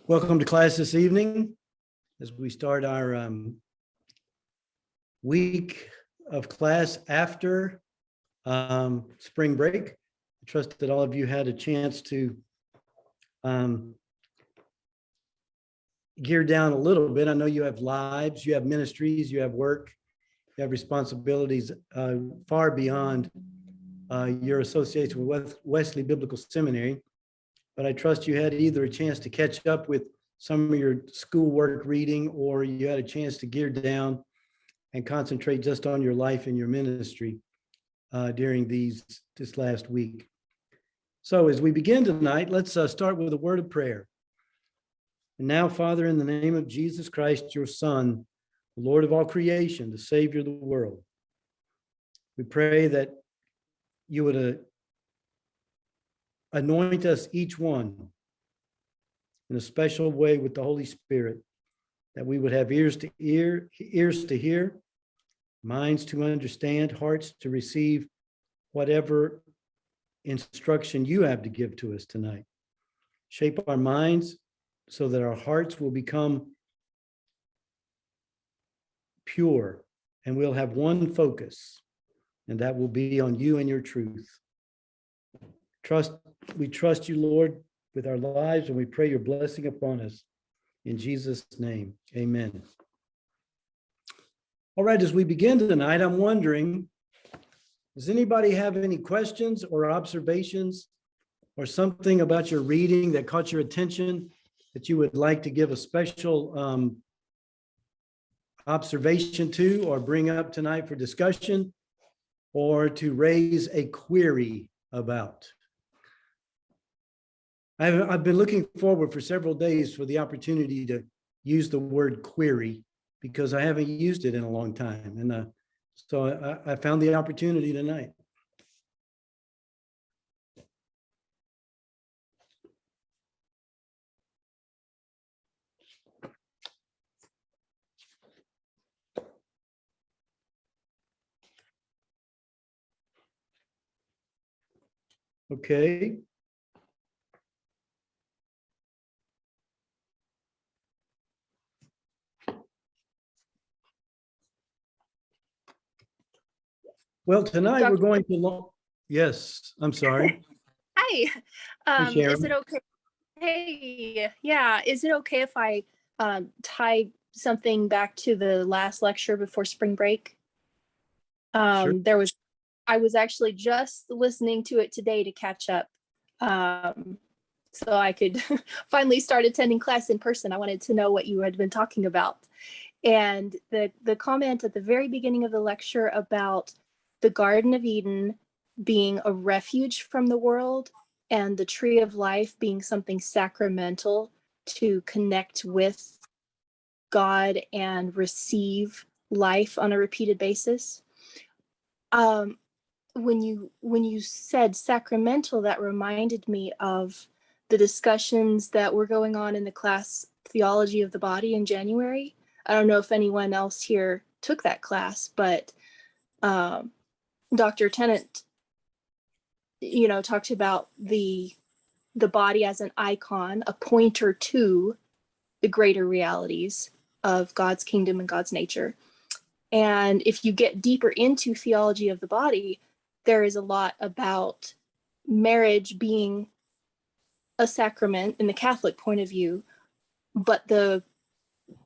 Welcome to class this evening as we start our week of class after spring break. I trust that all of you had a chance to gear down a little bit. I know you have lives, you have ministries, you have work, you have responsibilities far beyond your association with Wesley Biblical Seminary. But I trust you had either a chance to catch up with some of your schoolwork reading, or you had a chance to gear down and concentrate just on your life and your ministry during this last week. So as we begin tonight, let's start with a word of prayer. And now, Father, in the name of Jesus Christ, your Son, the Lord of all creation, the Savior of the world, we pray that you would anoint us each one in a special way with the Holy Spirit, that we would have ears to hear, minds to understand, hearts to receive whatever instruction you have to give to us tonight. Shape our minds so that our hearts will become pure, and we'll have one focus, and that will be on you and your truth. We trust you, Lord, with our lives, and we pray your blessing upon us. In Jesus' name, amen. All right, as we begin tonight, I'm wondering, does anybody have any questions or observations or something about your reading that caught your attention that you would like to give a special observation to, or bring up tonight for discussion, or to raise a query about? I've been looking forward for several days for the opportunity to use the word query, because I haven't used it in a long time. And so I found the opportunity tonight. Okay. Well, tonight we're going to yes, I'm sorry. Hi. Is it okay? Hey, yeah. Is it okay if I tie something back to the last lecture before spring break? Sure. I was actually just listening to it today to catch up. So I could finally start attending class in person. I wanted to know what you had been talking about. And the comment at the very beginning of the lecture about the Garden of Eden being a refuge from the world, and the tree of life being something sacramental to connect with God and receive life on a repeated basis. When you said sacramental, that reminded me of the discussions that were going on in the class Theology of the Body in January. I don't know if anyone else here took that class, but Dr. Tennant, talked about the body as an icon, a pointer to the greater realities of God's kingdom and God's nature. And if you get deeper into theology of the body, there is a lot about marriage being a sacrament in the Catholic point of view, but the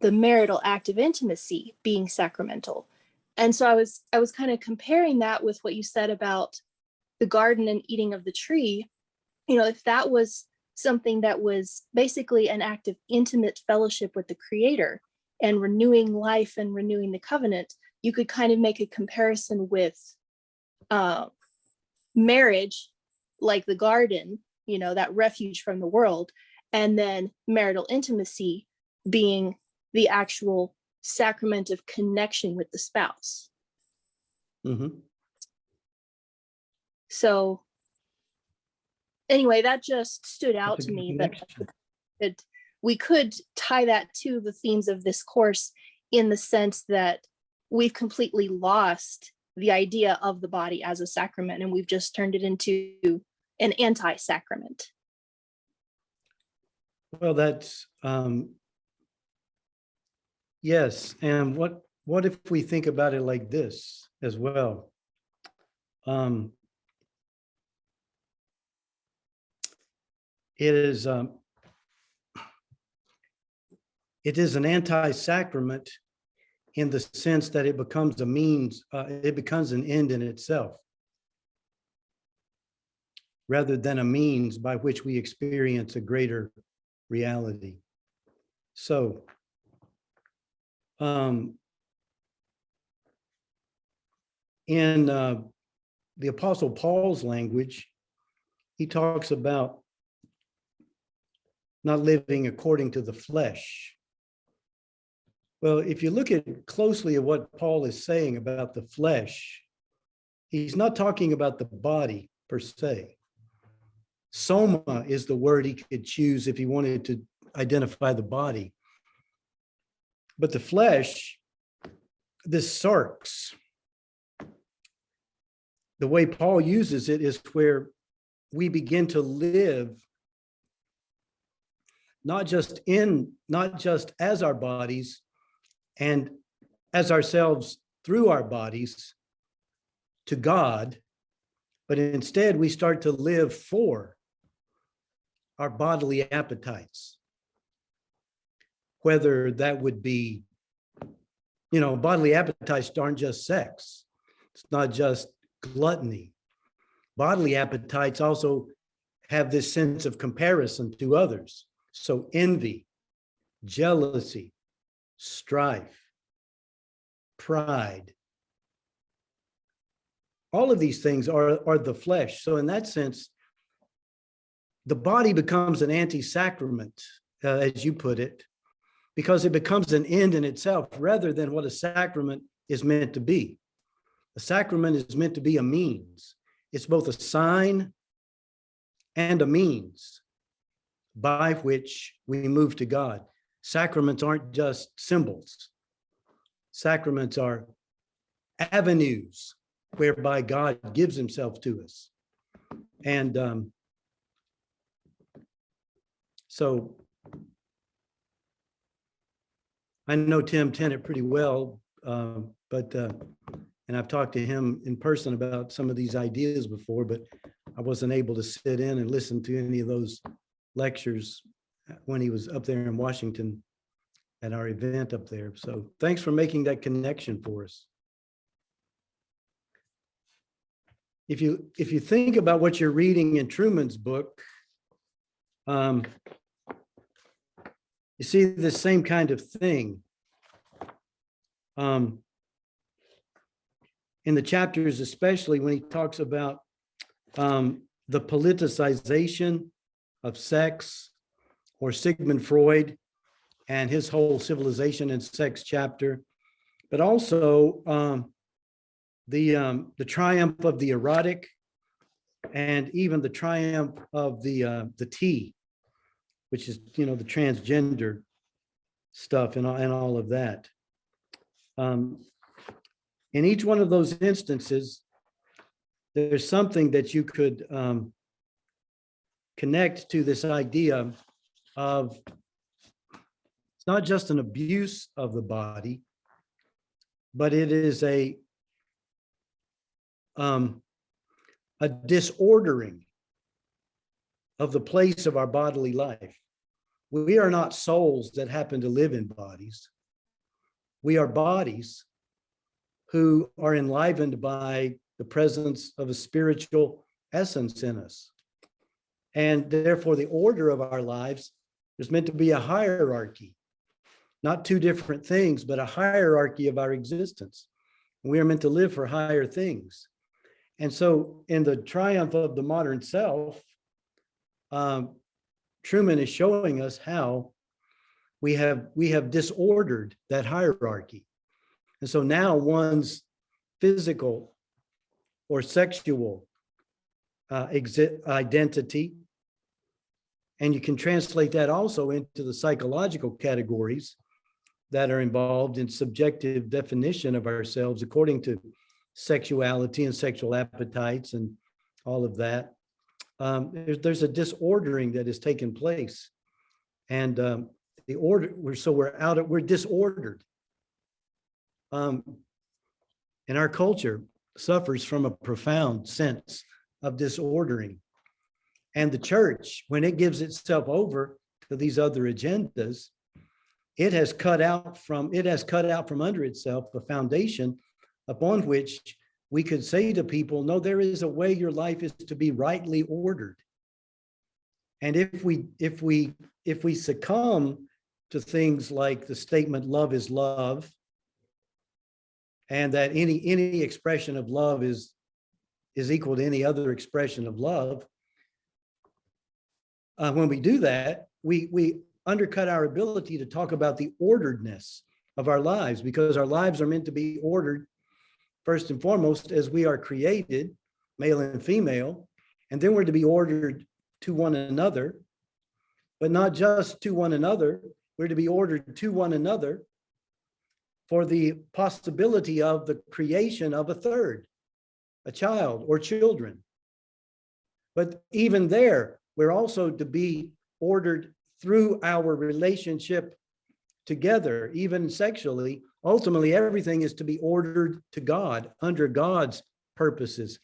marital act of intimacy being sacramental. And so I was kind of comparing that with what you said about the garden and eating of the tree. If that was something that was basically an act of intimate fellowship with the Creator and renewing life and renewing the covenant, you could kind of make a comparison with marriage, like the garden, that refuge from the world, and then marital intimacy being the actual sacrament of connection with the spouse. Mm-hmm. So anyway, that just stood out to me, that we could tie that to the themes of this course, in the sense that we've completely lost the idea of the body as a sacrament, and we've just turned it into an anti-sacrament. Well, that's yes. And what if we think about it like this as well? Um, it is an anti-sacrament in the sense that it becomes a means, it becomes an end in itself, rather than a means by which we experience a greater reality. So, in the Apostle Paul's language, he talks about not living according to the flesh. Well, if you look at closely at what Paul is saying about the flesh, he's not talking about the body per se. Soma is the word he could choose if he wanted to identify the body. But the flesh, this sarx, the way Paul uses it is where we begin to live not just as our bodies and as ourselves through our bodies to God, but instead we start to live for our bodily appetites. Whether that would be, bodily appetites aren't just sex. It's not just gluttony. Bodily appetites also have this sense of comparison to others. So envy, jealousy, strife, pride. All of these things are the flesh. So in that sense, the body becomes an anti-sacrament, as you put it, because it becomes an end in itself rather than what a sacrament is meant to be. A sacrament is meant to be a means. It's both a sign and a means by which we move to God. Sacraments aren't just symbols. Sacraments are avenues whereby God gives himself to us. And so I know Tim Tennant pretty well, and I've talked to him in person about some of these ideas before, but I wasn't able to sit in and listen to any of those lectures when he was up there in Washington at our event up there. So thanks for making that connection for us. If you think about what you're reading in Truman's book, you see the same kind of thing. In the chapters, especially when he talks about the politicization of sex, or Sigmund Freud and his whole civilization and sex chapter, but also the triumph of the erotic, and even the triumph of the T, which is the transgender stuff and all of that. In each one of those instances, there's something that you could connect to this idea of it's not just an abuse of the body, but it is a disordering of the place of our bodily life. We are not souls that happen to live in bodies. We are bodies who are enlivened by the presence of a spiritual essence in us. And therefore, the order of our lives is meant to be a hierarchy, not two different things, but a hierarchy of our existence. We are meant to live for higher things. And so in the triumph of the modern self, Truman is showing us how we have disordered that hierarchy. And so now one's physical or sexual identity, and you can translate that also into the psychological categories that are involved in subjective definition of ourselves according to sexuality and sexual appetites and all of that. There's a disordering that has taken place And the order, we're disordered. And our culture suffers from a profound sense of disordering. And the church, when it gives itself over to these other agendas, it has cut out from under itself a foundation upon which we could say to people, no, there is a way your life is to be rightly ordered. And if we succumb to things like the statement, love is love, and that any expression of love is equal to any other expression of love, when we do that, we undercut our ability to talk about the orderedness of our lives, because our lives are meant to be ordered first and foremost as we are created, male and female, and then we're to be ordered to one another, but not just to one another. We're to be ordered to one another for the possibility of the creation of a third, a child or children. But even there, we're also to be ordered through our relationship together, even sexually. Ultimately, everything is to be ordered to God, under God's purposes.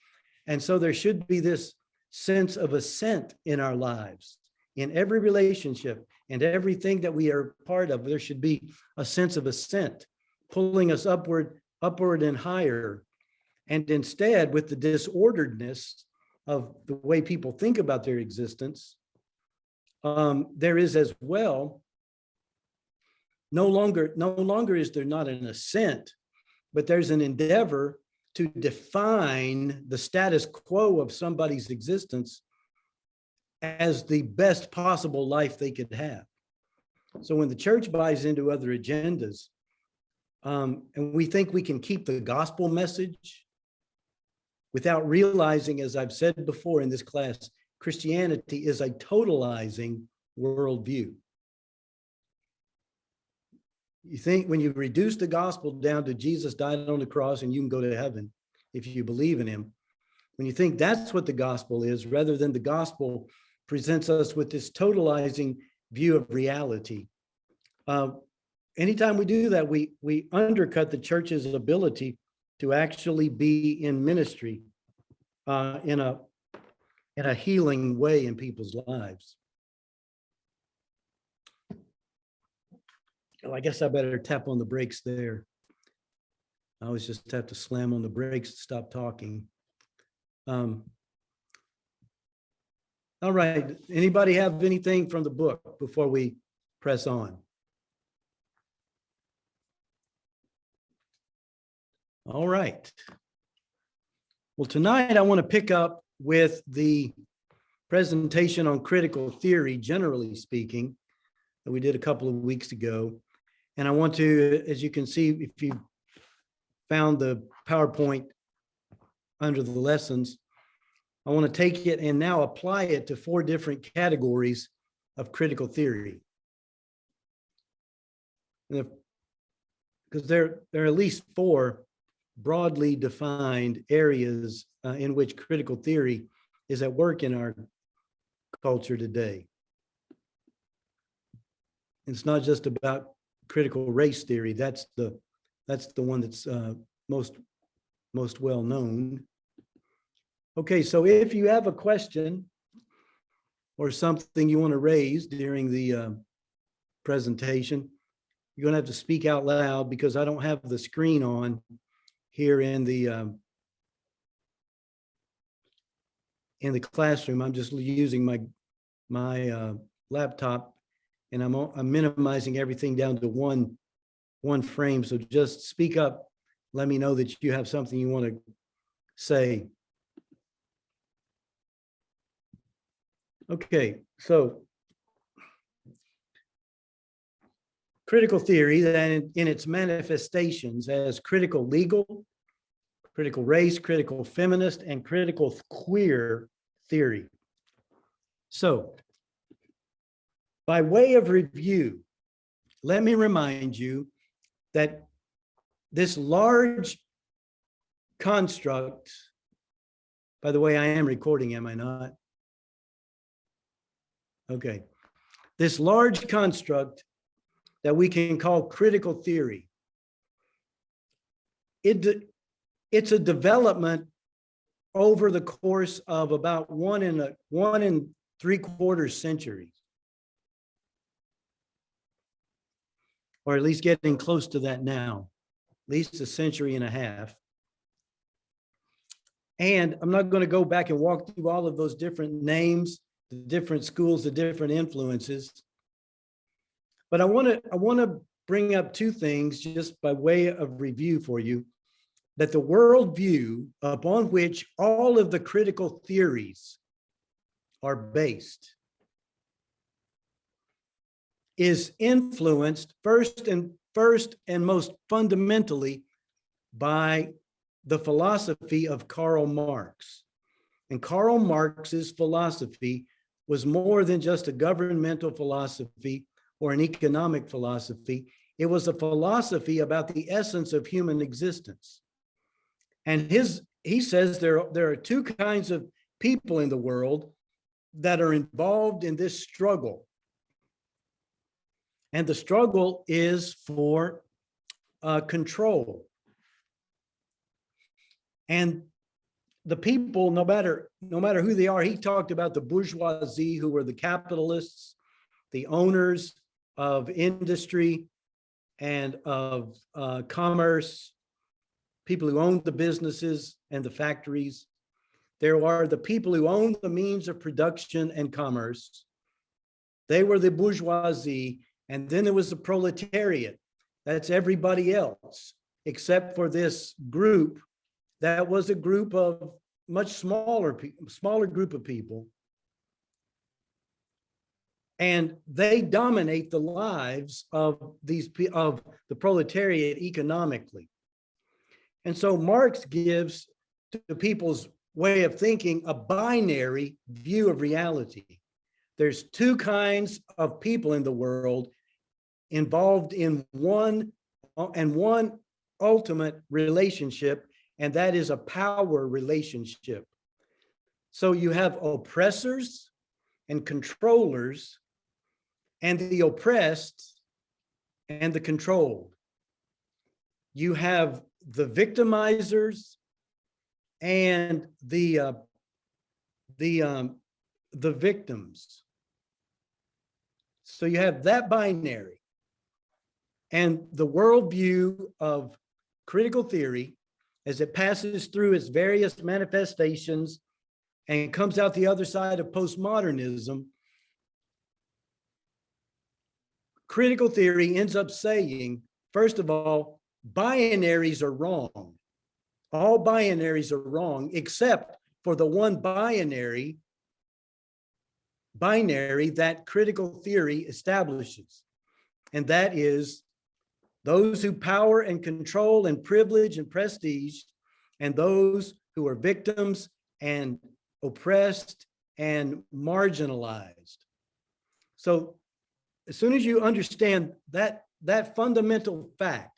And so there should be this sense of assent in our lives. In every relationship and everything that we are part of, there should be a sense of assent, pulling us upward and higher. And instead, with the disorderedness of the way people think about their existence, there is as well, no longer is there not an assent, but there's an endeavor to define the status quo of somebody's existence as the best possible life they could have. So when the church buys into other agendas, and we think we can keep the gospel message without realizing, as I've said before in this class, Christianity is a totalizing worldview. You think when you reduce the gospel down to Jesus died on the cross and you can go to heaven if you believe in him, when you think that's what the gospel is, rather than the gospel presents us with this totalizing view of reality. Anytime we do that, we undercut the church's ability to actually be in ministry in a healing way in people's lives. Well, I guess I better tap on the brakes there. I always just have to slam on the brakes to stop talking. All right, anybody have anything from the book before we press on? All right. Well, tonight I want to pick up with the presentation on critical theory, generally speaking, that we did a couple of weeks ago. And I want to, as you can see, if you found the PowerPoint under the lessons, I want to take it and now apply it to 4 different categories of critical theory. Because there are at least 4 broadly defined areas in which critical theory is at work in our culture today. It's not just about critical race theory. That's the one that's most well known. Okay, so if you have a question or something you want to raise during the presentation, you're going to have to speak out loud because I don't have the screen on here in the classroom. I'm just using my laptop, and I'm minimizing everything down to one frame. So just speak up. Let me know that you have something you want to say. Okay, so critical theory, then in its manifestations as critical legal, critical race, critical feminist, and critical queer theory. So, by way of review, let me remind you that this large construct, by the way, I am recording, am I not? Okay. this large construct that we can call critical theory. It's a development over the course of about 1 3/4 centuries, or at least getting close to that now, at least 1.5 centuries. And I'm not going to go back and walk through all of those different names, the different schools, the different influences. But I want to bring up two things just by way of review for you, that the worldview upon which all of the critical theories are based is influenced first and most fundamentally by the philosophy of Karl Marx. And Karl Marx's philosophy was more than just a governmental philosophy or an economic philosophy. It was a philosophy about the essence of human existence. And he says there are two kinds of people in the world that are involved in this struggle. And the struggle is for control. And the people, no matter who they are, he talked about the bourgeoisie, who were the capitalists, the owners of industry and of commerce, people who owned the businesses and the factories. There are the people who owned the means of production and commerce. They were the bourgeoisie. And then there was the proletariat. That's everybody else, except for this group that was a group of much smaller group of people. And they dominate the lives of the proletariat economically. And so Marx gives to people's way of thinking a binary view of reality. There's two kinds of people in the world involved in one ultimate relationship, and that is a power relationship. So you have oppressors and controllers, and the oppressed and the controlled. You have the victimizers and the victims. So you have that binary. And the worldview of critical theory, as it passes through its various manifestations and comes out the other side of postmodernism, critical theory ends up saying, first of all, binaries are wrong. All binaries are wrong, except for the one binary that critical theory establishes. And that is those who power and control and privilege and prestige, and those who are victims and oppressed and marginalized. So as soon as you understand that fundamental fact,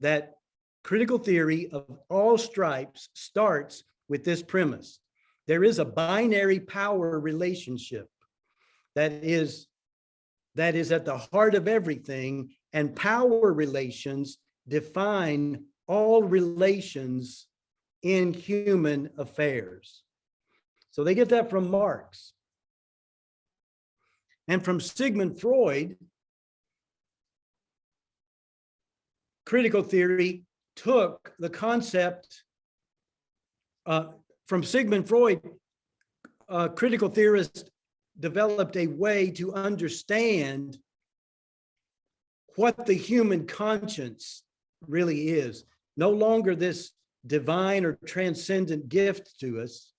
that critical theory of all stripes starts with this premise: there is a binary power relationship that is at the heart of everything, and power relations define all relations in human affairs. So they get that from Marx. And from Sigmund Freud, critical theory took the concept from Sigmund Freud. Critical theorists developed a way to understand what the human conscience really is. No longer this divine or transcendent gift to us,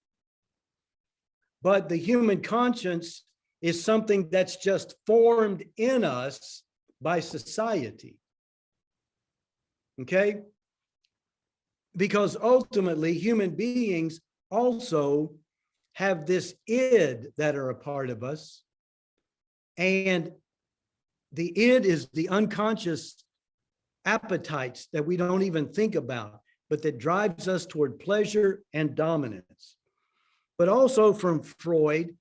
but the human conscience is something that's just formed in us by society. Okay? Because ultimately, human beings also have this id that are a part of us. And the id is the unconscious appetites that we don't even think about, but that drives us toward pleasure and dominance. But also from Freud,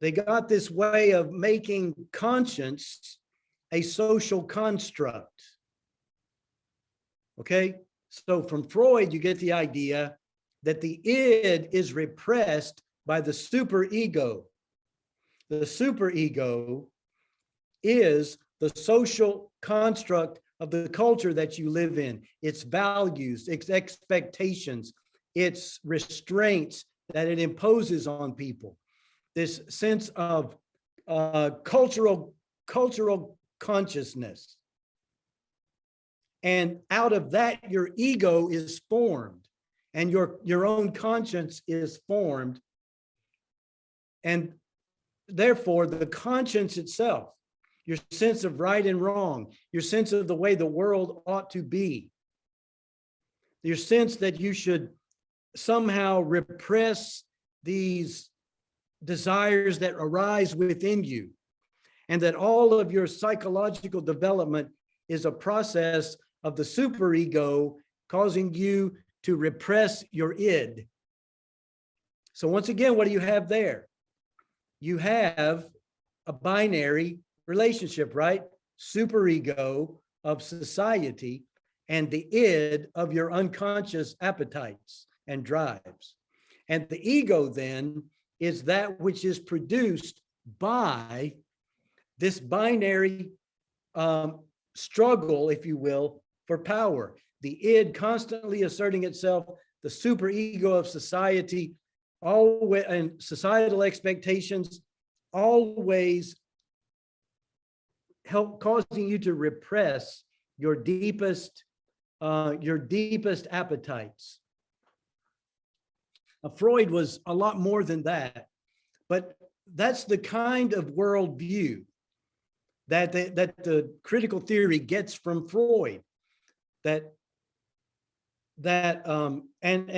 They got this way of making conscience a social construct. Okay, so from Freud, you get the idea that the id is repressed by the superego. The superego is the social construct of the culture that you live in, its values, its expectations, its restraints that it imposes on people. This sense of cultural consciousness. And out of that, your ego is formed and your own conscience is formed. And therefore, the conscience itself, your sense of right and wrong, your sense of the way the world ought to be, your sense that you should somehow repress these desires that arise within you, and that all of your psychological development is a process of the superego causing you to repress your id. So once again, what do you have there? You have a binary relationship, right? Superego of society and the id of your unconscious appetites and drives. And the ego then is that which is produced by this binary struggle, if you will, for power. The id constantly asserting itself, the superego of society, always, and societal expectations, always help causing you to repress your deepest appetites. Freud was a lot more than that, but that's the kind of worldview that the critical theory gets from Freud, and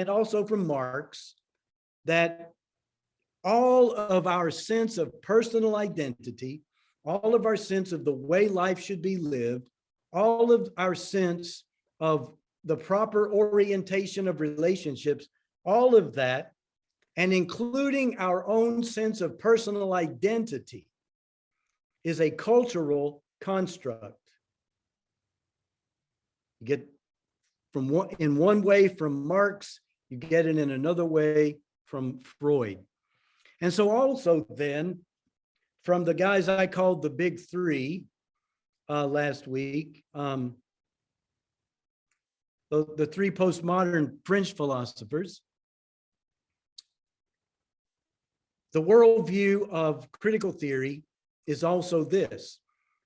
also from Marx, that all of our sense of personal identity, all of our sense of the way life should be lived, all of our sense of the proper orientation of relationships, all of that, and including our own sense of personal identity, is a cultural construct. You get in one way from Marx, you get it in another way from Freud. And so also then, from the guys I called the big three last week, the three postmodern French philosophers, the worldview of critical theory is also this,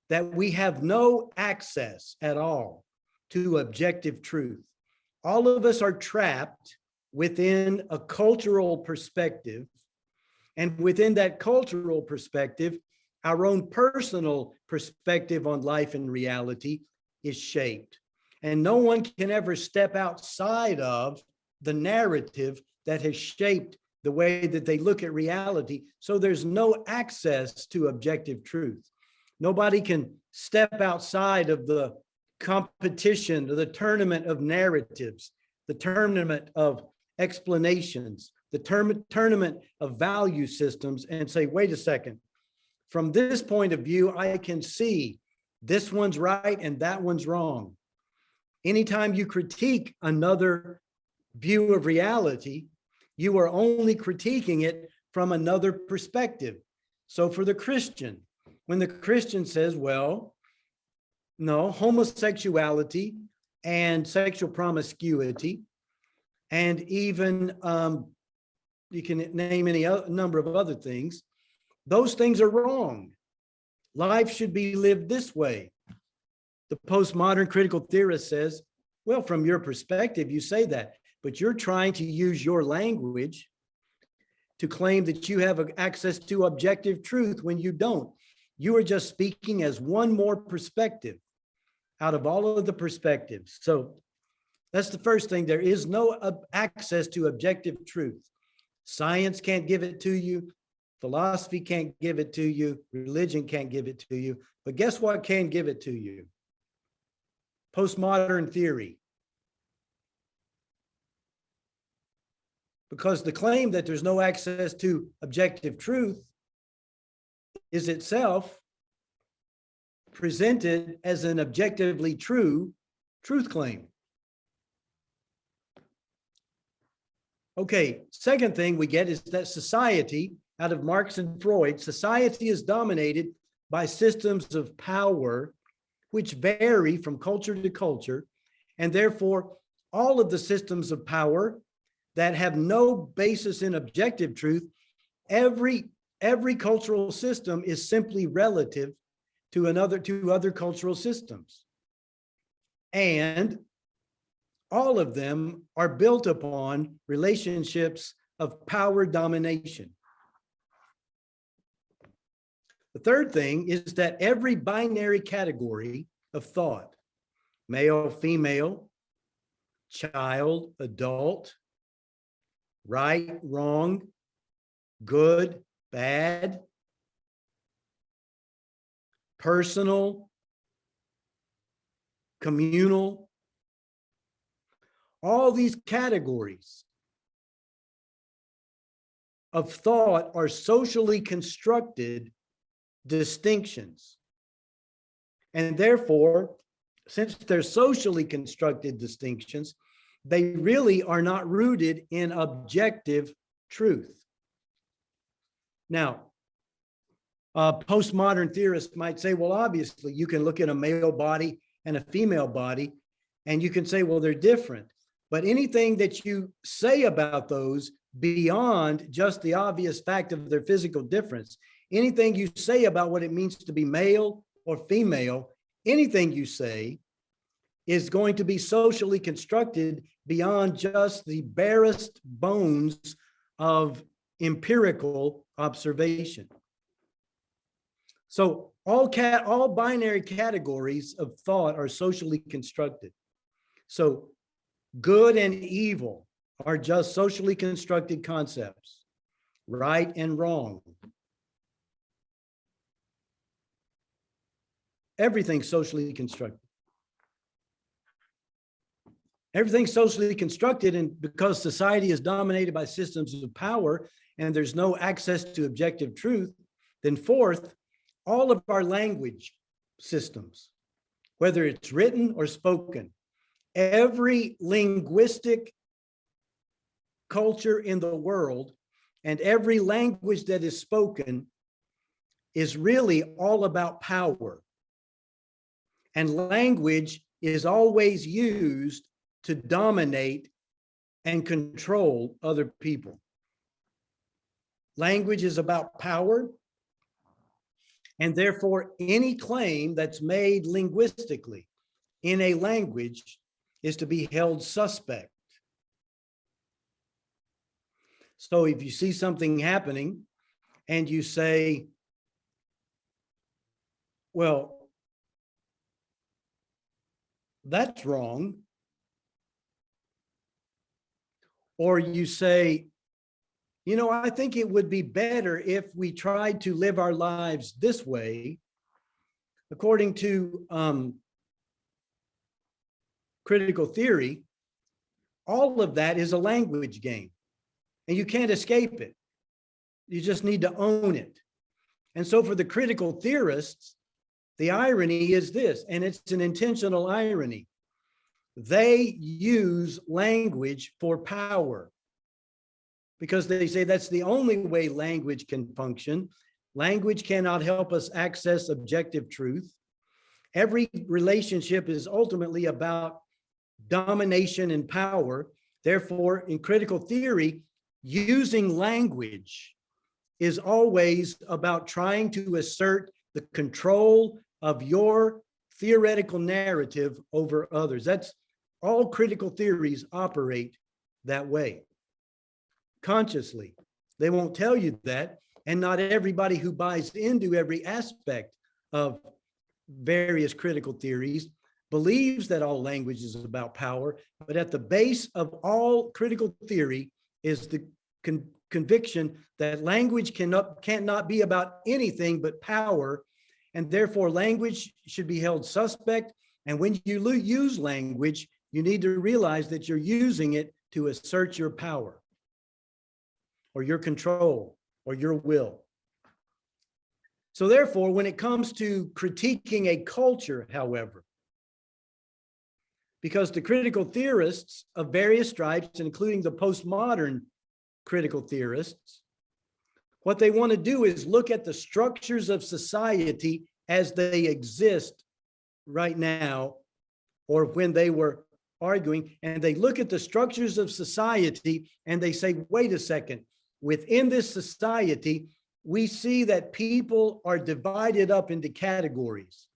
that we have no access at all to objective truth. All of us are trapped within a cultural perspective, and within that cultural perspective, our own personal perspective on life and reality is shaped. And no one can ever step outside of the narrative that has shaped the way that they look at reality. So there's no access to objective truth. Nobody can step outside of the competition, the tournament of narratives, the tournament of explanations, the tournament of value systems, and say, wait a second, from this point of view, I can see this one's right and that one's wrong. Anytime you critique another view of reality, you are only critiquing it from another perspective. So for the Christian, when the Christian says, well, no, homosexuality and sexual promiscuity, and even you can name any number of other things, those things are wrong. Life should be lived this way. The postmodern critical theorist says, well, from your perspective, you say that, but you're trying to use your language to claim that you have access to objective truth when you don't. You are just speaking as one more perspective out of all of the perspectives. So that's the first thing. There is no access to objective truth. Science can't give it to you. Philosophy can't give it to you. Religion can't give it to you. But guess what can give it to you? Postmodern theory. Because the claim that there's no access to objective truth is itself presented as an objectively true truth claim. Okay, second thing we get is that society, out of Marx and Freud, society is dominated by systems of power which vary from culture to culture, and therefore all of the systems of power that have no basis in objective truth, every cultural system is simply relative to other cultural systems. And all of them are built upon relationships of power domination. The third thing is that every binary category of thought, male, female, child, adult, right, wrong, good, bad, personal, communal, all these categories of thought are socially constructed distinctions. And therefore, since they're socially constructed distinctions, they really are not rooted in objective truth. Now, postmodern theorists might say, well, obviously, you can look at a male body and a female body, and you can say, well, they're different. But anything that you say about those beyond just the obvious fact of their physical difference, anything you say about what it means to be male or female, anything you say is going to be socially constructed beyond just the barest bones of empirical observation. So all binary categories of thought are socially constructed. So good and evil are just socially constructed concepts, right and wrong. Everything's socially constructed. Everything's socially constructed, and because society is dominated by systems of power and there's no access to objective truth, then fourth, all of our language systems, whether it's written or spoken, every linguistic culture in the world and every language that is spoken is really all about power. And language is always used to dominate and control other people. Language is about power, and therefore any claim that's made linguistically in a language is to be held suspect. So if you see something happening and you say, well, that's wrong, or you say, you know, I think it would be better if we tried to live our lives this way, according to critical theory, all of that is a language game, and you can't escape it. You just need to own it. And so for the critical theorists, the irony is this, and it's an intentional irony. They use language for power because they say that's the only way language can function. Language cannot help us access objective truth. Every relationship is ultimately about domination and power. Therefore, in critical theory, using language is always about trying to assert the control of your theoretical narrative over others. That's all critical theories operate that way. Consciously, they won't tell you that, and not everybody who buys into every aspect of various critical theories believes that all language is about power, but at the base of all critical theory is the conviction that language cannot be about anything but power, and therefore language should be held suspect. And when you use language, you need to realize that you're using it to assert your power or your control or your will. So therefore, when it comes to critiquing a culture, however, because the critical theorists of various stripes, including the postmodern critical theorists, what they want to do is look at the structures of society as they exist right now, or when they were arguing, and they look at the structures of society and they say, wait a second, within this society, we see that people are divided up into categories.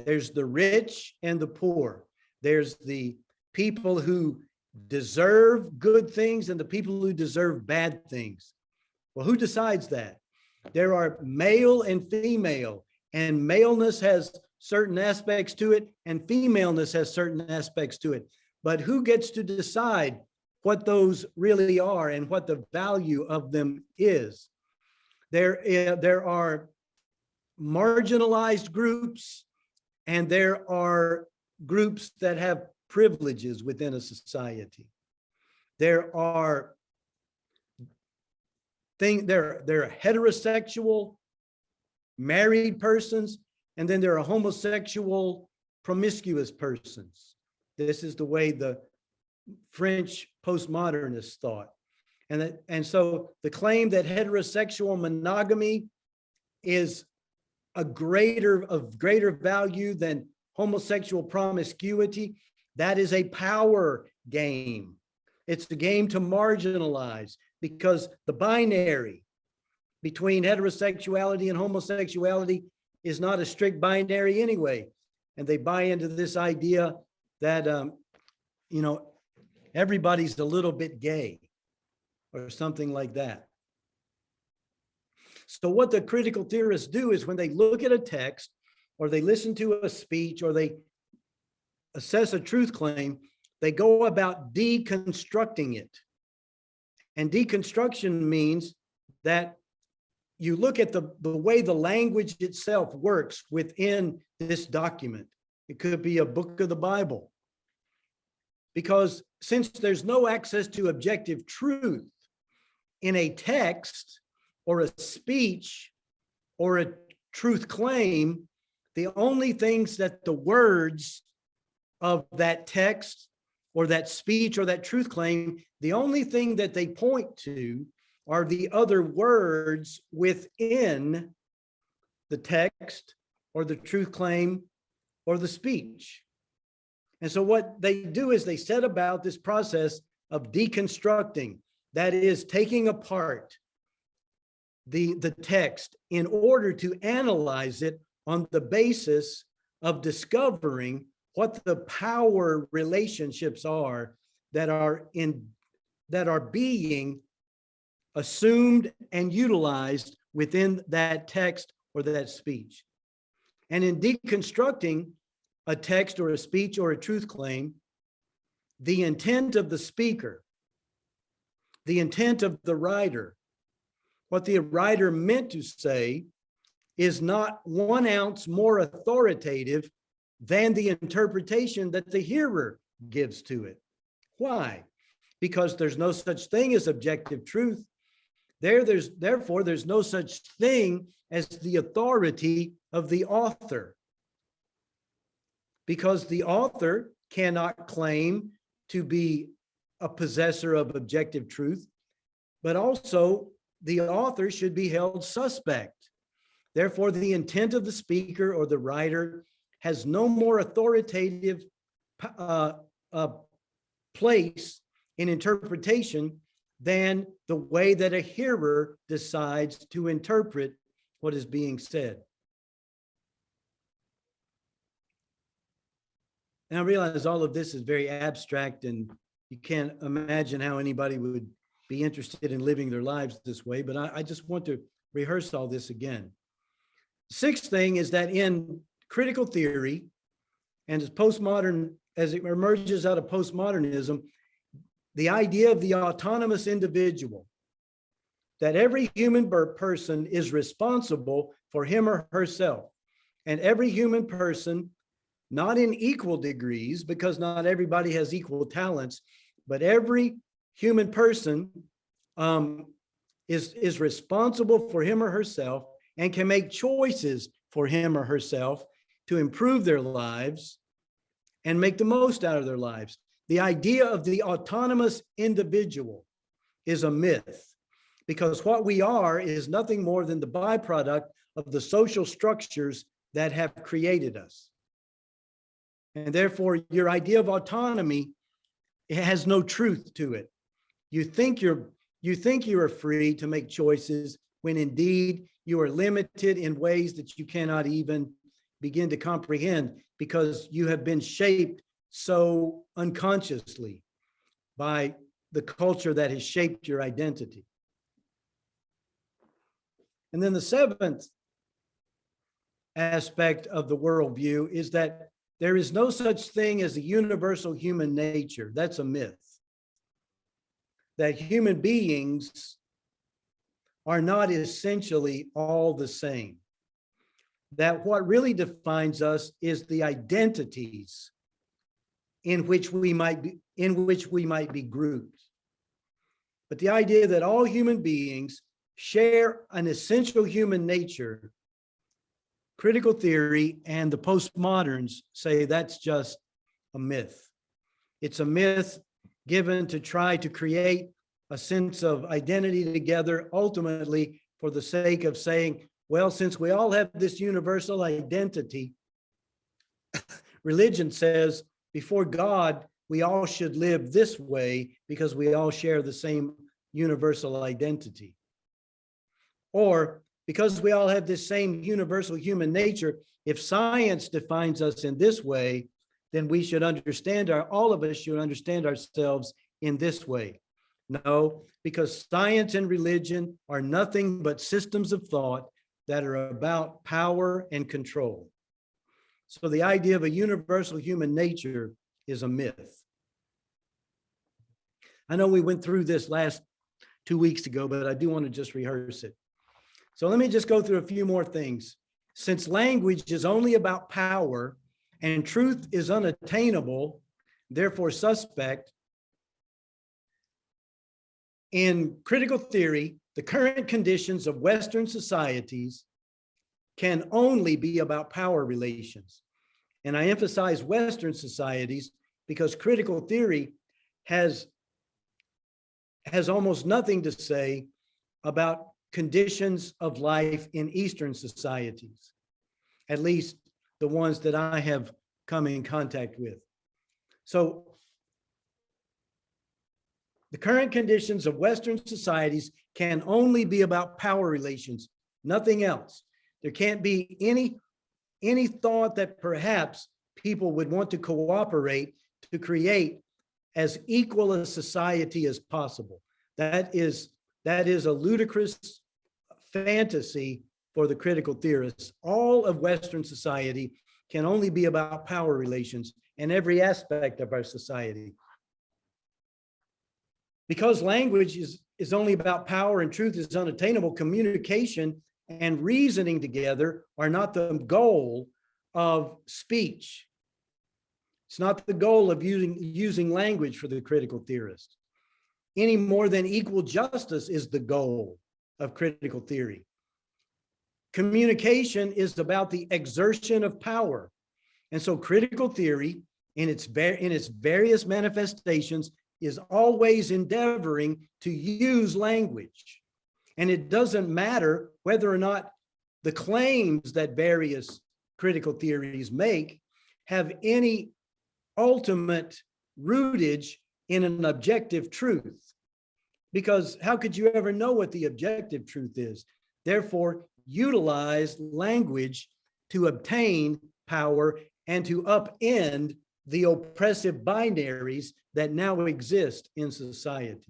There's the rich and the poor. There's the people who deserve good things and the people who deserve bad things. Well, who decides that? There are male and female, and maleness has certain aspects to it, and femaleness has certain aspects to it. But who gets to decide what those really are and what the value of them is? There are marginalized groups, and there are groups that have privileges within a society. There are heterosexual married persons, and then there are homosexual promiscuous persons. This is the way the French postmodernists thought. And so the claim that heterosexual monogamy is of greater value than homosexual promiscuity, that is a power game. It's a game to marginalize, because the binary between heterosexuality and homosexuality is not a strict binary anyway. And they buy into this idea that, everybody's a little bit gay or something like that. So what the critical theorists do is when they look at a text or they listen to a speech or they assess a truth claim, they go about deconstructing it. And deconstruction means that you look at the way the language itself works within this document. It could be a book of the Bible. Because since there's no access to objective truth in a text or a speech or a truth claim, the only things that the words of that text or that speech or that truth claim, the only thing that they point to are the other words within the text or the truth claim or the speech. And so what they do is they set about this process of deconstructing, that is taking apart the text in order to analyze it on the basis of discovering what the power relationships are that are being assumed and utilized within that text or that speech. And in deconstructing a text or a speech or a truth claim, the intent of the speaker, the intent of the writer, what the writer meant to say is not 1 ounce more authoritative than the interpretation that the hearer gives to it. Why? Because there's no such thing as objective truth. Therefore, there's no such thing as the authority of the author. Because the author cannot claim to be a possessor of objective truth, but also the author should be held suspect. Therefore, the intent of the speaker or the writer has no more authoritative place in interpretation than the way that a hearer decides to interpret what is being said. And I realize all of this is very abstract, and you can't imagine how anybody would be interested in living their lives this way, but I just want to rehearse all this again. Sixth thing is that in critical theory, and as it emerges out of postmodernism, the idea of the autonomous individual, that every human person is responsible for him or herself, and every human person, not in equal degrees, because not everybody has equal talents, but every human person is responsible for him or herself and can make choices for him or herself to improve their lives and make the most out of their lives. The idea of the autonomous individual is a myth, because what we are is nothing more than the byproduct of the social structures that have created us. And therefore, your idea of autonomy, it has no truth to it. You think you are free to make choices when indeed you are limited in ways that you cannot even begin to comprehend, because you have been shaped so unconsciously by the culture that has shaped your identity. And then the seventh aspect of the worldview is that there is no such thing as a universal human nature. That's a myth. That human beings are not essentially all the same. That what really defines us is the identities in which we might be grouped. But the idea that all human beings share an essential human nature, critical theory and the postmoderns say that's just a myth. It's a myth given to try to create a sense of identity together, ultimately for the sake of saying, well, since we all have this universal identity, religion says before God, we all should live this way because we all share the same universal identity. Or because we all have this same universal human nature, if science defines us in this way, then we should understand, all of us should understand ourselves in this way. No, because science and religion are nothing but systems of thought that are about power and control. So the idea of a universal human nature is a myth. I know we went through this last 2 weeks ago, but I do want to just rehearse it. So let me just go through a few more things. Since language is only about power and truth is unattainable, therefore suspect, in critical theory, the current conditions of Western societies can only be about power relations. And I emphasize Western societies because critical theory has almost nothing to say about conditions of life in Eastern societies, at least the ones that I have come in contact with. So the current conditions of Western societies can only be about power relations, nothing else. There can't be any thought that perhaps people would want to cooperate to create as equal a society as possible. That is a ludicrous fantasy for the critical theorists. All of Western society can only be about power relations in every aspect of our society. Because language is only about power and truth is unattainable, communication and reasoning together are not the goal of speech. It's not the goal of using language for the critical theorist, any more than equal justice is the goal of critical theory. Communication is about the exertion of power. And so critical theory in its various manifestations is always endeavoring to use language. And it doesn't matter whether or not the claims that various critical theories make have any ultimate rootage in an objective truth. Because how could you ever know what the objective truth is? Therefore, utilize language to obtain power and to upend the oppressive binaries that now exist in society.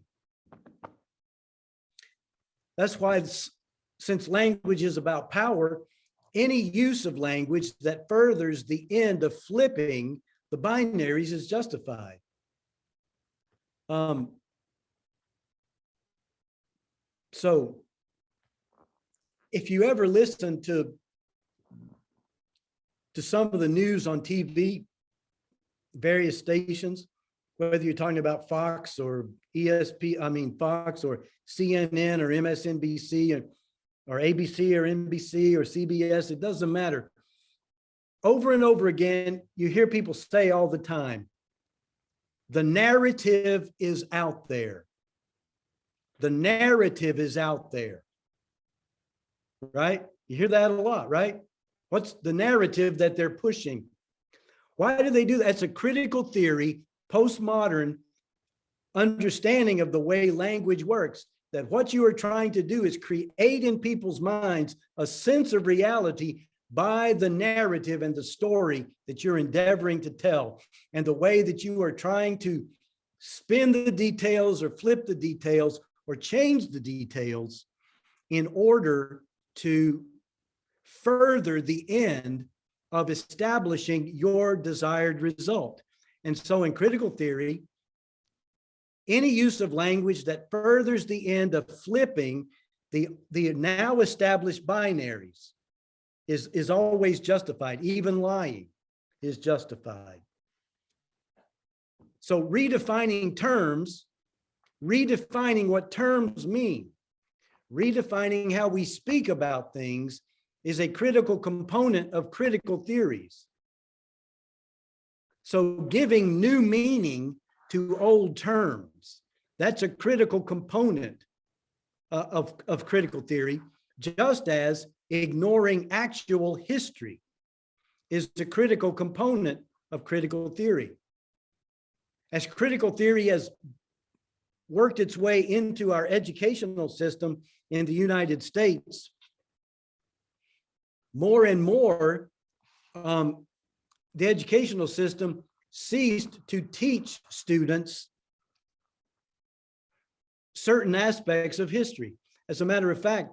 That's why, since language is about power, any use of language that furthers the end of flipping the binaries is justified. So if you ever listen to some of the news on TV, various stations, whether you're talking about Fox or Fox or CNN or MSNBC, or ABC or NBC or CBS, it doesn't matter. Over and over again, you hear people say all the time, the narrative is out there. The narrative is out there, right? You hear that a lot, right? What's the narrative that they're pushing? Why do they do that? It's a critical theory, postmodern understanding of the way language works, that what you are trying to do is create in people's minds a sense of reality by the narrative and the story that you're endeavoring to tell, and the way that you are trying to spin the details or flip the details or change the details in order to further the end of establishing your desired result. And so in critical theory, any use of language that furthers the end of flipping the now established binaries is always justified. Even lying is justified. So redefining terms, redefining what terms mean, redefining how we speak about things is a critical component of critical theories. So giving new meaning to old terms, that's a critical component of critical theory, just as ignoring actual history is a critical component of critical theory. As critical theory has worked its way into our educational system in the United States, more and more, the educational system ceased to teach students certain aspects of history. As a matter of fact,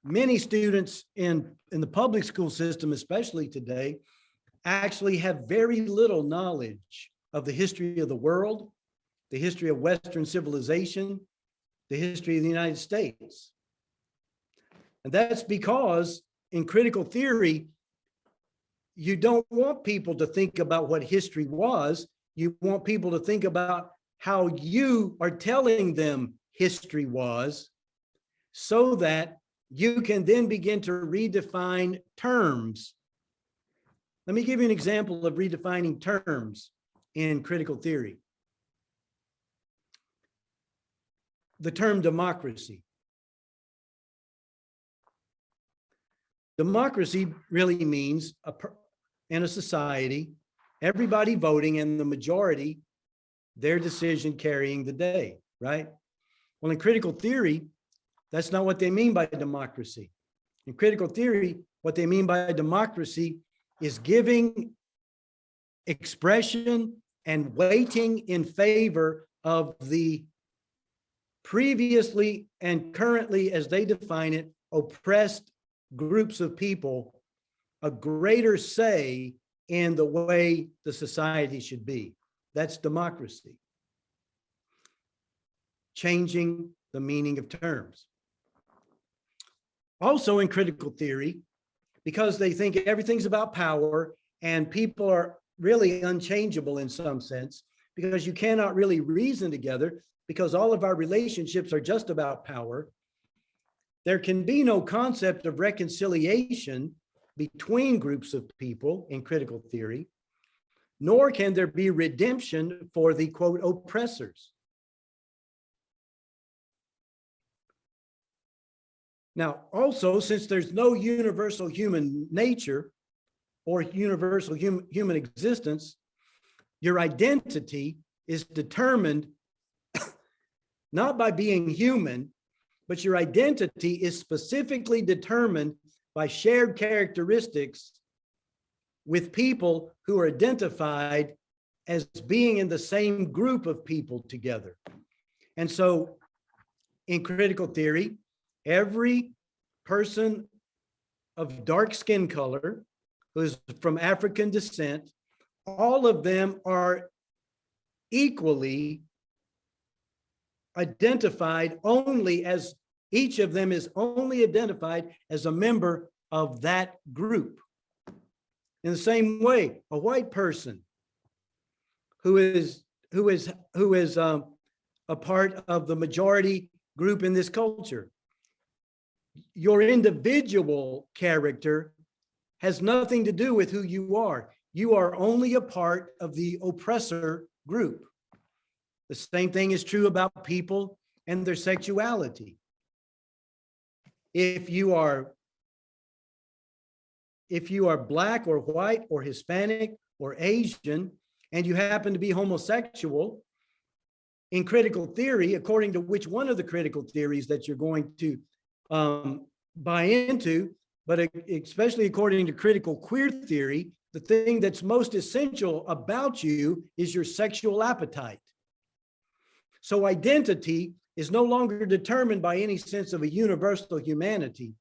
many students in the public school system, especially today, actually have very little knowledge of the history of the world, the history of Western civilization, the history of the United States. And that's because in critical theory, you don't want people to think about what history was. You want people to think about how you are telling them history was, so that you can then begin to redefine terms. Let me give you an example of redefining terms in critical theory. The term democracy. Democracy really means in a society, everybody voting and the majority, their decision carrying the day, right? Well, in critical theory, that's not what they mean by democracy. In critical theory, what they mean by democracy is giving expression and weighting in favor of the previously and currently, as they define it, oppressed groups of people a greater say in the way the society should be. That's democracy. Changing the meaning of terms. Also in critical theory, because they think everything's about power and people are really unchangeable in some sense, because you cannot really reason together, because all of our relationships are just about power, there can be no concept of reconciliation between groups of people in critical theory, nor can there be redemption for the quote oppressors. Now, also, since there's no universal human nature or universal human existence, your identity is determined not by being human, but your identity is specifically determined by shared characteristics with people who are identified as being in the same group of people together. And so in critical theory, every person of dark skin color who's from African descent, all of them are equally identified only as, each of them is only identified as a member of that group. In the same way, a white person who is a part of the majority group in this culture, your individual character has nothing to do with who you are. You are only a part of the oppressor group. The same thing is true about people and their sexuality. If you are Black or white or Hispanic or Asian, and you happen to be homosexual, in critical theory, according to which one of the critical theories that you're going to buy into, but especially according to critical queer theory, the thing that's most essential about you is your sexual appetite. So identity is no longer determined by any sense of a universal humanity,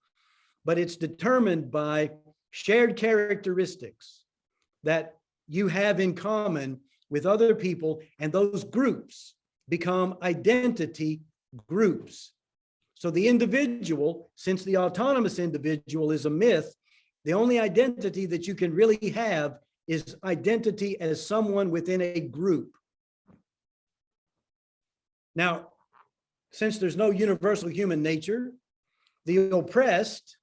but it's determined by shared characteristics that you have in common with other people, and those groups become identity groups. So the individual, since the autonomous individual is a myth, the only identity that you can really have is identity as someone within a group. Now, since there's no universal human nature, the oppressed,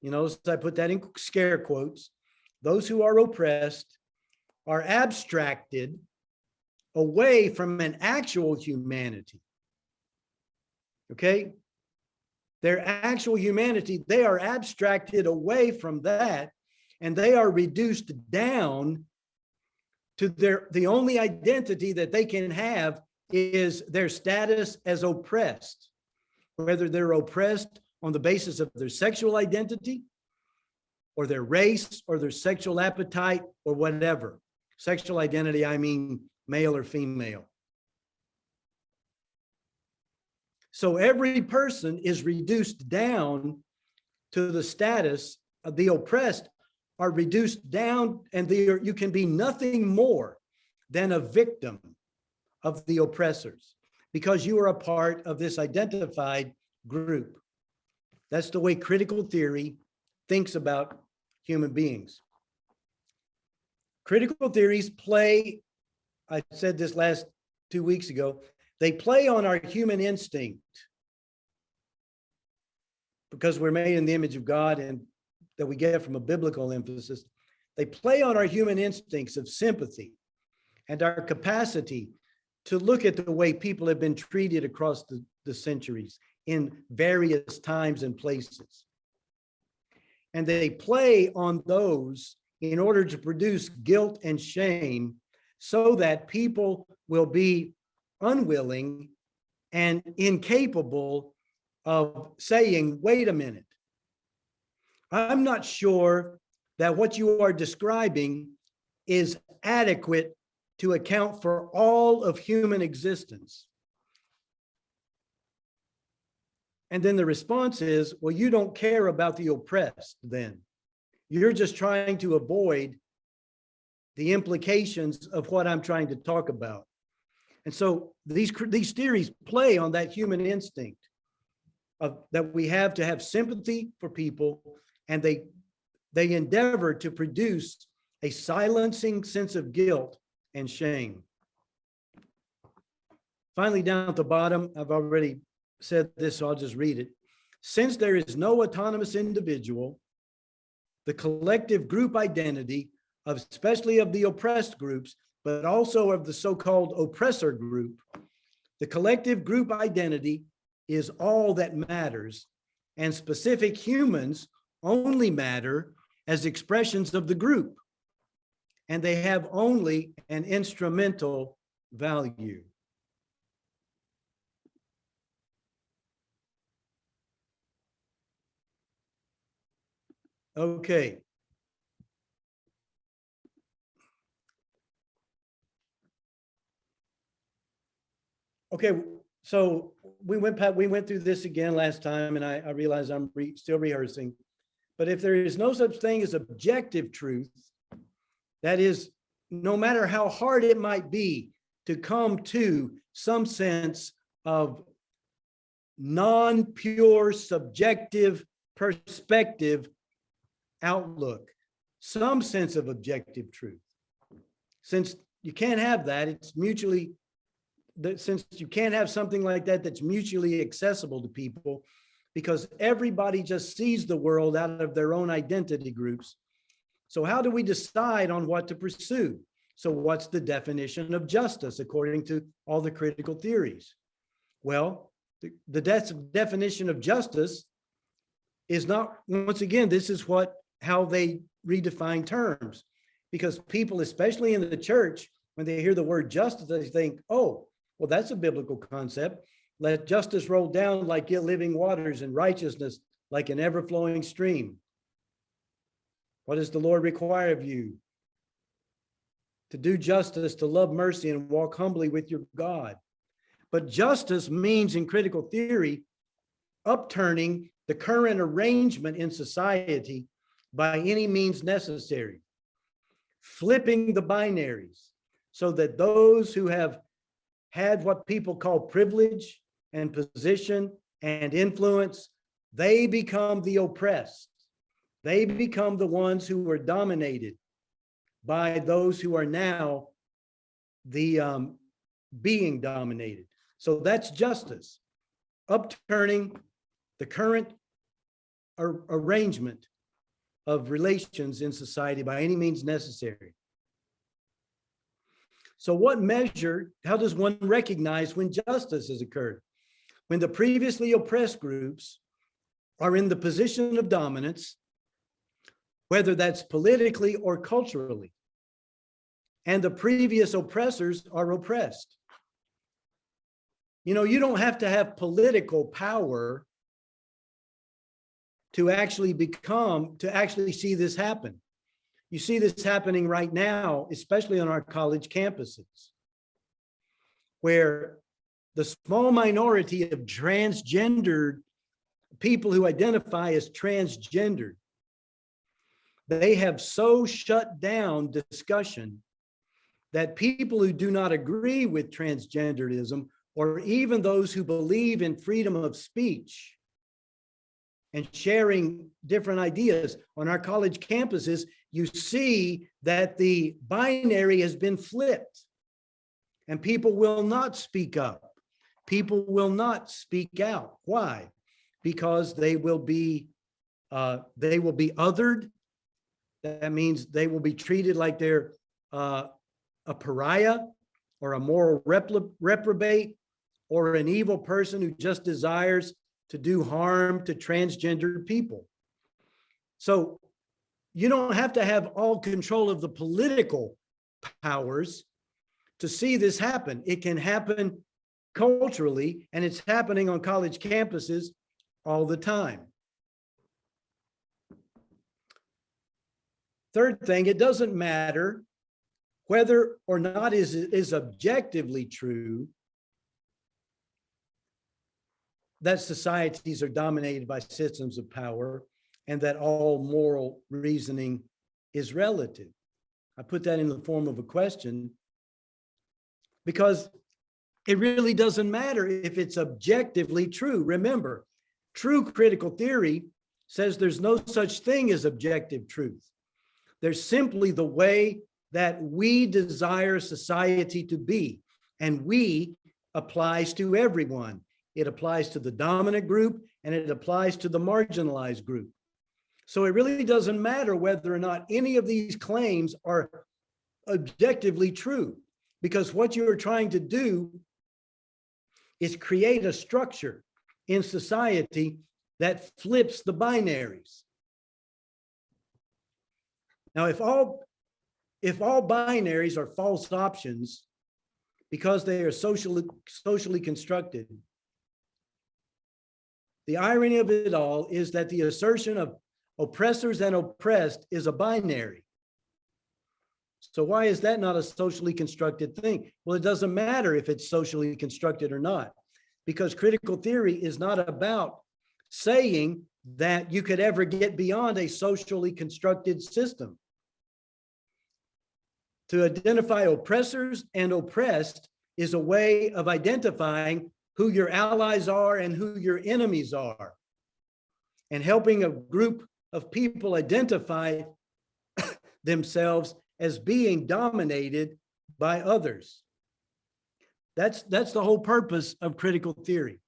you know, so I put that in scare quotes, those who are oppressed are abstracted away from an actual humanity. Okay? Their actual humanity, they are abstracted away from that, and they are reduced down to the only identity that they can have is their status as oppressed, whether they're oppressed on the basis of their sexual identity or their race or their sexual appetite or whatever. Sexual identity, I mean male or female. So every person is reduced down to the status of the oppressed are reduced down, and you can be nothing more than a victim of the oppressors because you are a part of this identified group. That's the way critical theory thinks about human beings. Critical theories play, I said this last 2 weeks ago, they play on our human instinct because we're made in the image of God and that we get from a biblical emphasis. They play on our human instincts of sympathy and our capacity to look at the way people have been treated across the centuries in various times and places. And they play on those in order to produce guilt and shame so that people will be unwilling and incapable of saying, wait a minute, I'm not sure that what you are describing is adequate to account for all of human existence. And then the response is, well, you don't care about the oppressed then. You're just trying to avoid the implications of what I'm trying to talk about. And so these theories play on that human instinct that we have to have sympathy for people, and they endeavor to produce a silencing sense of guilt and shame. Finally, down at the bottom, I've already said this, so I'll just read it. Since there is no autonomous individual, the collective group identity, especially of the oppressed groups, but also of the so-called oppressor group, the collective group identity is all that matters, and specific humans only matter as expressions of the group, and they have only an instrumental value. Okay. Okay, so we went through this again last time, and I realize I'm still rehearsing. But if there is no such thing as objective truth, that is, no matter how hard it might be to come to some sense of non-pure subjective perspective outlook, some sense of objective truth. Since you can't have that, it's mutually, since you can't have something like that that's mutually accessible to people, because everybody just sees the world out of their own identity groups. So how do we decide on what to pursue? So what's the definition of justice according to all the critical theories? Well, the definition of justice is not, once again, this is how they redefine terms, because people, especially in the church, when they hear the word justice, they think, oh, well, that's a biblical concept. Let justice roll down like living waters, and righteousness like an ever-flowing stream. What does the Lord require of you? To do justice, to love mercy, and walk humbly with your God. But justice means, in critical theory, upturning the current arrangement in society by any means necessary, flipping the binaries so that those who have had what people call privilege and position and influence, they become the oppressed. They become the ones who were dominated by those who are now the being dominated. So that's justice, upturning the current arrangement of relations in society by any means necessary. So what measure, how does one recognize when justice has occurred? When the previously oppressed groups are in the position of dominance, whether that's politically or culturally, and the previous oppressors are oppressed. You know, you don't have to have political power to actually see this happen. You see this happening right now, especially on our college campuses, where the small minority of transgendered people who identify as transgendered, they have so shut down discussion that people who do not agree with transgenderism, or even those who believe in freedom of speech and sharing different ideas on our college campuses, you see that the binary has been flipped and people will not speak up. People will not speak out. Why? Because they will be othered. That means they will be treated like they're a pariah or a moral reprobate or an evil person who just desires to do harm to transgendered people. So you don't have to have all control of the political powers to see this happen. It can happen culturally, and it's happening on college campuses all the time. Third thing, it doesn't matter whether or not is objectively true that societies are dominated by systems of power and that all moral reasoning is relative. I put that in the form of a question because it really doesn't matter if it's objectively true. Remember, true critical theory says there's no such thing as objective truth. There's simply the way that we desire society to be, and we applies to everyone. It applies to the dominant group and it applies to the marginalized group. So it really doesn't matter whether or not any of these claims are objectively true, because what you're trying to do is create a structure in society that flips the binaries. Now, if all binaries are false options because they are socially constructed, the irony of it all is that the assertion of oppressors and oppressed is a binary. So why is that not a socially constructed thing? Well, it doesn't matter if it's socially constructed or not, because critical theory is not about saying that you could ever get beyond a socially constructed system. To identify oppressors and oppressed is a way of identifying who your allies are and who your enemies are, and helping a group of people identify themselves as being dominated by others. That's the whole purpose of critical theory.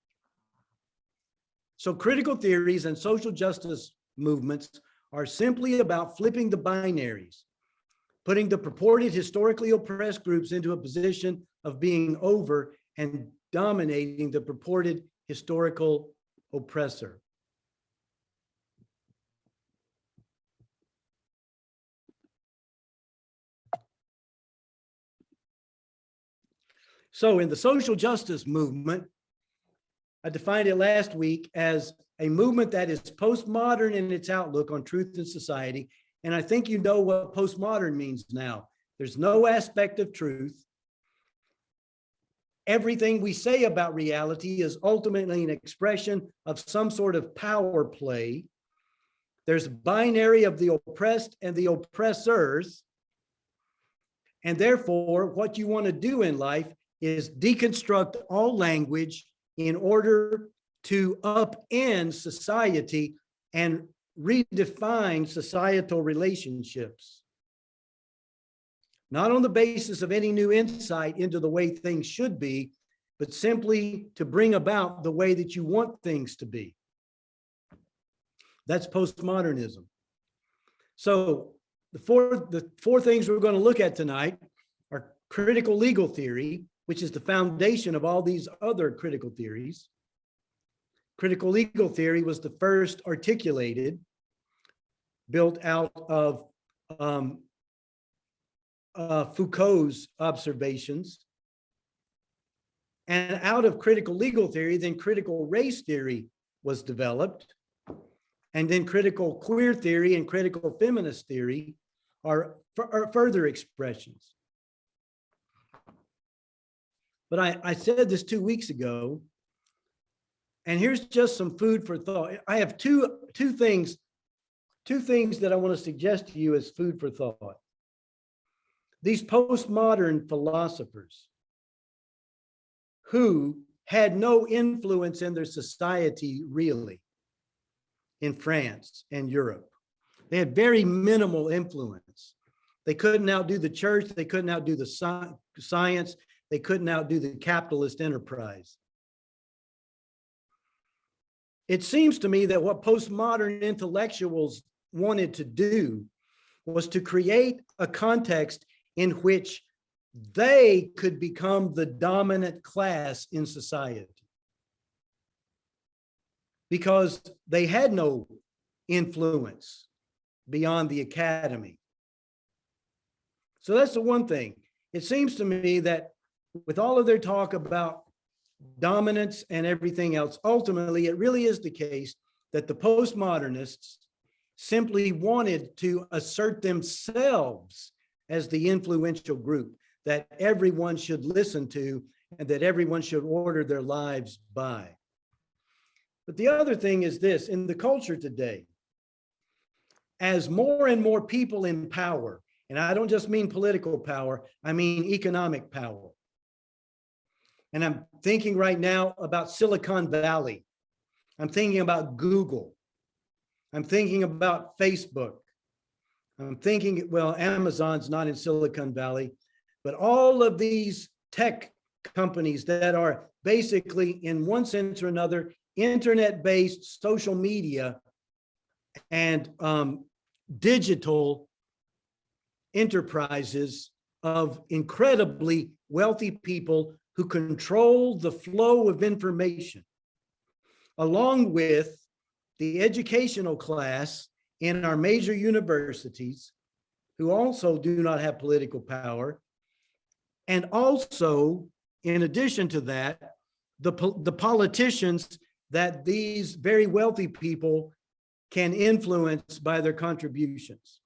So critical theories and social justice movements are simply about flipping the binaries, putting the purported historically oppressed groups into a position of being over and dominating the purported historical oppressor. So in the social justice movement, I defined it last week as a movement that is postmodern in its outlook on truth and society. And I think you know what postmodern means now. There's no aspect of truth. Everything we say about reality is ultimately an expression of some sort of power play. There's a binary of the oppressed and the oppressors. And therefore, what you want to do in life is deconstruct all language in order to upend society and redefine societal relationships. Not on the basis of any new insight into the way things should be, but simply to bring about the way that you want things to be. That's postmodernism. So the four things we're going to look at tonight are critical legal theory, which is the foundation of all these other critical theories. Critical legal theory was the first articulated, built out of Foucault's observations. And out of critical legal theory, then critical race theory was developed. And then critical queer theory and critical feminist theory are further expressions. But I said this 2 weeks ago, and here's just some food for thought. I have two things that I want to suggest to you as food for thought. These postmodern philosophers who had no influence in their society really in France and Europe. They had very minimal influence. They couldn't outdo the church. They couldn't outdo the science. They couldn't outdo the capitalist enterprise. It seems to me that what postmodern intellectuals wanted to do was to create a context in which they could become the dominant class in society, because they had no influence beyond the academy. So that's the one thing. It seems to me that with all of their talk about dominance and everything else, ultimately, it really is the case that the postmodernists simply wanted to assert themselves as the influential group that everyone should listen to and that everyone should order their lives by. But the other thing is this: in the culture today, as more and more people in power, and I don't just mean political power, I mean economic power. And I'm thinking right now about Silicon Valley. I'm thinking about Google. I'm thinking about Facebook. I'm thinking, well, Amazon's not in Silicon Valley, but all of these tech companies that are basically, in one sense or another, internet-based social media and digital enterprises of incredibly wealthy people who control the flow of information, along with the educational class in our major universities, who also do not have political power. And also, in addition to that, the politicians that these very wealthy people can influence by their contributions.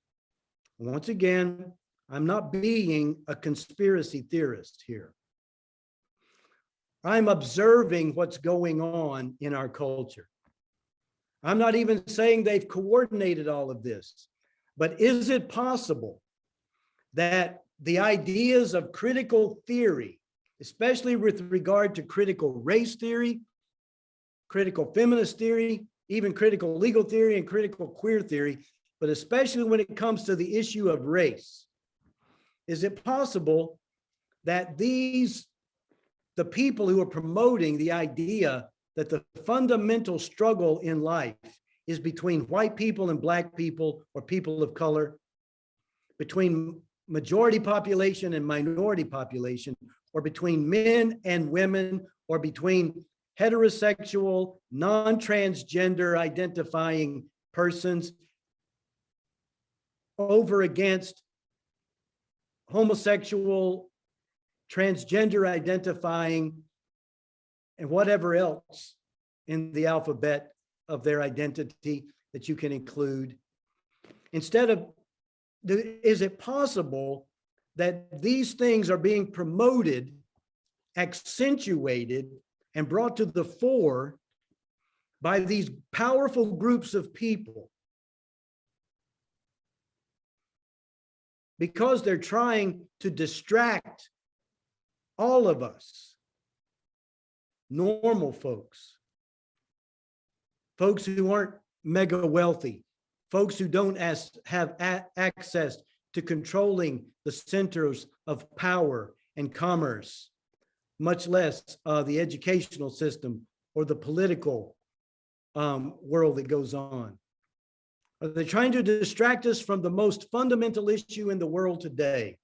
Once again, I'm not being a conspiracy theorist here. I'm observing what's going on in our culture. I'm not even saying they've coordinated all of this, but is it possible that the ideas of critical theory, especially with regard to critical race theory, critical feminist theory, even critical legal theory and critical queer theory, but especially when it comes to the issue of race, is it possible that the people who are promoting the idea that the fundamental struggle in life is between white people and black people or people of color, between majority population and minority population, or between men and women, or between heterosexual, non-transgender identifying persons over against homosexual, transgender identifying, and whatever else in the alphabet of their identity that you can include. Instead of, is it possible that these things are being promoted, accentuated, and brought to the fore by these powerful groups of people because they're trying to distract all of us, normal folks, folks who aren't mega wealthy, folks who don't have access to controlling the centers of power and commerce, much less the educational system or the political world that goes on. They're trying to distract us from the most fundamental issue in the world today,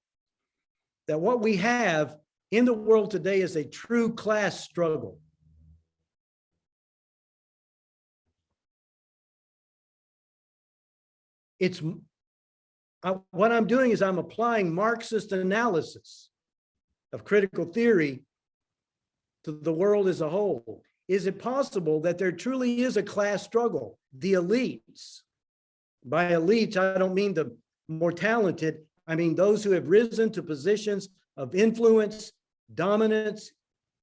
that what we have in the world today is a true class struggle. It's what I'm doing is I'm applying Marxist analysis of critical theory to the world as a whole. Is it possible that there truly is a class struggle? The elites, by elites, I don't mean the more talented, I mean those who have risen to positions of influence, dominance,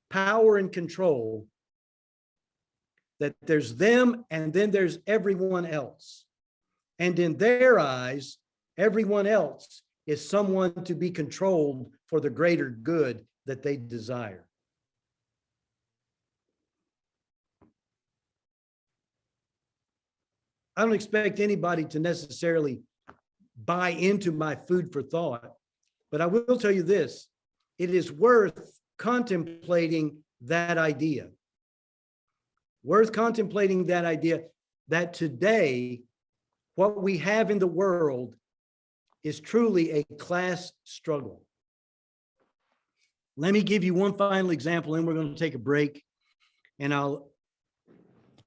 power, and control, that there's them and then there's everyone else. And in their eyes, everyone else is someone to be controlled for the greater good that they desire. I don't expect anybody to necessarily buy into my food for thought, but I will tell you this, it is worth contemplating that idea. Worth contemplating that idea that today, what we have in the world is truly a class struggle. Let me give you one final example, and we're going to take a break, and I'll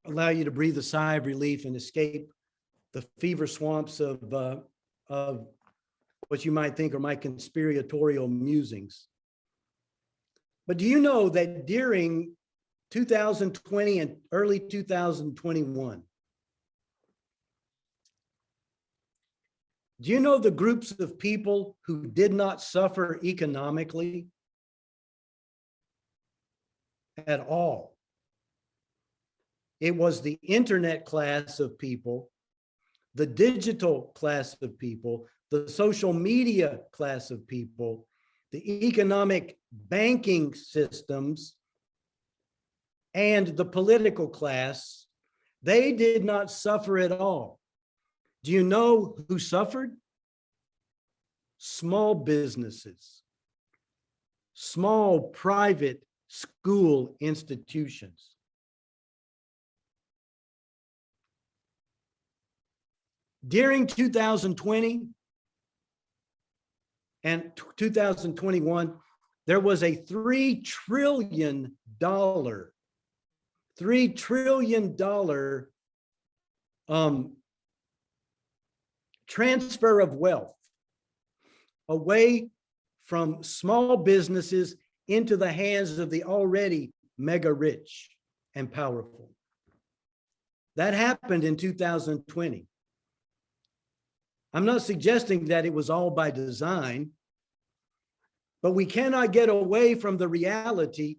allow you to breathe a sigh of relief and escape the fever swamps of what you might think are my conspiratorial musings. But do you know that during 2020 and early 2021, do you know the groups of people who did not suffer economically at all? It was the internet class of people, the digital class of people, the social media class of people, the economic banking systems, and the political class. They did not suffer at all. Do you know who suffered? Small businesses, small private school institutions. During 2020 and 2021, there was a $3 trillion transfer of wealth away from small businesses into the hands of the already mega rich and powerful. That happened in 2020. I'm not suggesting that it was all by design, but we cannot get away from the reality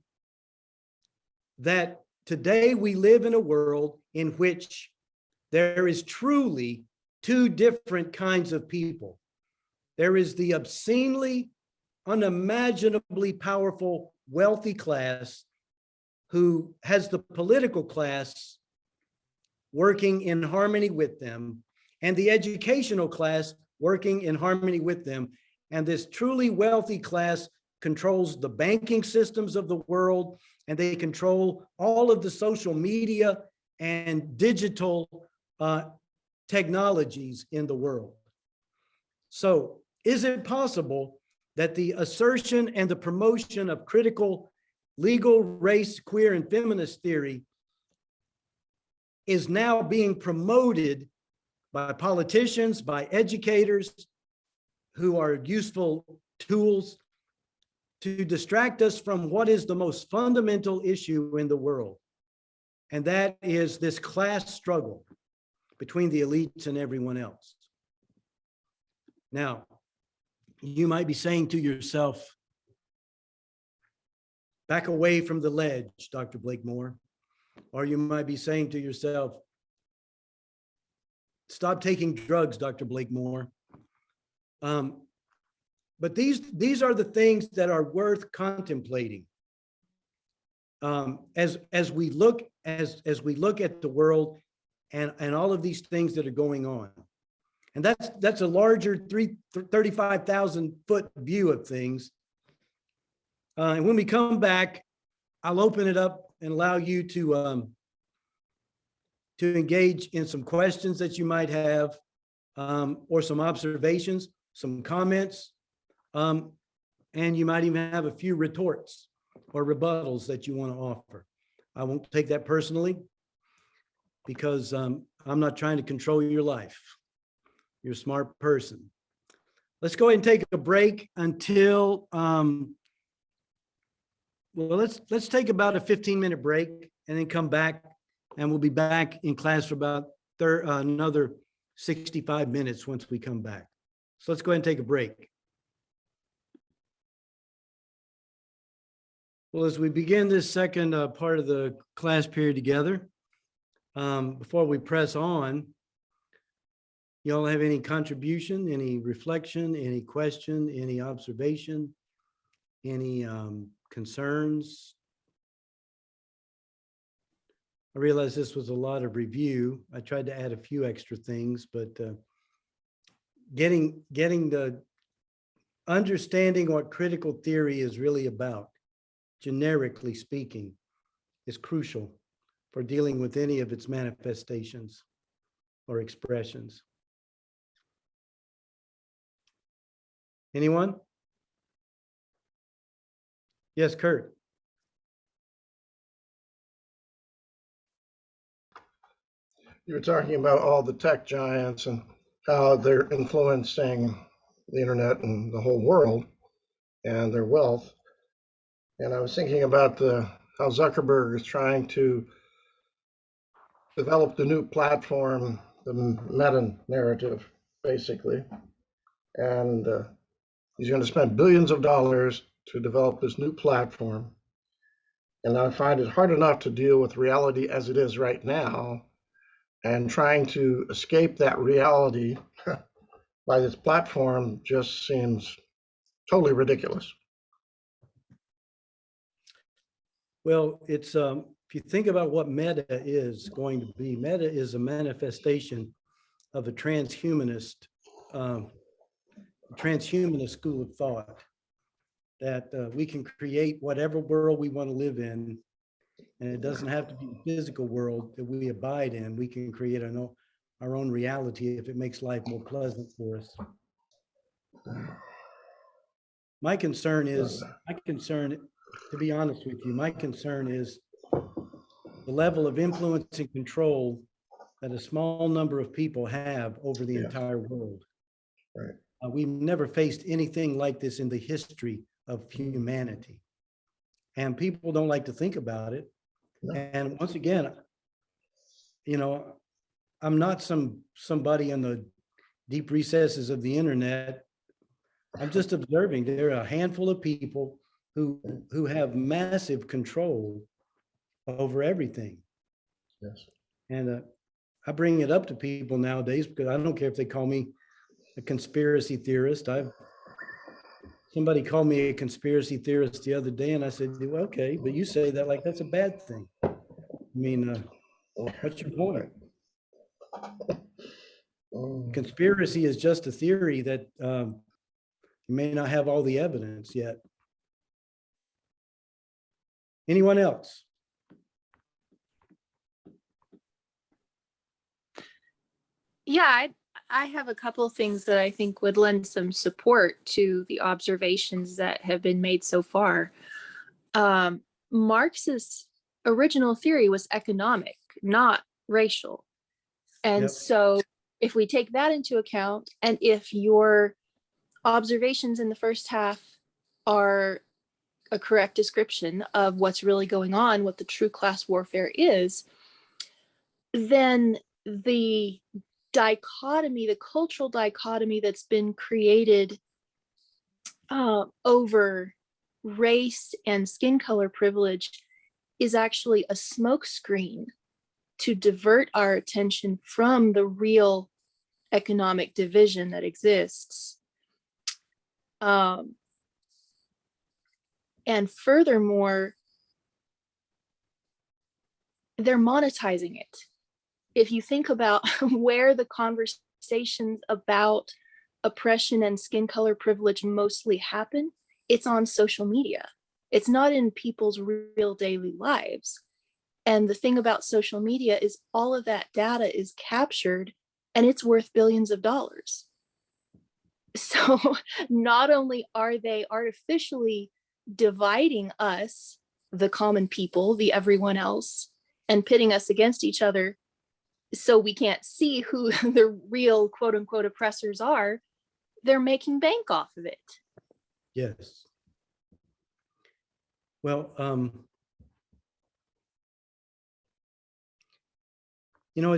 that today we live in a world in which there is truly two different kinds of people. There is the obscenely, unimaginably powerful, wealthy class who has the political class working in harmony with them, and the educational class working in harmony with them. And this truly wealthy class controls the banking systems of the world, and they control all of the social media and digital technologies in the world. So is it possible that the assertion and the promotion of critical legal, race, queer, and feminist theory is now being promoted by politicians, by educators who are useful tools to distract us from what is the most fundamental issue in the world? And that is this class struggle between the elites and everyone else. Now, you might be saying to yourself, back away from the ledge, Dr. Blakemore. Or you might be saying to yourself, stop taking drugs, Dr. Blakemore. But these are the things that are worth contemplating as we look at the world and all of these things that are going on. And that's a larger 35,000 foot view of things. And when we come back, I'll open it up and allow you to engage in some questions that you might have, or some observations, some comments, and you might even have a few retorts or rebuttals that you want to offer. I won't take that personally because I'm not trying to control your life. You're a smart person. Let's go ahead and take a break until, well, let's take about a 15-minute break and then come back, and we'll be back in class for about another 65 minutes once we come back. So let's go ahead and take a break. Well, as we begin this second part of the class period together, before we press on, you all have any contribution, any reflection, any question, any observation, any concerns? I realize this was a lot of review. I tried to add a few extra things, but getting the understanding what critical theory is really about, generically speaking, is crucial for dealing with any of its manifestations or expressions. Anyone? Yes, Kurt. You were talking about all the tech giants and how they're influencing the internet and the whole world and their wealth. And I was thinking about how Zuckerberg is trying to develop the new platform, the meta narrative, basically. And he's going to spend billions of dollars to develop this new platform. And I find it hard enough to deal with reality as it is right now, and trying to escape that reality by this platform just seems totally ridiculous. Well, it's if you think about what meta is going to be, meta is a manifestation of a transhumanist school of thought, that we can create whatever world we want to live in, and it doesn't have to be the physical world that we abide in. We can create our own reality if it makes life more pleasant for us. My concern, to be honest with you, my concern is the level of influence and control that a small number of people have over the entire world. Right. We've never faced anything like this in the history of humanity. And people don't like to think about it. No. And once again, you know, I'm not somebody in the deep recesses of the internet. I'm just observing there are a handful of people who have massive control over everything. Yes. And I bring it up to people nowadays because I don't care if they call me a conspiracy theorist. Somebody called me a conspiracy theorist the other day, and I said, well, okay, but you say that like that's a bad thing. I mean, what's your point? Conspiracy is just a theory that you may not have all the evidence yet. Anyone else? Yeah, I have a couple of things that I think would lend some support to the observations that have been made so far. Marx's original theory was economic, not racial. And Yep. so if we take that into account, and if your observations in the first half are a correct description of what's really going on, what the true class warfare is, then the dichotomy, the cultural dichotomy that's been created over race and skin color privilege is actually a smokescreen to divert our attention from the real economic division that exists. And furthermore, they're monetizing it. If you think about where the conversations about oppression and skin color privilege mostly happen, it's on social media. It's not in people's real daily lives. And the thing about social media is all of that data is captured and it's worth billions of dollars. So not only are they artificially dividing us, the common people, the everyone else, and pitting us against each other so we can't see who the real quote unquote oppressors are, they're making bank off of it. Yes. Well, you know,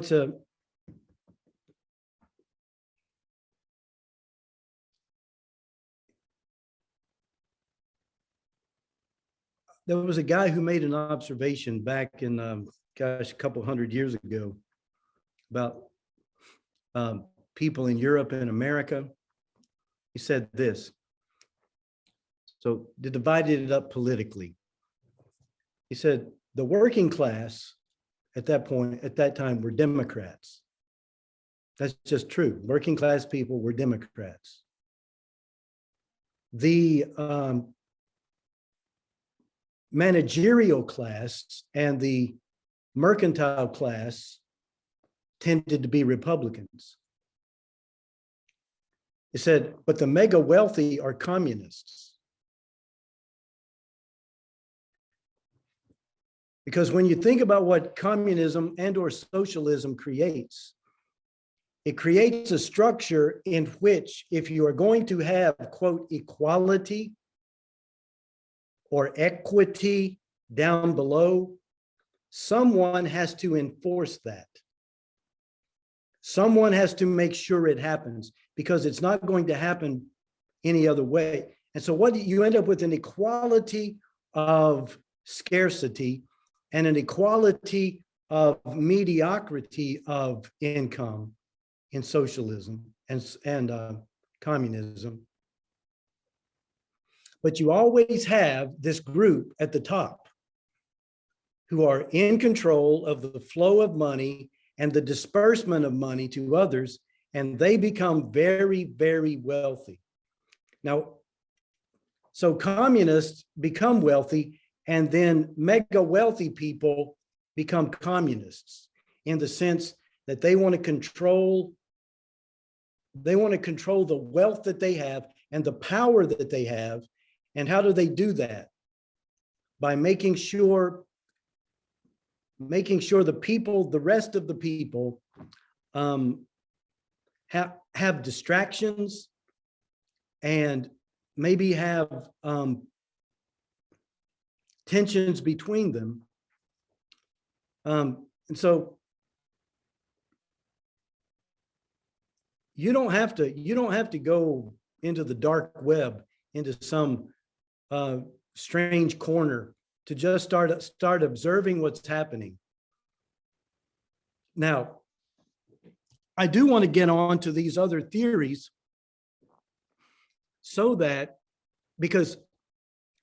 there was a guy who made an observation back in, gosh, a couple hundred years ago about people in Europe and America. He said this. So they divided it up politically. He said the working class at that time were Democrats. That's just true. Working class people were Democrats. The managerial class and the mercantile class tended to be Republicans. He said, but the mega wealthy are communists. Because when you think about what communism and or socialism creates, it creates a structure in which if you are going to have, quote, equality or equity down below, someone has to enforce that. Someone has to make sure it happens because it's not going to happen any other way. And so what you end up with an equality of scarcity and an equality of mediocrity of income in socialism and communism. But you always have this group at the top who are in control of the flow of money and the disbursement of money to others, and they become very, very wealthy. Now, so communists become wealthy, and then mega wealthy people become communists in the sense that they want to control the wealth that they have and the power that they have. And how do they do that? By making sure the people, the rest of the people, have distractions and maybe have tensions between them. And so you don't have to go into the dark web, into some strange corner to just start observing what's happening. Now, I do want to get on to these other theories so that, because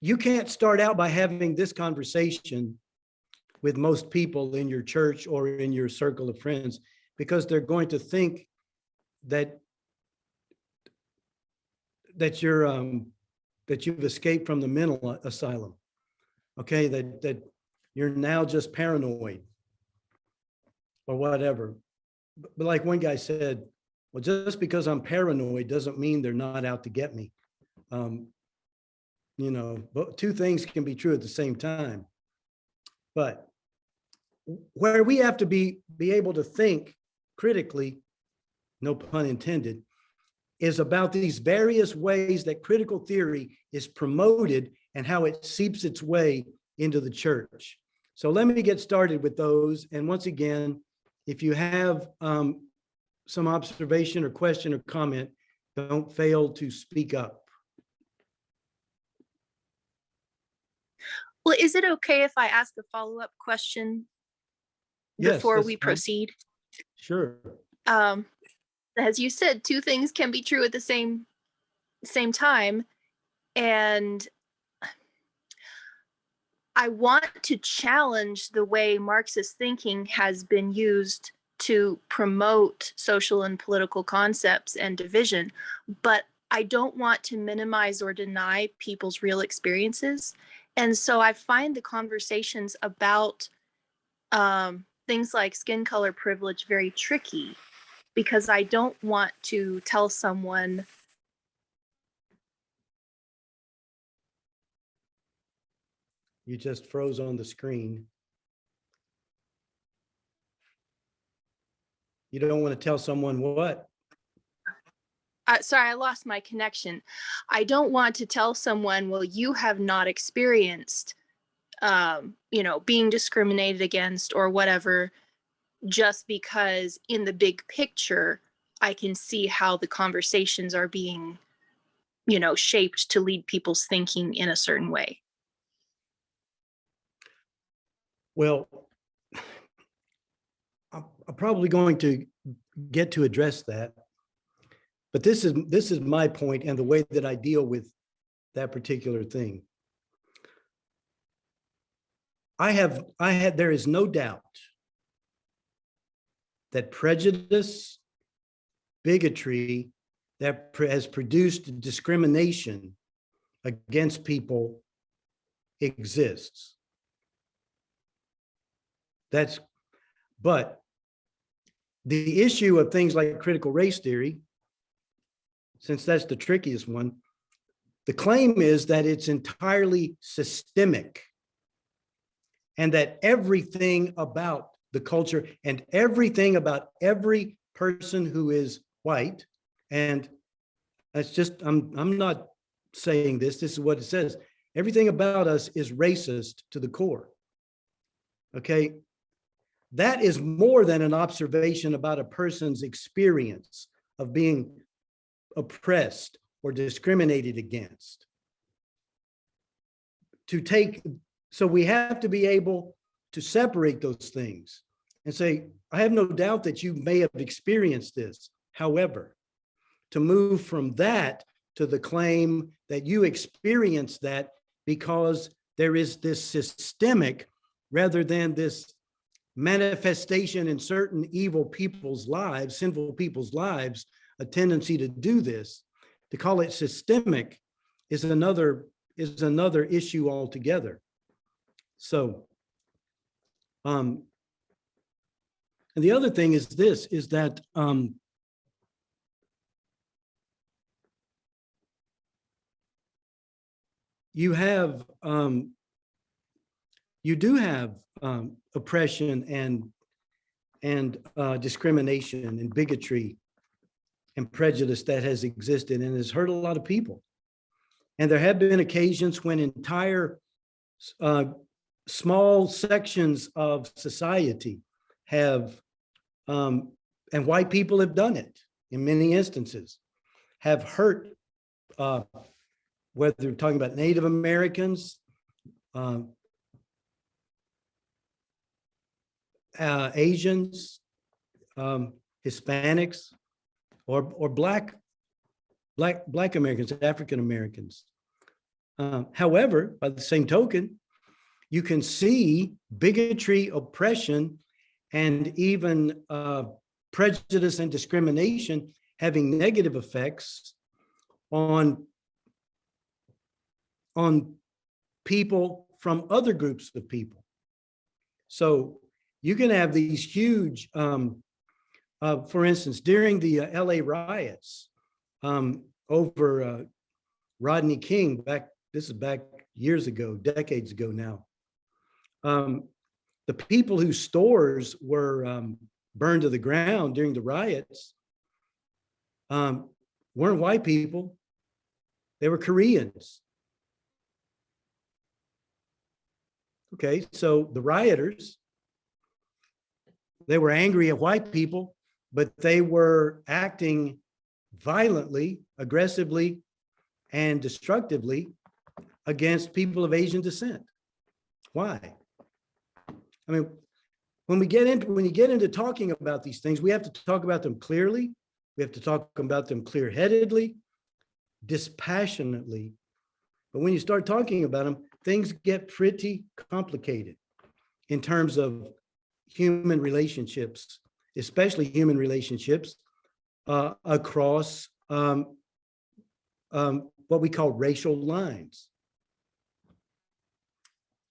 you can't start out by having this conversation with most people in your church or in your circle of friends, because they're going to think that you've escaped from the mental asylum. okay, that you're now just paranoid or whatever. But like one guy said, well, just because I'm paranoid doesn't mean they're not out to get me. But two things can be true at the same time. But where we have to be able to think critically, no pun intended, is about these various ways that critical theory is promoted and how it seeps its way into the church. So let me get started with those. And once again, if you have some observation or question or comment, don't fail to speak up. Well, is it okay if I ask a follow-up question Yes, before that's we fine. proceed? Sure. As you said, two things can be true at the same time. And I want to challenge the way Marxist thinking has been used to promote social and political concepts and division, but I don't want to minimize or deny people's real experiences. And so I find the conversations about things like skin color privilege very tricky, because I don't want to tell someone, You just froze on the screen. You don't want to tell someone what? sorry, I lost my connection. I don't want to tell someone, well, you have not experienced, being discriminated against or whatever, just because in the big picture, I can see how the conversations are being, shaped to lead people's thinking in a certain way. Well, I'm probably going to get to address that, but this is my point and the way that I deal with that particular thing. There is no doubt that prejudice, bigotry that has produced discrimination against people exists. But the issue of things like critical race theory, since that's the trickiest one, the claim is that it's entirely systemic and that everything about the culture and everything about every person who is white, and that's just, I'm not saying this is what it says. Everything about us is racist to the core. Okay. That is more than an observation about a person's experience of being oppressed or discriminated against. So we have to be able to separate those things and say, I have no doubt that you may have experienced this. However, to move from that to the claim that you experienced that because there is this systemic rather than this manifestation in certain evil people's lives, sinful people's lives, a tendency to do this, to call it systemic is another issue altogether. So, and the other thing is this, is that you do have oppression and discrimination and bigotry and prejudice that has existed and has hurt a lot of people. And there have been occasions when entire small sections of society have, and white people have done it in many instances, have hurt, whether we're talking about Native Americans, Asians, Hispanics, or Black Americans, African Americans. However, by the same token, you can see bigotry, oppression, and even prejudice and discrimination having negative effects on people from other groups of people. So you can have these huge, for instance, during the LA riots over Rodney King, this is back years ago, decades ago now. The people whose stores were burned to the ground during the riots weren't white people, they were Koreans. Okay, so the rioters, they were angry at white people, but they were acting violently, aggressively, and destructively against people of Asian descent. Why? I mean, when you get into talking about these things, we have to talk about them clearly. We have to talk about them clear-headedly, dispassionately. But when you start talking about them, things get pretty complicated in terms of human relationships, especially human relationships across what we call racial lines.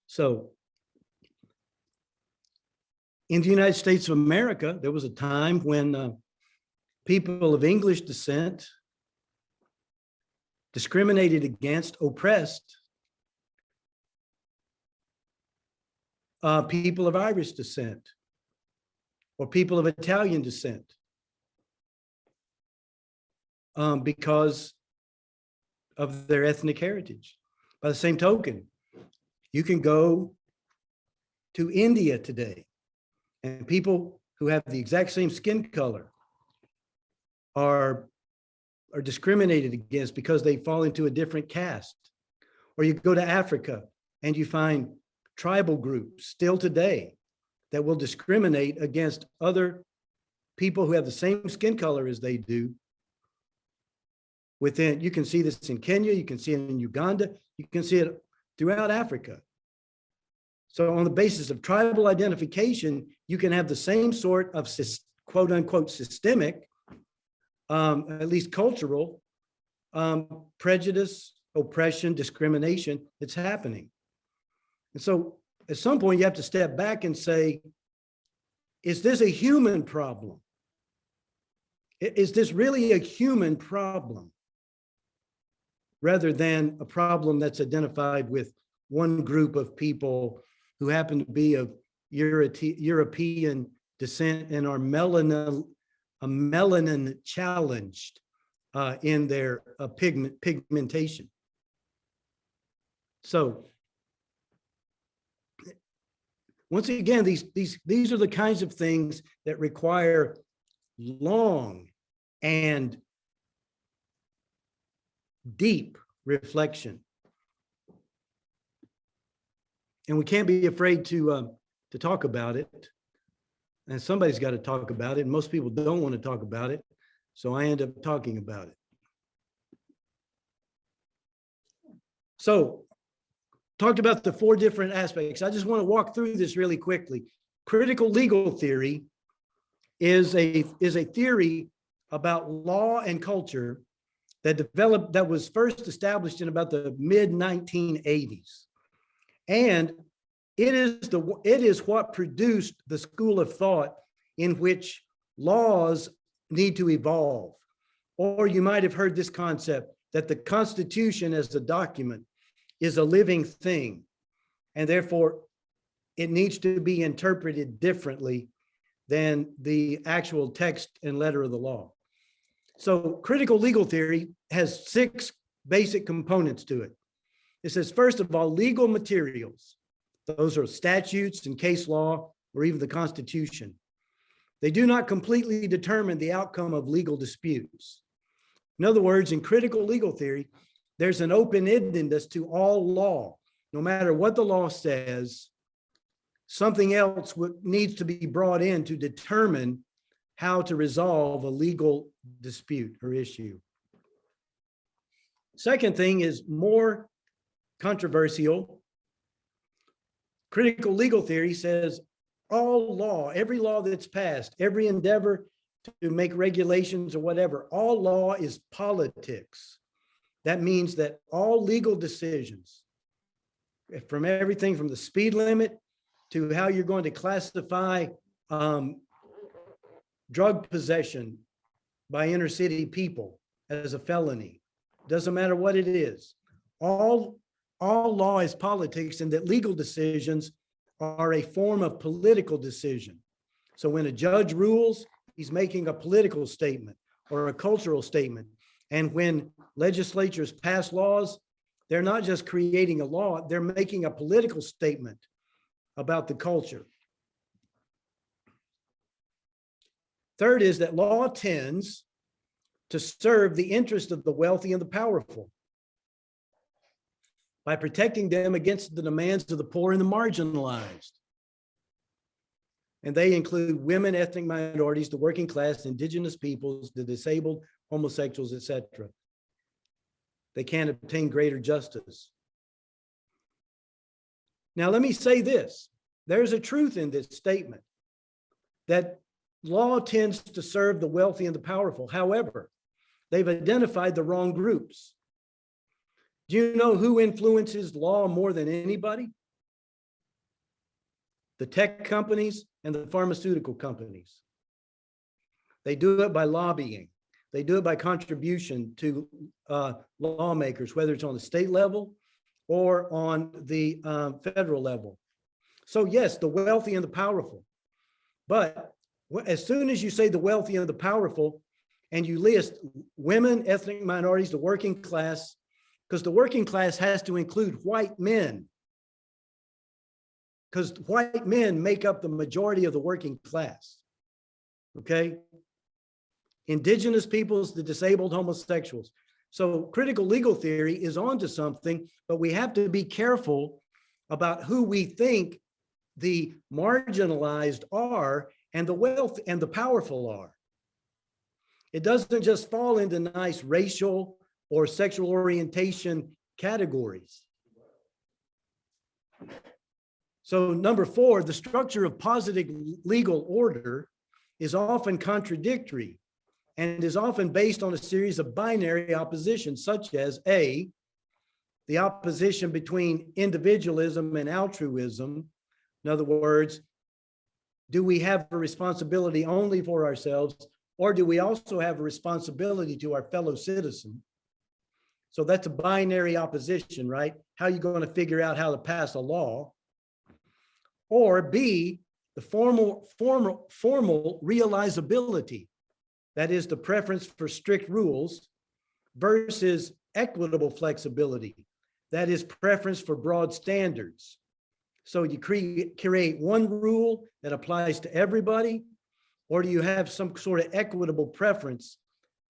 So in the United States of America, there was a time when people of English descent discriminated against, oppressed people of Irish descent or people of Italian descent because of their ethnic heritage. By the same token, you can go to India today, and people who have the exact same skin color are discriminated against because they fall into a different caste. Or you go to Africa and you find tribal groups still today that will discriminate against other people who have the same skin color as they do. You can see this in Kenya, you can see it in Uganda, you can see it throughout Africa. So on the basis of tribal identification, you can have the same sort of quote unquote systemic, at least cultural, prejudice, oppression, discrimination that's happening. And so at some point you have to step back and say, is this a human problem? Is this really a human problem? Rather than a problem that's identified with one group of people who happen to be of European descent and are melanin challenged in their pigmentation. So once again, these are the kinds of things that require long and deep reflection. And we can't be afraid to talk about it. And somebody's got to talk about it. And most people don't want to talk about it. So I end up talking about it. So talked about the 4 different aspects. I just want to walk through this really quickly. Critical legal theory is a theory about law and culture that was first established in about the mid-1980s. And it is what produced the school of thought in which laws need to evolve. Or you might have heard this concept that the Constitution as a document is a living thing, and therefore it needs to be interpreted differently than the actual text and letter of the law. So critical legal theory has 6 basic components to it. It says, first of all, legal materials. Those are statutes and case law, or even the Constitution. They do not completely determine the outcome of legal disputes. In other words, in critical legal theory, there's an open-endedness to all law. No matter what the law says, something else needs to be brought in to determine how to resolve a legal dispute or issue. Second thing is more controversial. Critical legal theory says all law, every law that's passed, every endeavor to make regulations or whatever, all law is politics. That means that all legal decisions from everything from the speed limit to how you're going to classify drug possession by inner city people as a felony. Doesn't matter what it is. All law is politics, and that legal decisions are a form of political decision. So when a judge rules, he's making a political statement or a cultural statement. And when legislatures pass laws, they're not just creating a law, they're making a political statement about the culture. Third is that law tends to serve the interest of the wealthy and the powerful by protecting them against the demands of the poor and the marginalized. And they include women, ethnic minorities, the working class, indigenous peoples, the disabled, homosexuals, etc. They can't obtain greater justice. Now, let me say this. There's a truth in this statement that law tends to serve the wealthy and the powerful. However, they've identified the wrong groups. Do you know who influences law more than anybody? The tech companies and the pharmaceutical companies. They do it by lobbying. They do it by contribution to lawmakers, whether it's on the state level or on the federal level. So yes, the wealthy and the powerful. But as soon as you say the wealthy and the powerful, and you list women, ethnic minorities, the working class, because the working class has to include white men, because white men make up the majority of the working class, okay? Indigenous peoples, the disabled, homosexuals. So critical legal theory is onto something, but we have to be careful about who we think the marginalized are and the wealth and the powerful are. It doesn't just fall into nice racial or sexual orientation categories. So number 4, the structure of positive legal order is often contradictory and is often based on a series of binary oppositions, such as A, the opposition between individualism and altruism. In other words, do we have a responsibility only for ourselves, or do we also have a responsibility to our fellow citizen? So that's a binary opposition, right? How are you going to figure out how to pass a law? Or B, the formal realizability. That is the preference for strict rules versus equitable flexibility. That is preference for broad standards. So you create one rule that applies to everybody, or do you have some sort of equitable preference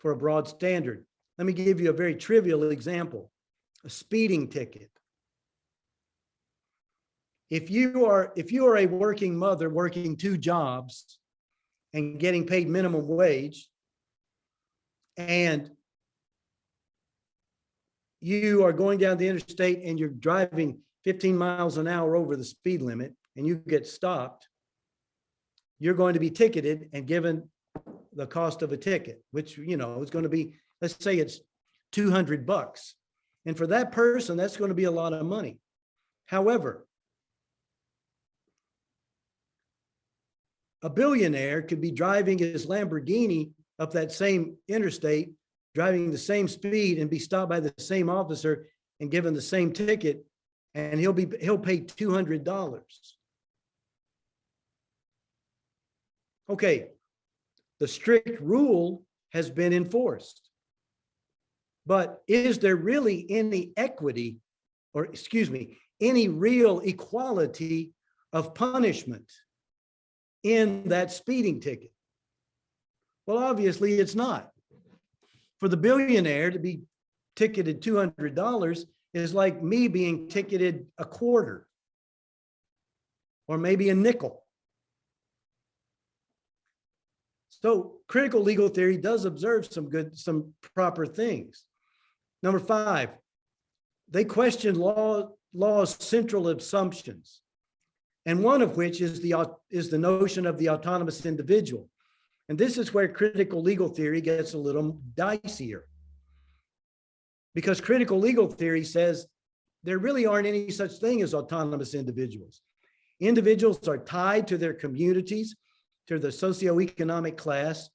for a broad standard? Let me give you a very trivial example, a speeding ticket. If you are a working mother working 2 jobs and getting paid minimum wage, and you are going down the interstate and you're driving 15 miles an hour over the speed limit and you get stopped, you're going to be ticketed and given the cost of a ticket, which, you know, is going to be, let's say it's $200. And for that person, that's going to be a lot of money. However, a billionaire could be driving his Lamborghini up that same interstate, driving the same speed, and be stopped by the same officer and given the same ticket, and he'll pay $200. Okay, the strict rule has been enforced, but is there really any equity, or excuse me, any real equality of punishment in that speeding ticket? Well, obviously it's not. For the billionaire to be ticketed $200 is like me being ticketed a quarter or maybe a nickel. So critical legal theory does observe some proper things. Number 5, they question law's central assumptions, and one of which is the notion of the autonomous individual. And this is where critical legal theory gets a little dicier, because critical legal theory says there really aren't any such thing as autonomous individuals. Individuals are tied to their communities, to their socioeconomic class,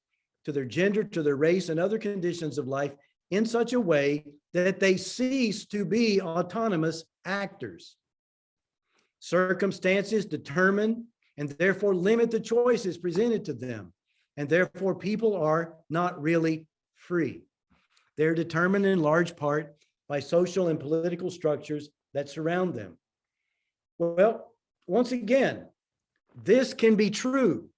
to their gender, to their race, and other conditions of life in such a way that they cease to be autonomous actors. Circumstances determine and therefore limit the choices presented to them, and therefore people are not really free. They're determined in large part by social and political structures that surround them. Well, once again, this can be true,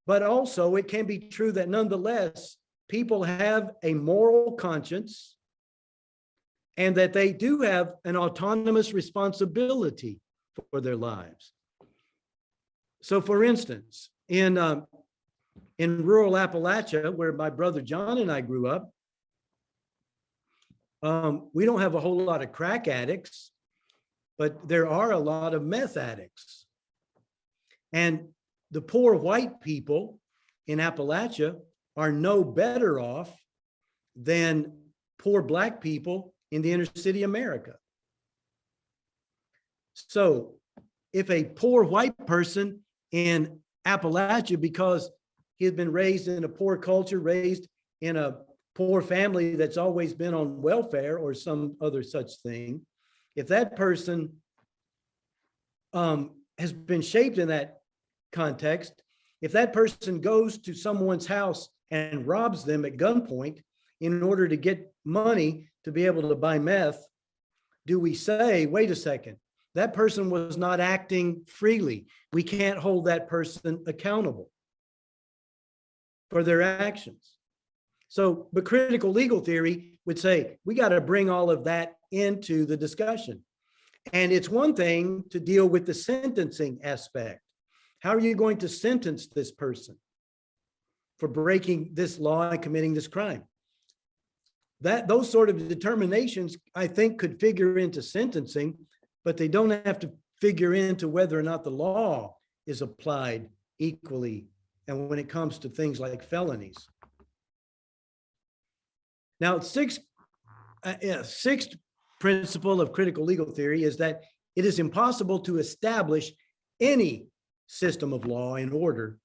but also it can be true that nonetheless, people have a moral conscience and that they do have an autonomous responsibility for their lives. So for instance, in rural Appalachia, where my brother John and I grew up, we don't have a whole lot of crack addicts, but there are a lot of meth addicts. And the poor white people in Appalachia are no better off than poor Black people in the inner city America. So if a poor white person in Appalachia, because he had been raised in a poor culture, raised in a poor family that's always been on welfare or some other such thing, if that person has been shaped in that context, if that person goes to someone's house and robs them at gunpoint in order to get money to be able to buy meth, do we say, wait a second, that person was not acting freely? We can't hold that person accountable for their actions. So, but critical legal theory would say, we got to bring all of that into the discussion. And it's one thing to deal with the sentencing aspect. How are you going to sentence this person for breaking this law and committing this crime? Those sort of determinations, I think, could figure into sentencing, but they don't have to figure into whether or not the law is applied equally. And when it comes to things like felonies. Now, sixth principle of critical legal theory is that it is impossible to establish any system of law and order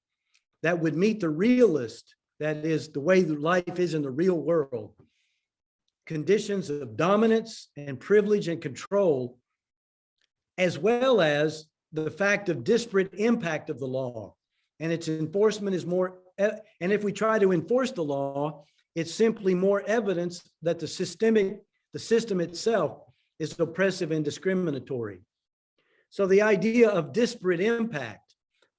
that would meet the realist, that is the way life is in the real world, conditions of dominance and privilege and control, as well as the fact of disparate impact of the law. And its enforcement is more, and if we try to enforce the law, it's simply more evidence that the system itself is oppressive and discriminatory. So the idea of disparate impact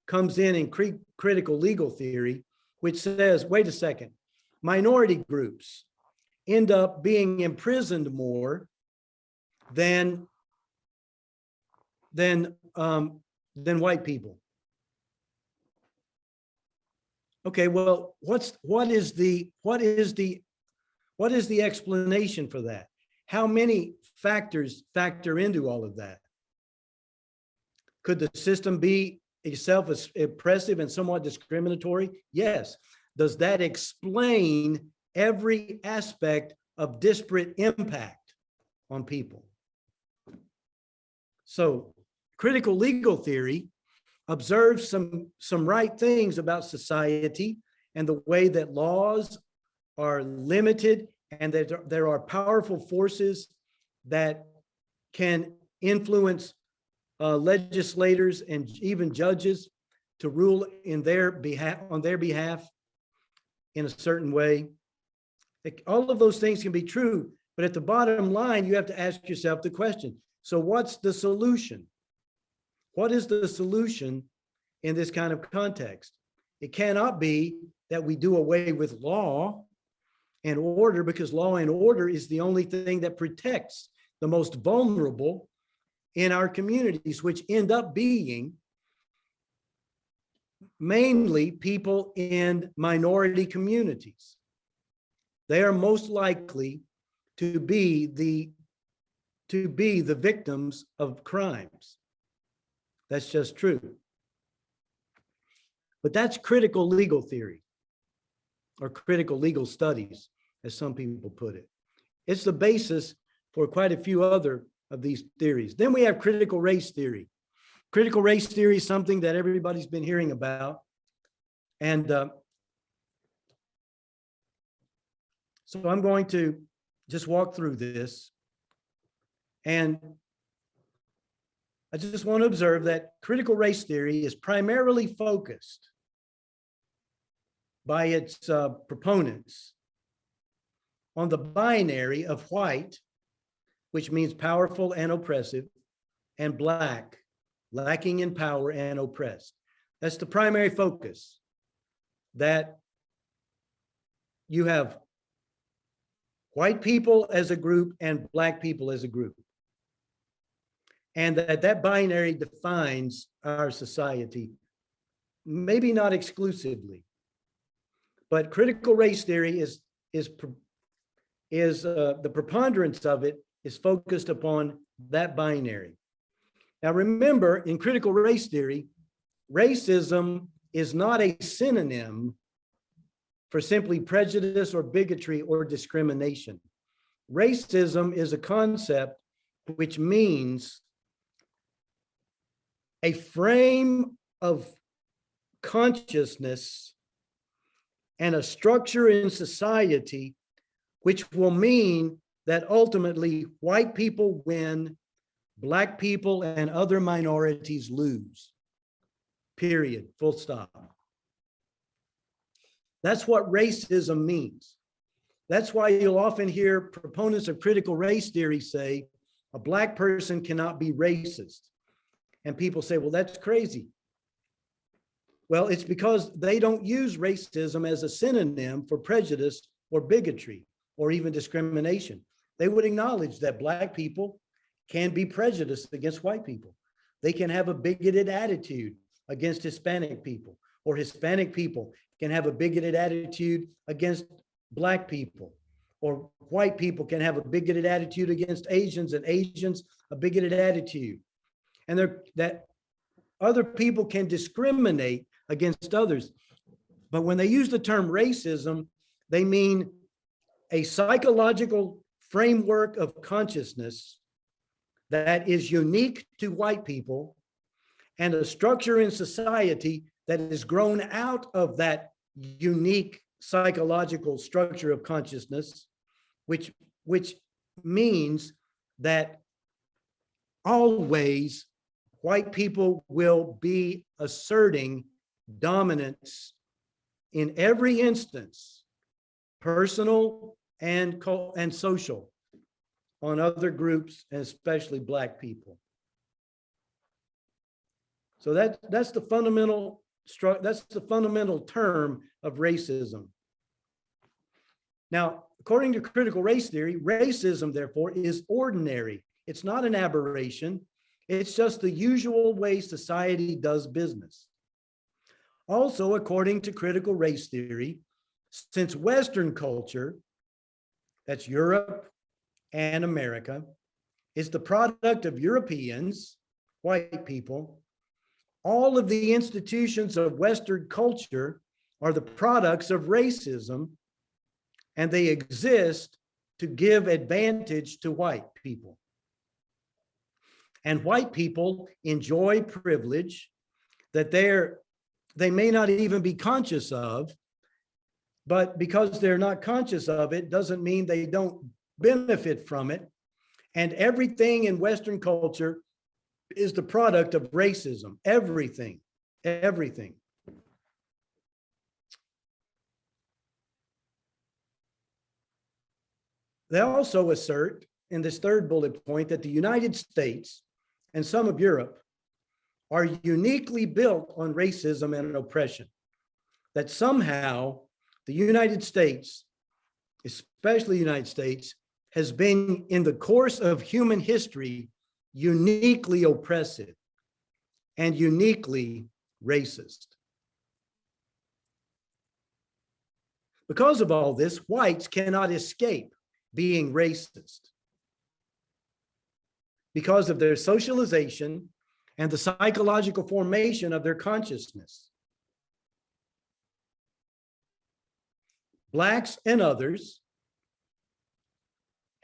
comes in critical legal theory, which says, wait a second, minority groups end up being imprisoned more than white people. Okay, well, what is the explanation for that? How many factors factor into all of that? Could the system be itself oppressive and somewhat discriminatory? Yes. Does that explain every aspect of disparate impact on people? So critical legal theory observes some right things about society and the way that laws are limited and that there are powerful forces that can influence legislators and even judges to rule in their behalf, on their behalf in a certain way. All of those things can be true, but at the bottom line, you have to ask yourself the question, so what's the solution? What is the solution in this kind of context? It cannot be that we do away with law and order, because law and order is the only thing that protects the most vulnerable in our communities, which end up being mainly people in minority communities. They are most likely to be the victims of crimes. That's just true. But that's critical legal theory, or critical legal studies, as some people put it. It's the basis for quite a few other of these theories. Then we have critical race theory. Critical race theory is something that everybody's been hearing about. And so I'm going to just walk through this. And I just want to observe that critical race theory is primarily focused by its proponents on the binary of white, which means powerful and oppressive, and black, lacking in power and oppressed. That's the primary focus, that you have white people as a group and black people as a group. And that binary defines our society, maybe not exclusively, but critical race theory is the preponderance of it is focused upon that binary. Now remember, in critical race theory, racism is not a synonym for simply prejudice or bigotry or discrimination. Racism is a concept which means a frame of consciousness and a structure in society which will mean that ultimately white people win, black people and other minorities lose. Period. Full stop. That's what racism means. That's why you'll often hear proponents of critical race theory say a black person cannot be racist. And people say, well, that's crazy. Well, it's because they don't use racism as a synonym for prejudice or bigotry or even discrimination. They would acknowledge that black people can be prejudiced against white people. They can have a bigoted attitude against Hispanic people, or Hispanic people can have a bigoted attitude against black people, or white people can have a bigoted attitude against Asians, and Asians a bigoted attitude. And that other people can discriminate against others. But when they use the term racism, they mean a psychological framework of consciousness that is unique to white people and a structure in society that is grown out of that unique psychological structure of consciousness, which means that always white people will be asserting dominance in every instance, personal and social, on other groups, and especially black people. So that's the fundamental term of racism. Now, according to critical race theory, racism, therefore, is ordinary. It's not an aberration. It's just the usual way society does business. Also, according to critical race theory, since Western culture, that's Europe and America, is the product of Europeans, white people, all of the institutions of Western culture are the products of racism, and they exist to give advantage to white people. And white people enjoy privilege that they may not even be conscious of, but because they're not conscious of it doesn't mean they don't benefit from it. And everything in Western culture is the product of racism. Everything. They also assert in this third bullet point that the United States and some of Europe are uniquely built on racism and oppression. That somehow the United States, especially the United States, has been in the course of human history uniquely oppressive and uniquely racist. Because of all this, whites cannot escape being racist because of their socialization and the psychological formation of their consciousness. Blacks and others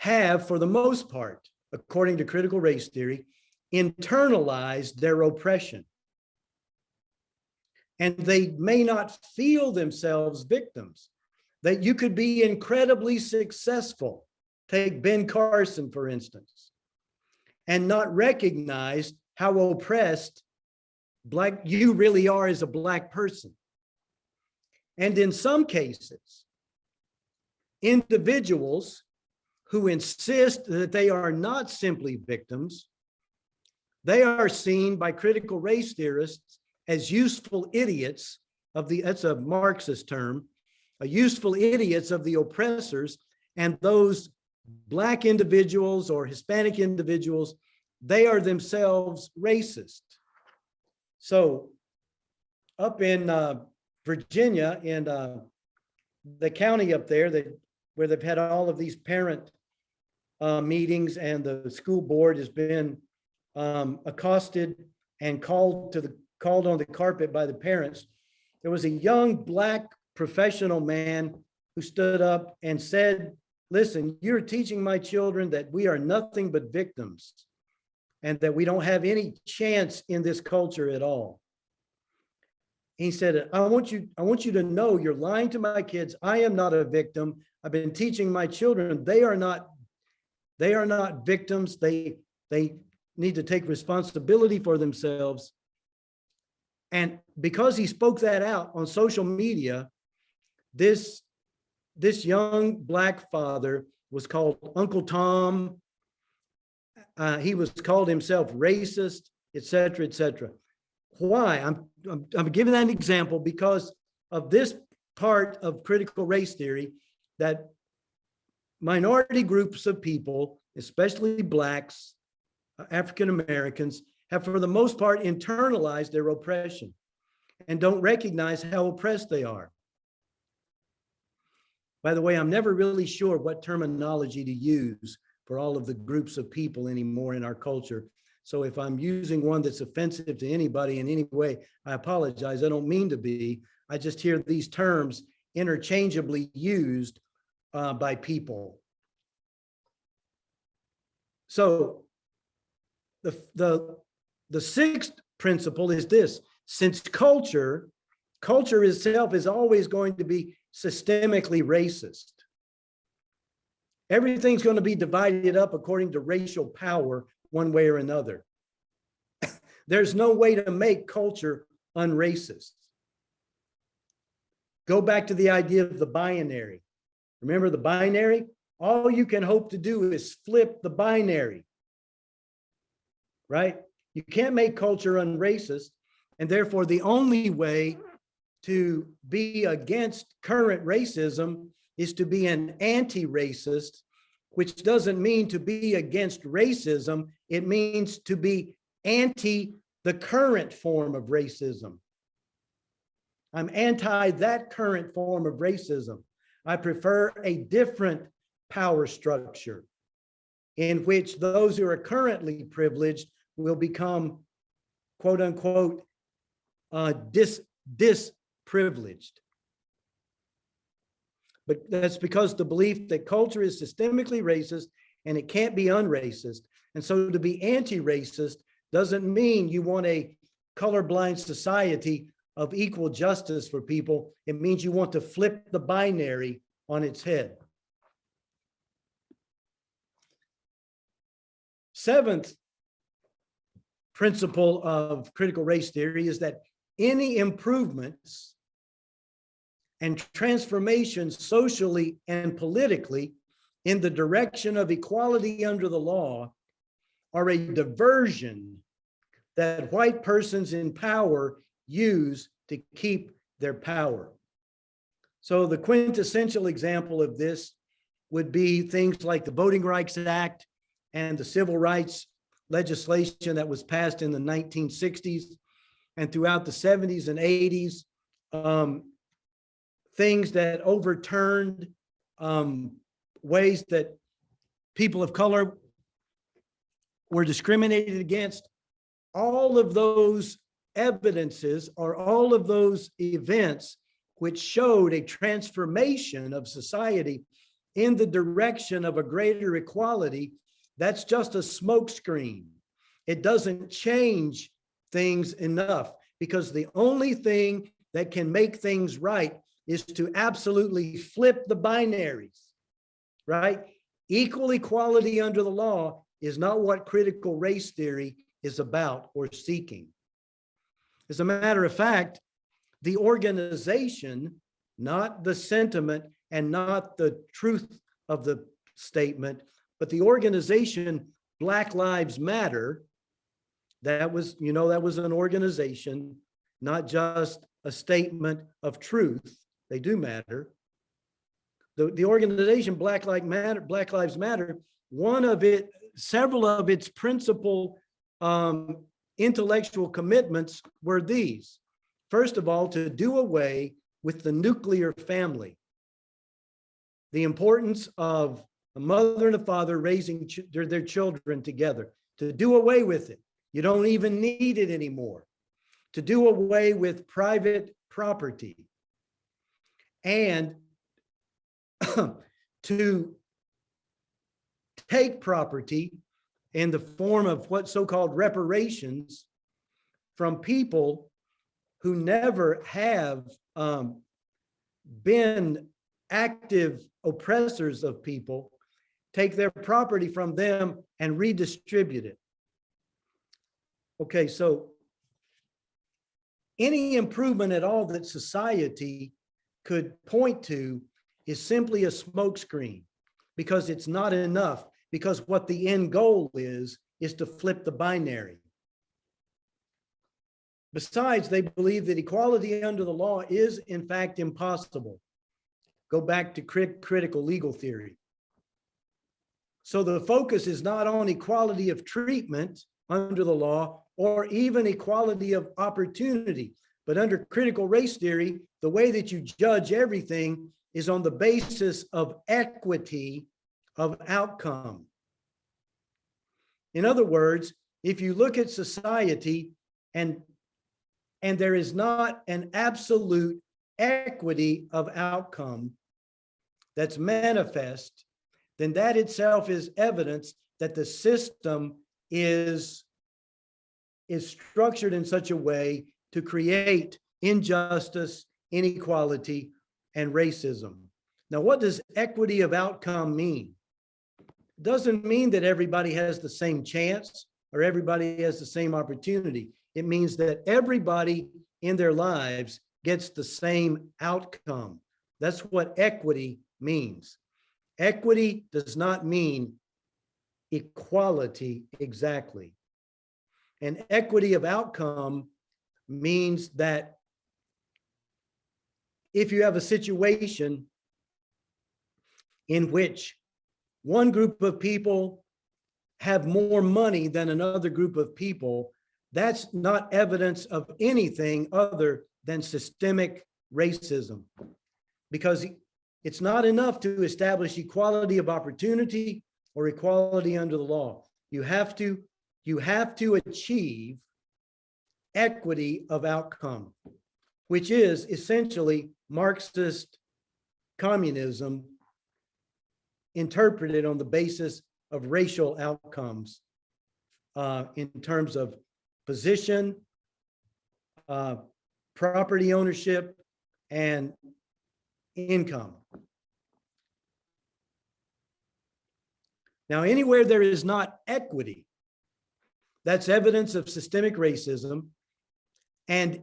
have, for the most part, according to critical race theory, internalized their oppression. And they may not feel themselves victims. That you could be incredibly successful. Take Ben Carson, for instance, and not recognize how oppressed you really are as a Black person. And in some cases, individuals who insist that they are not simply victims, they are seen by critical race theorists as useful idiots of that's a Marxist term, useful idiots of the oppressors, and those Black individuals or Hispanic individuals, they are themselves racist. So up in Virginia, in the county up there where they've had all of these parent meetings, and the school board has been accosted and called on the carpet by the parents, there was a young Black professional man who stood up and said, listen, you're teaching my children that we are nothing but victims and that we don't have any chance in this culture at all. He said, I want you to know you're lying to my kids. I am not a victim. I've been teaching my children. They are not victims. They need to take responsibility for themselves. And because he spoke that out on social media, this young Black father was called Uncle Tom. He was called himself racist, et cetera, et cetera. Why? I'm giving that an example because of this part of critical race theory, that minority groups of people, especially Blacks, African Americans, have for the most part internalized their oppression and don't recognize how oppressed they are. By the way, I'm never really sure what terminology to use for all of the groups of people anymore in our culture. So if I'm using one that's offensive to anybody in any way, I apologize. I don't mean to be. I just hear these terms interchangeably used by people. So the sixth principle is this: since culture itself is always going to be systemically racist. Everything's going to be divided up according to racial power, one way or another. There's no way to make culture unracist. Go back to the idea of the binary. Remember the binary? All you can hope to do is flip the binary, right? You can't make culture unracist, and therefore the only way to be against current racism is to be an anti-racist, which doesn't mean to be against racism. It means to be anti the current form of racism. I'm anti that current form of racism. I prefer a different power structure in which those who are currently privileged will become, quote unquote, disprivileged. But that's because the belief that culture is systemically racist and it can't be unracist. And so to be anti-racist doesn't mean you want a colorblind society of equal justice for people. It means you want to flip the binary on its head. Seventh principle of critical race theory is that any improvements and transformations socially and politically in the direction of equality under the law are a diversion that white persons in power use to keep their power. So the quintessential example of this would be things like the Voting Rights Act and the civil rights legislation that was passed in the 1960s and throughout the 70s and 80s. Things that overturned ways that people of color were discriminated against. All of those evidences or all of those events which showed a transformation of society in the direction of a greater equality, that's just a smokescreen. It doesn't change things enough, because the only thing that can make things right is to absolutely flip the binaries, right? Equal equality under the law is not what critical race theory is about or seeking. As a matter of fact, the organization, not the sentiment and not the truth of the statement, but the organization Black Lives Matter, that was, that was an organization, not just a statement of truth. They do matter. The organization Black Lives Matter, several of its principal intellectual commitments were these. First of all, to do away with the nuclear family. The importance of a mother and a father raising their children together, to do away with it. You don't even need it anymore. To do away with private property, and to take property in the form of what so-called reparations from people who never have been active oppressors of people, take their property from them and redistribute it. Okay, so any improvement at all that society could point to is simply a smokescreen, because it's not enough, because what the end goal is to flip the binary. Besides, they believe that equality under the law is in fact impossible. Go back to critical legal theory. So the focus is not on equality of treatment under the law or even equality of opportunity, but under critical race theory, the way that you judge everything is on the basis of equity of outcome. In other words, if you look at society and there is not an absolute equity of outcome that's manifest, then that itself is evidence that the system is structured in such a way to create injustice, inequality, and racism. Now, what does equity of outcome mean? It doesn't mean that everybody has the same chance or everybody has the same opportunity. It means that everybody in their lives gets the same outcome. That's what equity means. Equity does not mean equality exactly. And equity of outcome means that if you have a situation in which one group of people have more money than another group of people, that's not evidence of anything other than systemic racism, because it's not enough to establish equality of opportunity or equality under the law. You have to achieve equity of outcome, which is essentially Marxist communism interpreted on the basis of racial outcomes in terms of position, property ownership, and income. Now, anywhere there is not equity, that's evidence of systemic racism. And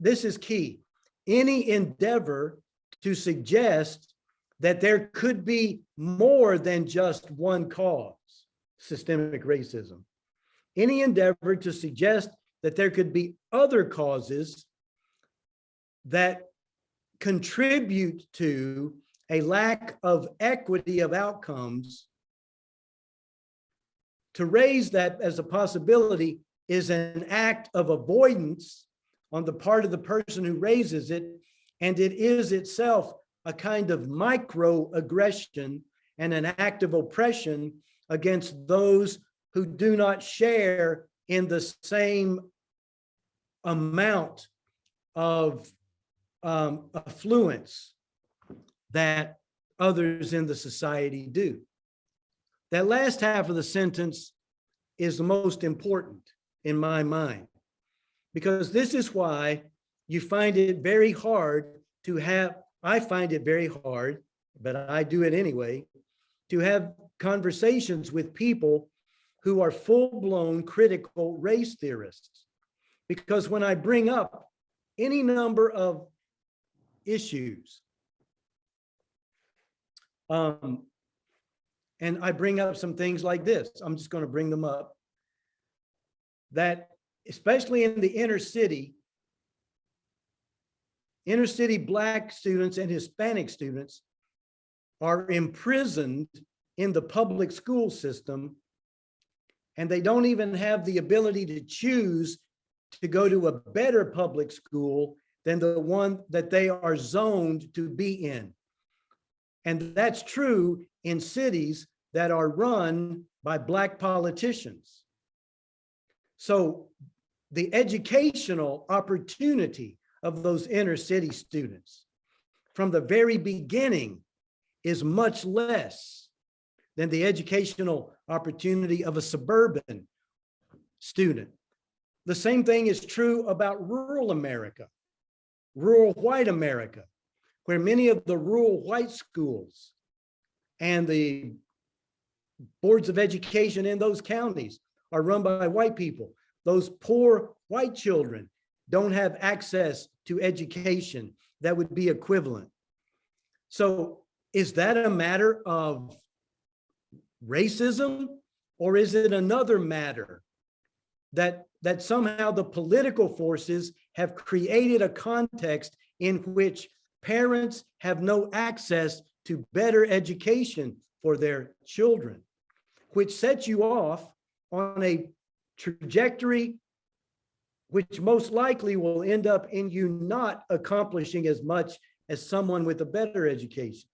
this is key, any endeavor to suggest that there could be more than just one cause, systemic racism. Any endeavor to suggest that there could be other causes that contribute to a lack of equity of outcomes, to raise that as a possibility is an act of avoidance on the part of the person who raises it, and it is itself a kind of microaggression and an act of oppression against those who do not share in the same amount of affluence that others in the society do. That last half of the sentence is the most important in my mind, because this is why you find it very hard to have, I find it very hard, but I do it anyway, to have conversations with people who are full-blown critical race theorists. Because when I bring up any number of issues, and I bring up some things like this, I'm just going to bring them up, that especially in the inner city Black students and Hispanic students are imprisoned in the public school system, and they don't even have the ability to choose to go to a better public school than the one that they are zoned to be in. And that's true in cities that are run by Black politicians. So the educational opportunity of those inner city students from the very beginning is much less than the educational opportunity of a suburban student. The same thing is true about rural America, rural white America, where many of the rural white schools and the boards of education in those counties are run by white people. Those poor white children don't have access to education that would be equivalent. So is that a matter of racism, or is it another matter that somehow the political forces have created a context in which parents have no access to better education for their children, which sets you off on a trajectory which most likely will end up in you not accomplishing as much as someone with a better education?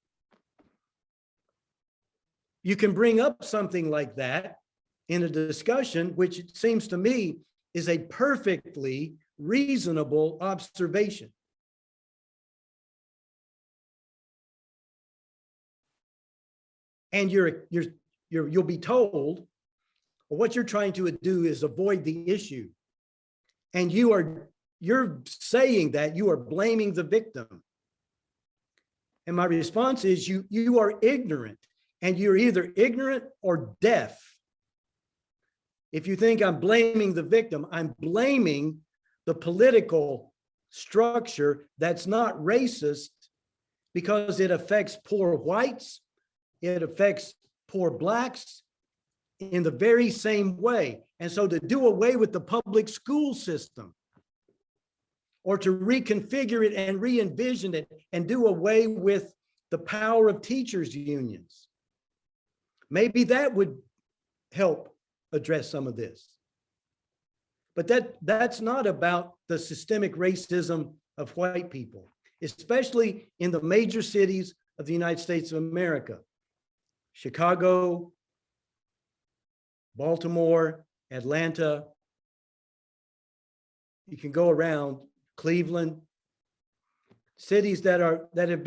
You can bring up something like that in a discussion, which it seems to me is a perfectly reasonable observation. And you'll be told, well, what you're trying to do is avoid the issue. And you're saying that you are blaming the victim. And my response is you are ignorant, and you're either ignorant or deaf. If you think I'm blaming the victim, I'm blaming the political structure that's not racist, because it affects poor whites, it affects poor Blacks in the very same way. And so to do away with the public school system, or to reconfigure it and re-envision it and do away with the power of teachers' unions, maybe that would help address some of this. But that's not about the systemic racism of white people, especially in the major cities of the United States of America: Chicago, Baltimore, Atlanta. You can go around Cleveland, cities that have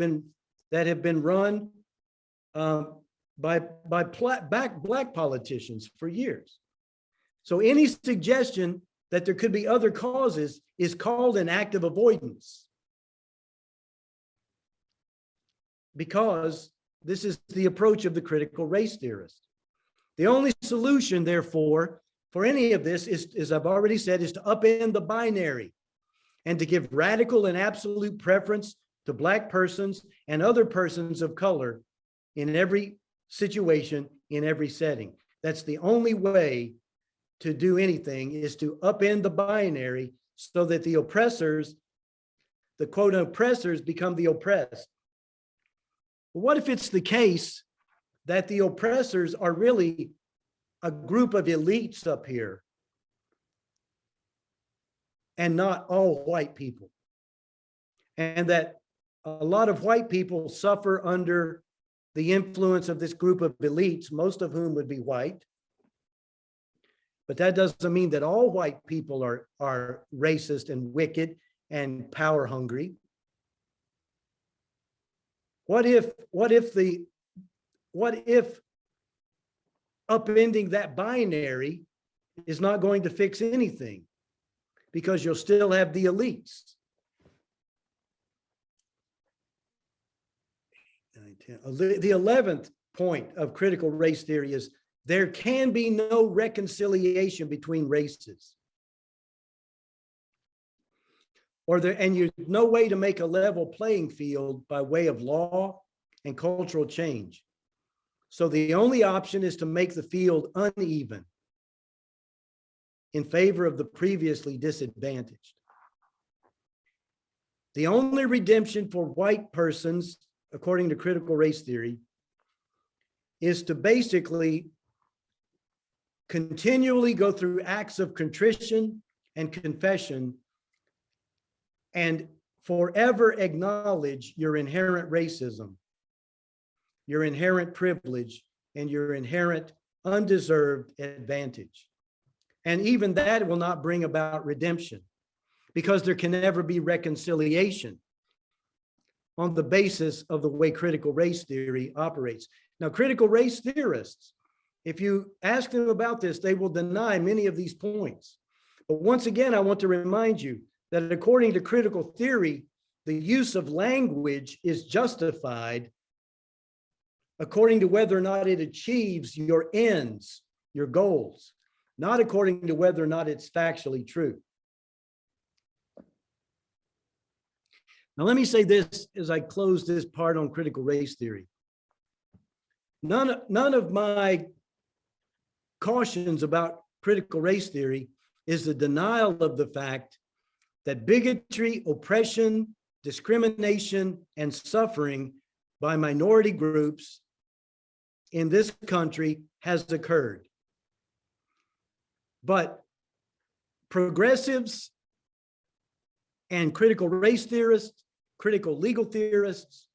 been run by Black politicians for years. So any suggestion that there could be other causes is called an act of avoidance, because this is the approach of the critical race theorist. The only solution, therefore, for any of this is, as I've already said, is to upend the binary and to give radical and absolute preference to Black persons and other persons of color in every situation, in every setting. That's the only way to do anything, is to upend the binary so that the oppressors, the quote oppressors, become the oppressed. But what if it's the case that the oppressors are really a group of elites up here and not all white people, and that a lot of white people suffer under the influence of this group of elites, most of whom would be white? But that doesn't mean that all white people are racist and wicked and power hungry. What if upending that binary is not going to fix anything, because you'll still have the elites. The 11th point of critical race theory is there can be no reconciliation between races. And there's no way to make a level playing field by way of law and cultural change. So the only option is to make the field uneven in favor of the previously disadvantaged. The only redemption for white persons, according to critical race theory, is to basically continually go through acts of contrition and confession and forever acknowledge your inherent racism, your inherent privilege, and your inherent undeserved advantage. And even that will not bring about redemption, because there can never be reconciliation on the basis of the way critical race theory operates. Now, critical race theorists, if you ask them about this, they will deny many of these points. But once again, I want to remind you that according to critical theory, the use of language is justified according to whether or not it achieves your ends, your goals, not according to whether or not it's factually true. Now, let me say this as I close this part on critical race theory. None of my cautions about critical race theory is the denial of the fact that bigotry, oppression, discrimination, and suffering by minority groups in this country has occurred. But progressives and critical race theorists, critical legal theorists,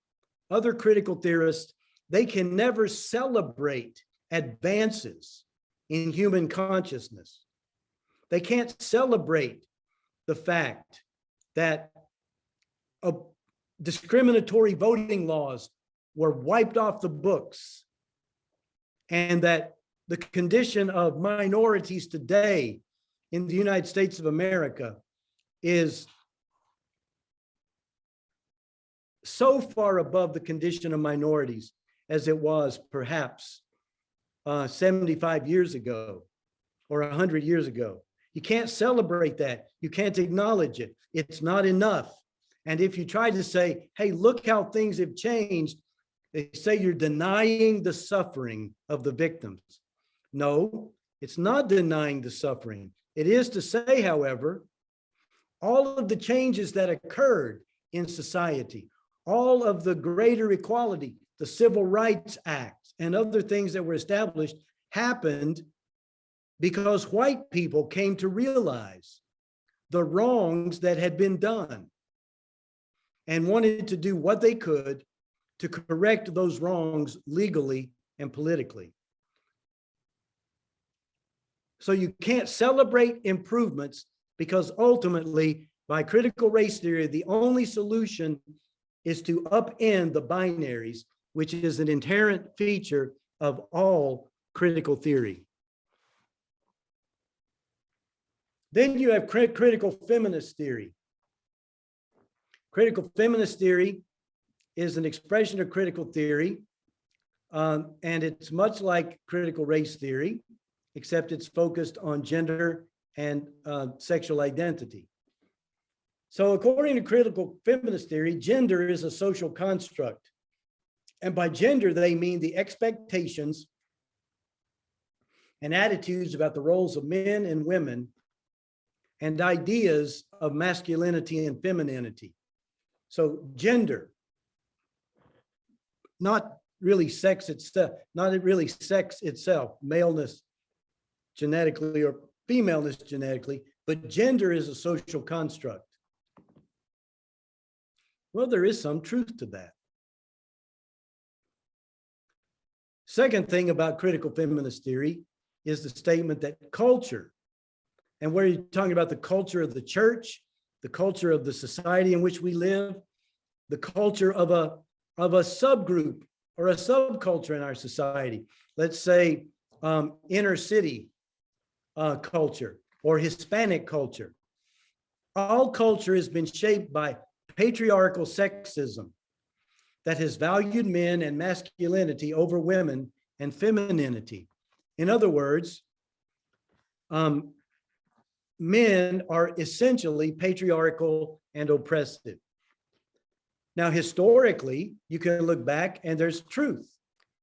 other critical theorists, they can never celebrate advances in human consciousness. They can't celebrate the fact that discriminatory voting laws were wiped off the books, and that the condition of minorities today in the United States of America is so far above the condition of minorities as it was perhaps 75 years ago or 100 years ago. You can't celebrate that. You can't acknowledge it. It's not enough. And if you try to say, hey, look how things have changed, they say you're denying the suffering of the victims. No, it's not denying the suffering. It is to say, however, all of the changes that occurred in society, all of the greater equality, the Civil Rights Act, and other things that were established happened because white people came to realize the wrongs that had been done and wanted to do what they could to correct those wrongs legally and politically. So you can't celebrate improvements, because ultimately, by critical race theory, the only solution is to upend the binaries, which is an inherent feature of all critical theory. Then you have critical feminist theory. Critical feminist theory is an expression of critical theory, and it's much like critical race theory, except it's focused on gender and sexual identity. So according to critical feminist theory, gender is a social construct. And by gender, they mean the expectations and attitudes about the roles of men and women and ideas of masculinity and femininity. So gender, not really sex itself, maleness genetically or femaleness genetically, but gender is a social construct. Well, there is some truth to that. Second thing about critical feminist theory is the statement that culture, and where you're talking about the culture of the church, the culture of the society in which we live, the culture of of a subgroup or a subculture in our society. Let's say inner city culture or Hispanic culture. All culture has been shaped by patriarchal sexism that has valued men and masculinity over women and femininity. In other words, men are essentially patriarchal and oppressive. Now, historically, you can look back and there's truth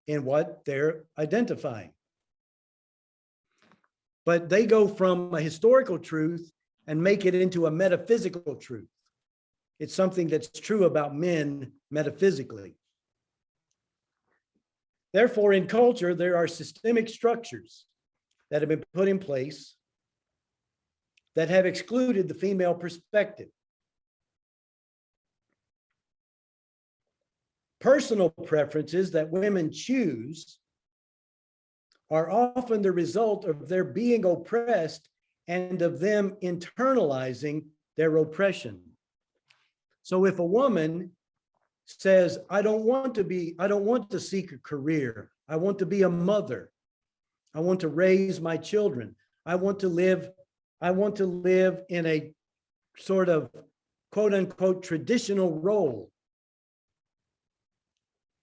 in what they're identifying. But they go from a historical truth and make it into a metaphysical truth. It's something that's true about men metaphysically. Therefore, in culture, there are systemic structures that have been put in place that have excluded the female perspective. Personal preferences that women choose are often the result of their being oppressed and of them internalizing their oppression. So if a woman says, I don't want to seek a career. I want to be a mother. I want to raise my children. I want to live in a sort of quote unquote traditional role.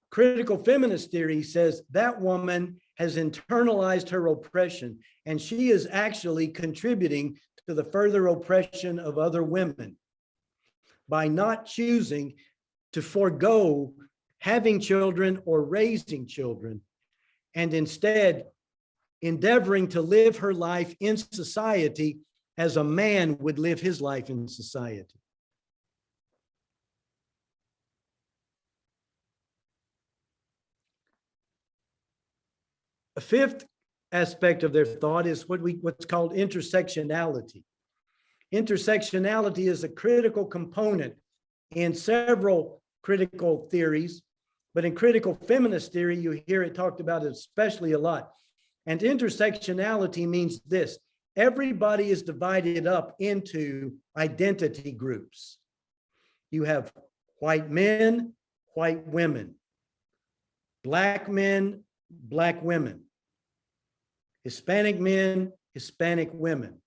Critical feminist theory says that woman has internalized her oppression, and she is actually contributing to the further oppression of other women by not choosing to forego having children or raising children, and instead endeavoring to live her life in society as a man would live his life in society. A fifth aspect of their thought is what's called intersectionality. Intersectionality is a critical component in several critical theories, but in critical feminist theory, you hear it talked about especially a lot. And intersectionality means this: everybody is divided up into identity groups. You have white men, white women, black men, black women, Hispanic men, Hispanic women.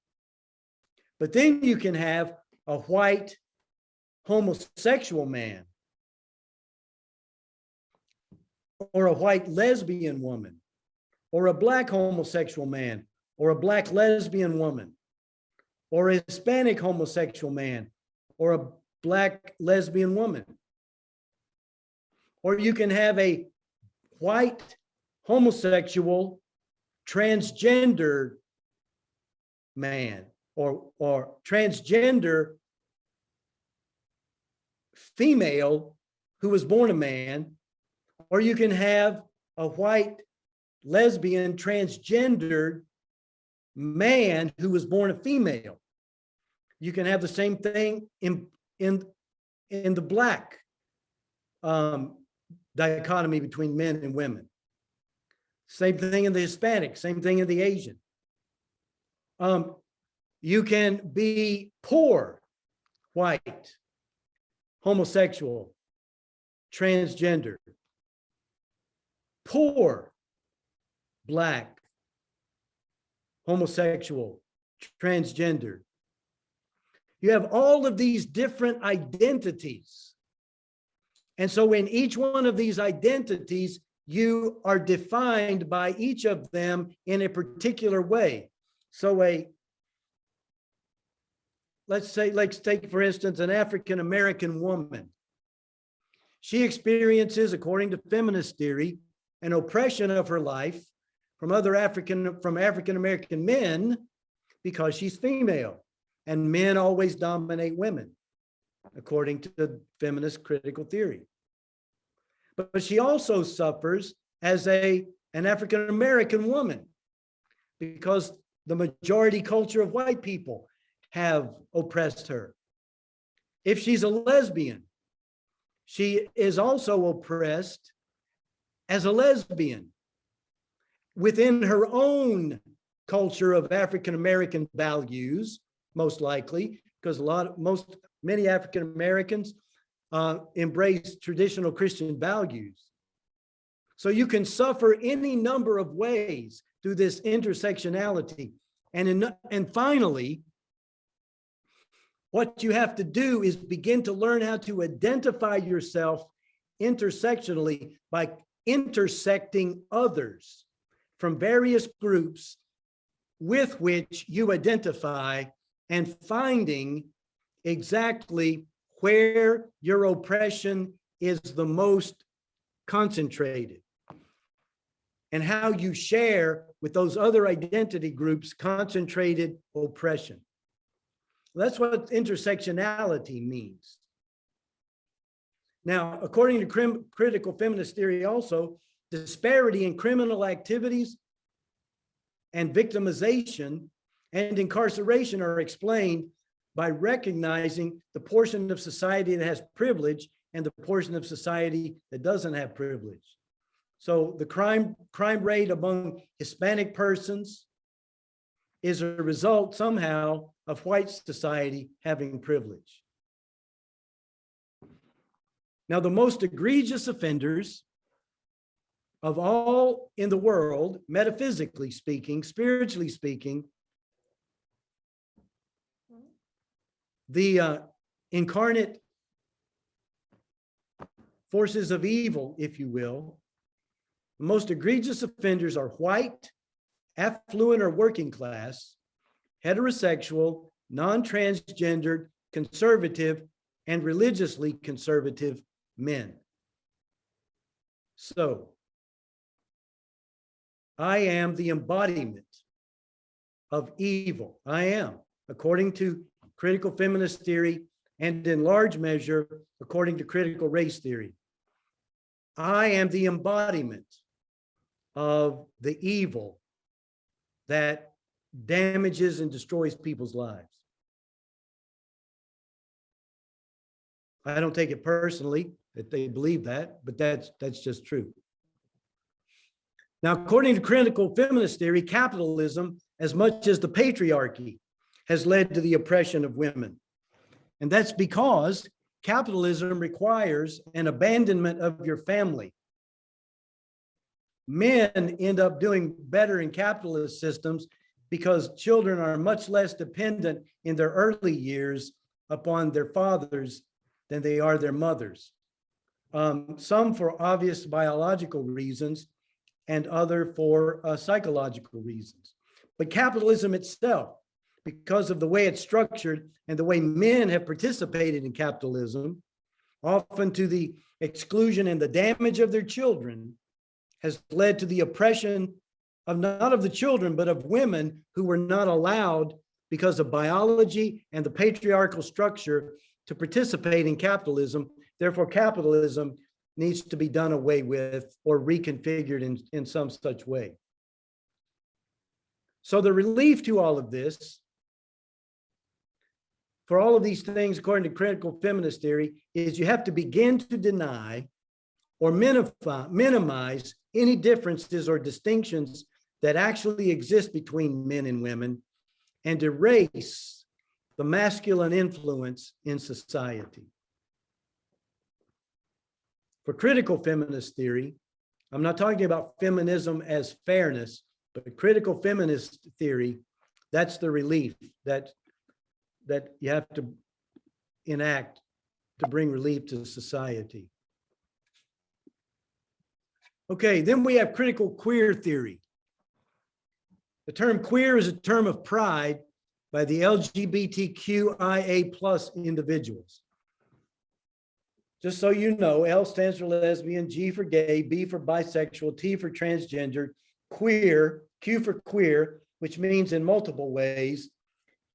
But then you can have a white homosexual man or a white lesbian woman or a black homosexual man or a black lesbian woman or a Hispanic homosexual man or a black lesbian woman. Or you can have a white homosexual transgender man or transgender female who was born a man, or you can have a white lesbian transgendered man who was born a female. You can have the same thing in the black dichotomy between men and women. Same thing in the Hispanic, same thing in the Asian. You can be poor, white, homosexual, transgender, poor, black, homosexual, transgender. You have all of these different identities. And so in each one of these identities, you are defined by each of them in a particular way. So let's take, for instance, an African-American woman. She experiences, according to feminist theory, an oppression of her life from African-American men because she's female, and men always dominate women, according to the feminist critical theory. But she also suffers as an African-American woman because the majority culture of white people have oppressed her. If she's a lesbian, she is also oppressed as a lesbian within her own culture of African-American values, most likely, because many African-Americans embrace traditional Christian values. So you can suffer any number of ways through this intersectionality. And finally, what you have to do is begin to learn how to identify yourself intersectionally by intersecting others from various groups with which you identify and finding exactly where your oppression is the most concentrated and how you share with those other identity groups concentrated oppression. That's what intersectionality means. Now, according to critical feminist theory also, disparity in criminal activities and victimization and incarceration are explained by recognizing the portion of society that has privilege and the portion of society that doesn't have privilege. So the crime rate among Hispanic persons is a result somehow of white society having privilege. Now, the most egregious offenders of all in the world, metaphysically speaking, spiritually speaking, the incarnate forces of evil, if you will, the most egregious offenders are white, affluent or working class, heterosexual, non-transgendered, conservative, and religiously conservative men. So, I am the embodiment of evil. I am, according to critical feminist theory, and in large measure, according to critical race theory. I am the embodiment of the evil that damages and destroys people's lives. I don't take it personally that they believe that, but that's just true. Now, according to critical feminist theory, capitalism, as much as the patriarchy, has led to the oppression of women. And that's because capitalism requires an abandonment of your family. Men end up doing better in capitalist systems because children are much less dependent in their early years upon their fathers than they are their mothers. Some for obvious biological reasons and other for psychological reasons. But capitalism itself, because of the way it's structured and the way men have participated in capitalism, often to the exclusion and the damage of their children, has led to the oppression of not of the children, but of women who were not allowed because of biology and the patriarchal structure to participate in capitalism. Therefore, capitalism needs to be done away with or reconfigured in some such way. So the relief to all of this, for all of these things, according to critical feminist theory, is you have to begin to deny or minimize any differences or distinctions that actually exist between men and women and erase the masculine influence in society. For critical feminist theory, I'm not talking about feminism as fairness, but critical feminist theory, that's the relief that you have to enact to bring relief to society. Okay, then we have critical queer theory. The term queer is a term of pride by the LGBTQIA+ individuals. Just so you know, L stands for lesbian, G for gay, B for bisexual, T for transgender, queer, Q for queer, which means in multiple ways.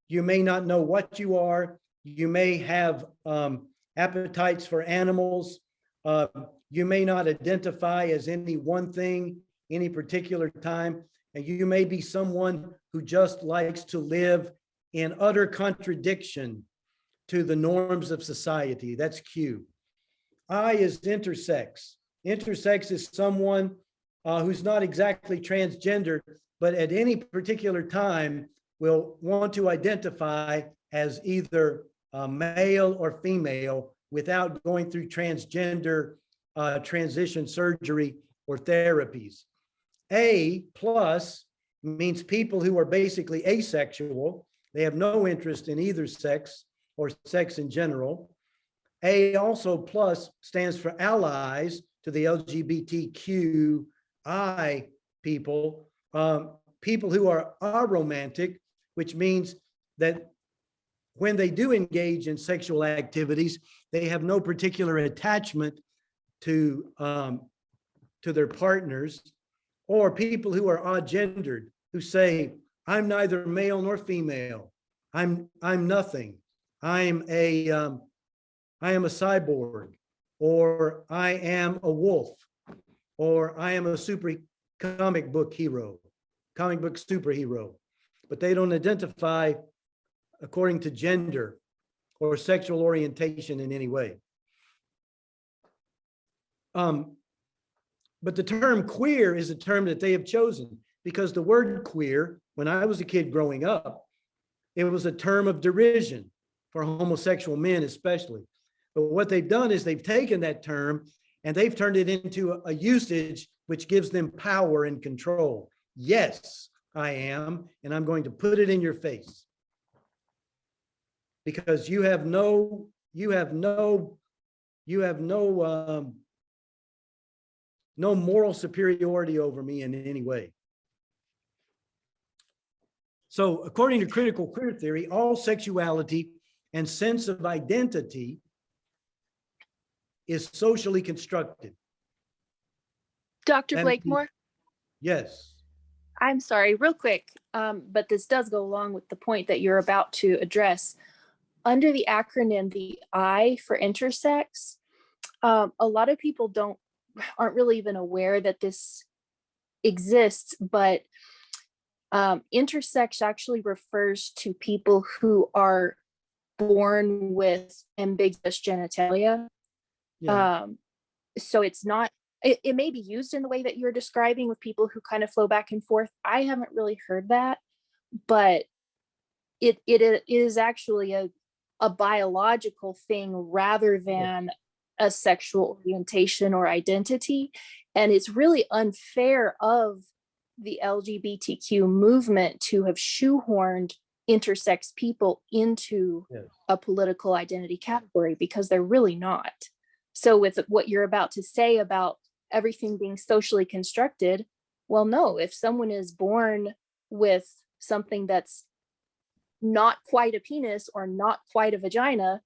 You may not know what you are. You may have appetites for animals. You may not identify as any one thing, any particular time. And you may be someone who just likes to live in utter contradiction to the norms of society. That's Q. I is intersex. Intersex is someone who's not exactly transgender, but at any particular time will want to identify as either male or female without going through transgender transition surgery or therapies. A plus means people who are basically asexual. They have no interest in either sex or sex in general. A also plus stands for allies to the LGBTQI people, people who are aromantic, which means that when they do engage in sexual activities, they have no particular attachment to their partners, or people who are odd gendered, who say, I'm neither male nor female. I'm nothing. I am a cyborg, or I am a wolf, or I am a comic book superhero, but they don't identify according to gender or sexual orientation in any way. But the term queer is a term that they have chosen, because the word queer, when I was a kid growing up, it was a term of derision for homosexual men especially. But what they've done is they've taken that term and they've turned it into a usage which gives them power and control. Yes, I am, and I'm going to put it in your face. Because you have no moral superiority over me in any way. So according to critical queer theory, all sexuality and sense of identity is socially constructed. Dr. Blakemore? Yes. I'm sorry, real quick, but this does go along with the point that you're about to address. Under the acronym, the I for intersex, a lot of people aren't really even aware that this exists, but intersex actually refers to people who are born with ambiguous genitalia. Yeah. So it's not, it may be used in the way that you're describing with people who kind of flow back and forth. I haven't really heard that, but it is actually a biological thing rather than a sexual orientation or identity. And it's really unfair of the LGBTQ movement to have shoehorned intersex people into a political identity category, because they're really not. So with what you're about to say about everything being socially constructed, well, no, if someone is born with something that's not quite a penis or not quite a vagina,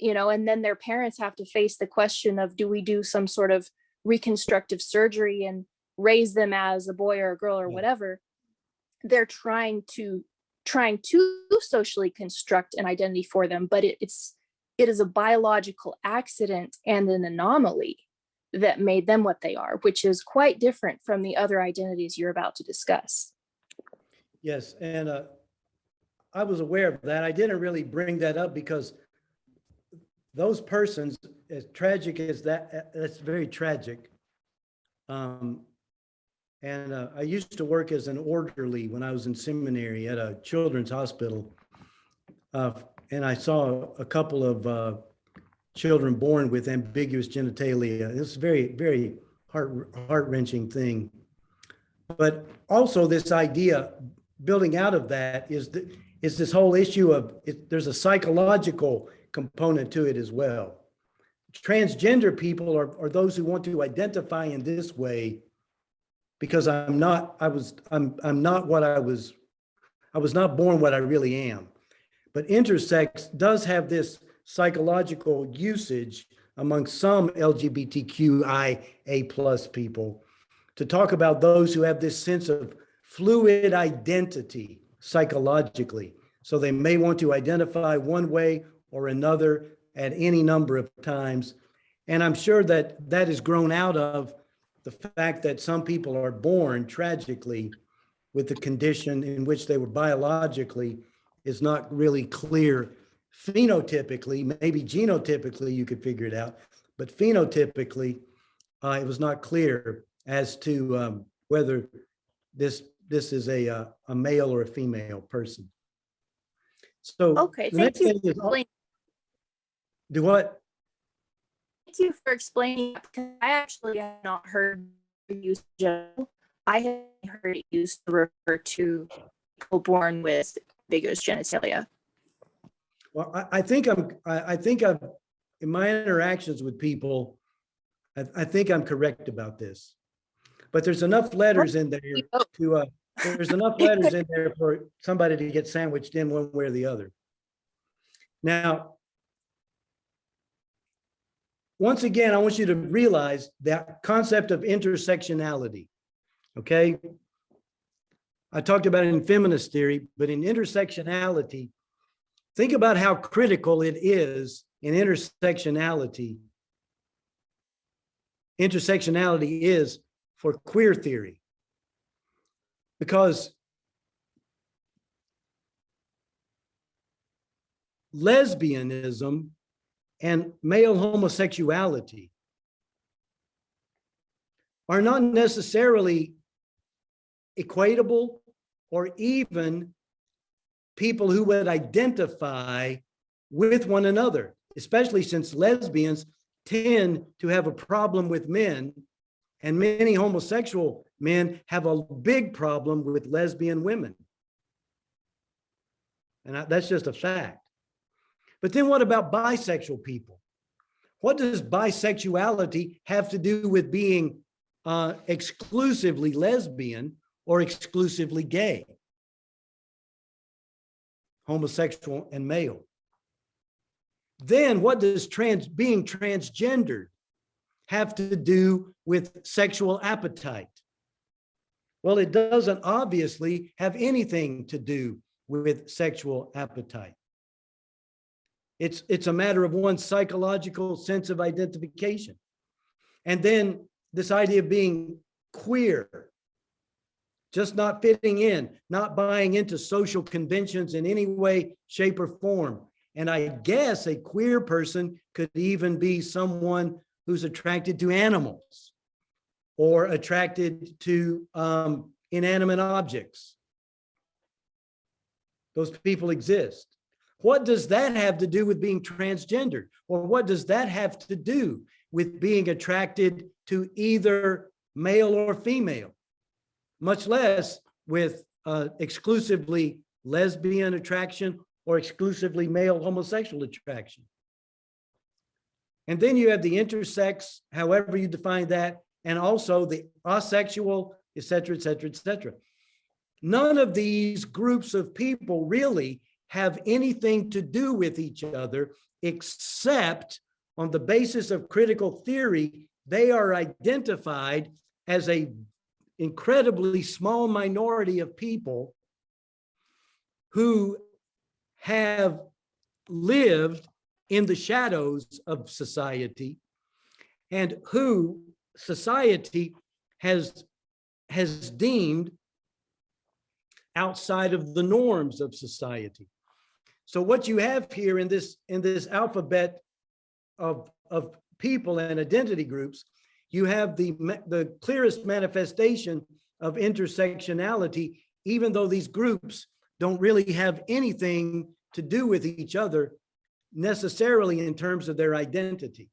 and then their parents have to face the question of, do we do some sort of reconstructive surgery and raise them as a boy or a girl or whatever? They're trying to socially construct an identity for them, but it is a biological accident and an anomaly that made them what they are, which is quite different from the other identities you're about to discuss. Yes, and I was aware of that. I didn't really bring that up because those persons, as tragic as that's very tragic. And I used to work as an orderly when I was in seminary at a children's hospital. And I saw a couple of children born with ambiguous genitalia. It's a very, very heart-wrenching thing. But also this idea, building out of that, is this whole issue of there's a psychological component to it as well. Transgender people are those who want to identify in this way because I'm not what I was not born what I really am. But intersex does have this psychological usage among some LGBTQIA plus people to talk about those who have this sense of fluid identity psychologically. So they may want to identify one way or another at any number of times. And I'm sure that that is grown out of the fact that some people are born tragically with the condition in which they were biologically is not really clear phenotypically. Maybe genotypically you could figure it out, but phenotypically it was not clear as to whether this is a male or a female person. So okay, the thank next you. thing is do what? thank you for explaining that, because I actually have not heard it used in general. I have heard it used to refer to people born with ambiguous genitalia. Well, I think I'm in my interactions with people, I think I'm correct about this. But there's enough letters in there to there's enough letters in there for somebody to get sandwiched in one way or the other. Now, once again, I want you to realize that concept of intersectionality. Okay. I talked about it in feminist theory, but in intersectionality, think about how critical it is in intersectionality. Intersectionality is for queer theory, because lesbianism and male homosexuality are not necessarily equatable or even people who would identify with one another, especially since lesbians tend to have a problem with men, and many homosexual men have a big problem with lesbian women. And that's just a fact. But then what about bisexual people? What does bisexuality have to do with being exclusively lesbian or exclusively gay, homosexual and male? Then what does being transgendered have to do with sexual appetite? Well, it doesn't obviously have anything to do with sexual appetite. It's a matter of one's psychological sense of identification. And then this idea of being queer, just not fitting in, not buying into social conventions in any way, shape, or form. And I guess a queer person could even be someone who's attracted to animals or attracted to inanimate objects. Those people exist. What does that have to do with being transgendered? Or what does that have to do with being attracted to either male or female, much less with exclusively lesbian attraction or exclusively male homosexual attraction? And then you have the intersex, however you define that, and also the asexual, et cetera, et cetera, et cetera. None of these groups of people really have anything to do with each other, except on the basis of critical theory, they are identified as a incredibly small minority of people who have lived in the shadows of society and who society has deemed outside of the norms of society. So what you have here in this alphabet of people and identity groups, you have the clearest manifestation of intersectionality, even though these groups don't really have anything to do with each other necessarily in terms of their identity.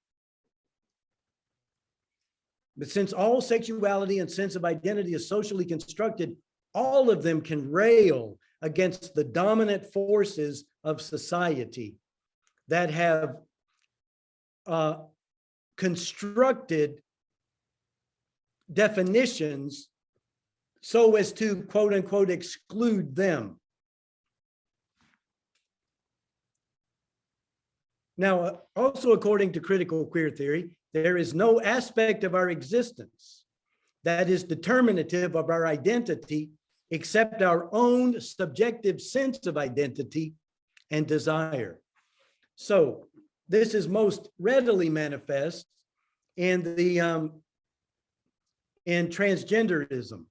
But since all sexuality and sense of identity is socially constructed, all of them can rail against the dominant forces of society that have constructed definitions so as to, quote unquote, exclude them. Now, also according to critical queer theory, there is no aspect of our existence that is determinative of our identity except our own subjective sense of identity and desire. So this is most readily manifest in the in transgenderism.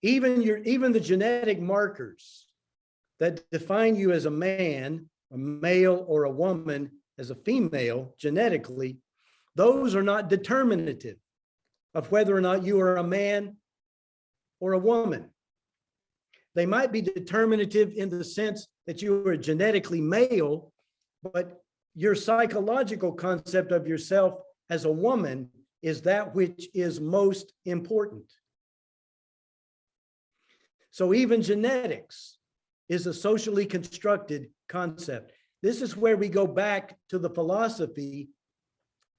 Even the genetic markers that define you as a man, a male, or a woman as a female genetically, those are not determinative of whether or not you are a man or a woman. They might be determinative in the sense that you are genetically male, but your psychological concept of yourself as a woman is that which is most important. So even genetics is a socially constructed concept. This is where we go back to the philosophy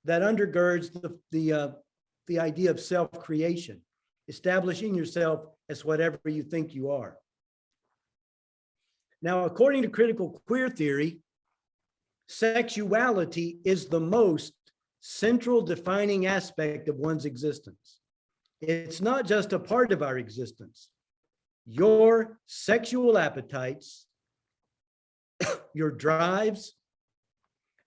that undergirds the idea of self-creation, establishing yourself as whatever you think you are. Now, according to critical queer theory, sexuality is the most central defining aspect of one's existence. It's not just a part of our existence. Your sexual appetites, your drives,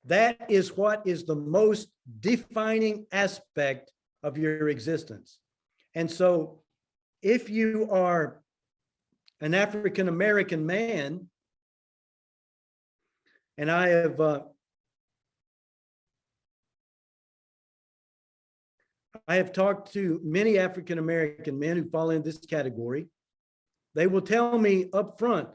that is what is the most defining aspect of your existence. And so if you are an African-American man, and I have talked to many African-American men who fall in this category. They will tell me up front,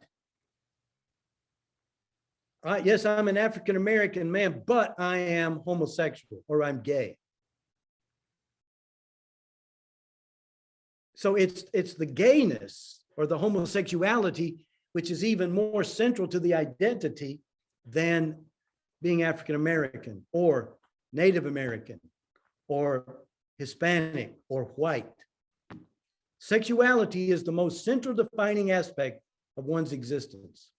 yes, I'm an African-American man, but I am homosexual or I'm gay. So it's the gayness or the homosexuality, which is even more central to the identity than being African-American or Native American or Hispanic or white. Sexuality is the most central defining aspect of one's existence.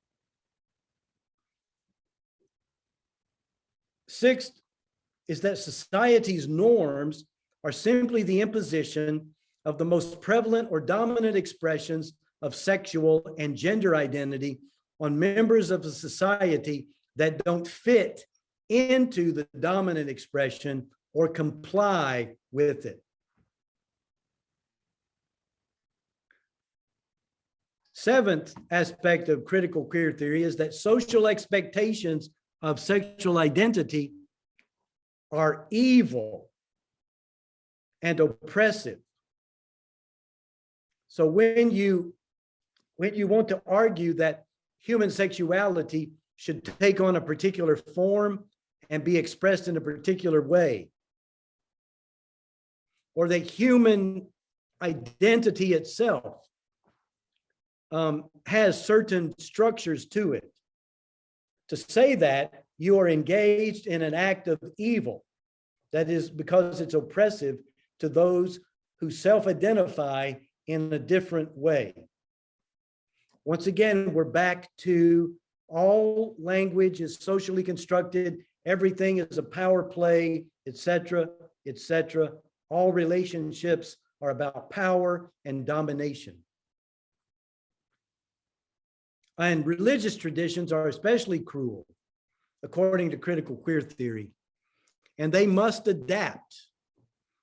Sixth is that society's norms are simply the imposition of the most prevalent or dominant expressions of sexual and gender identity on members of a society that don't fit into the dominant expression or comply with it. Seventh aspect of critical queer theory is that social expectations of sexual identity are evil and oppressive. So when you want to argue that human sexuality should take on a particular form and be expressed in a particular way, or that human identity itself has certain structures to it, to say that you are engaged in an act of evil, that is because it's oppressive to those who self-identify in a different way. Once again, we're back to all language is socially constructed, everything is a power play, etc., etc. All relationships are about power and domination. And religious traditions are especially cruel, according to critical queer theory. And they must adapt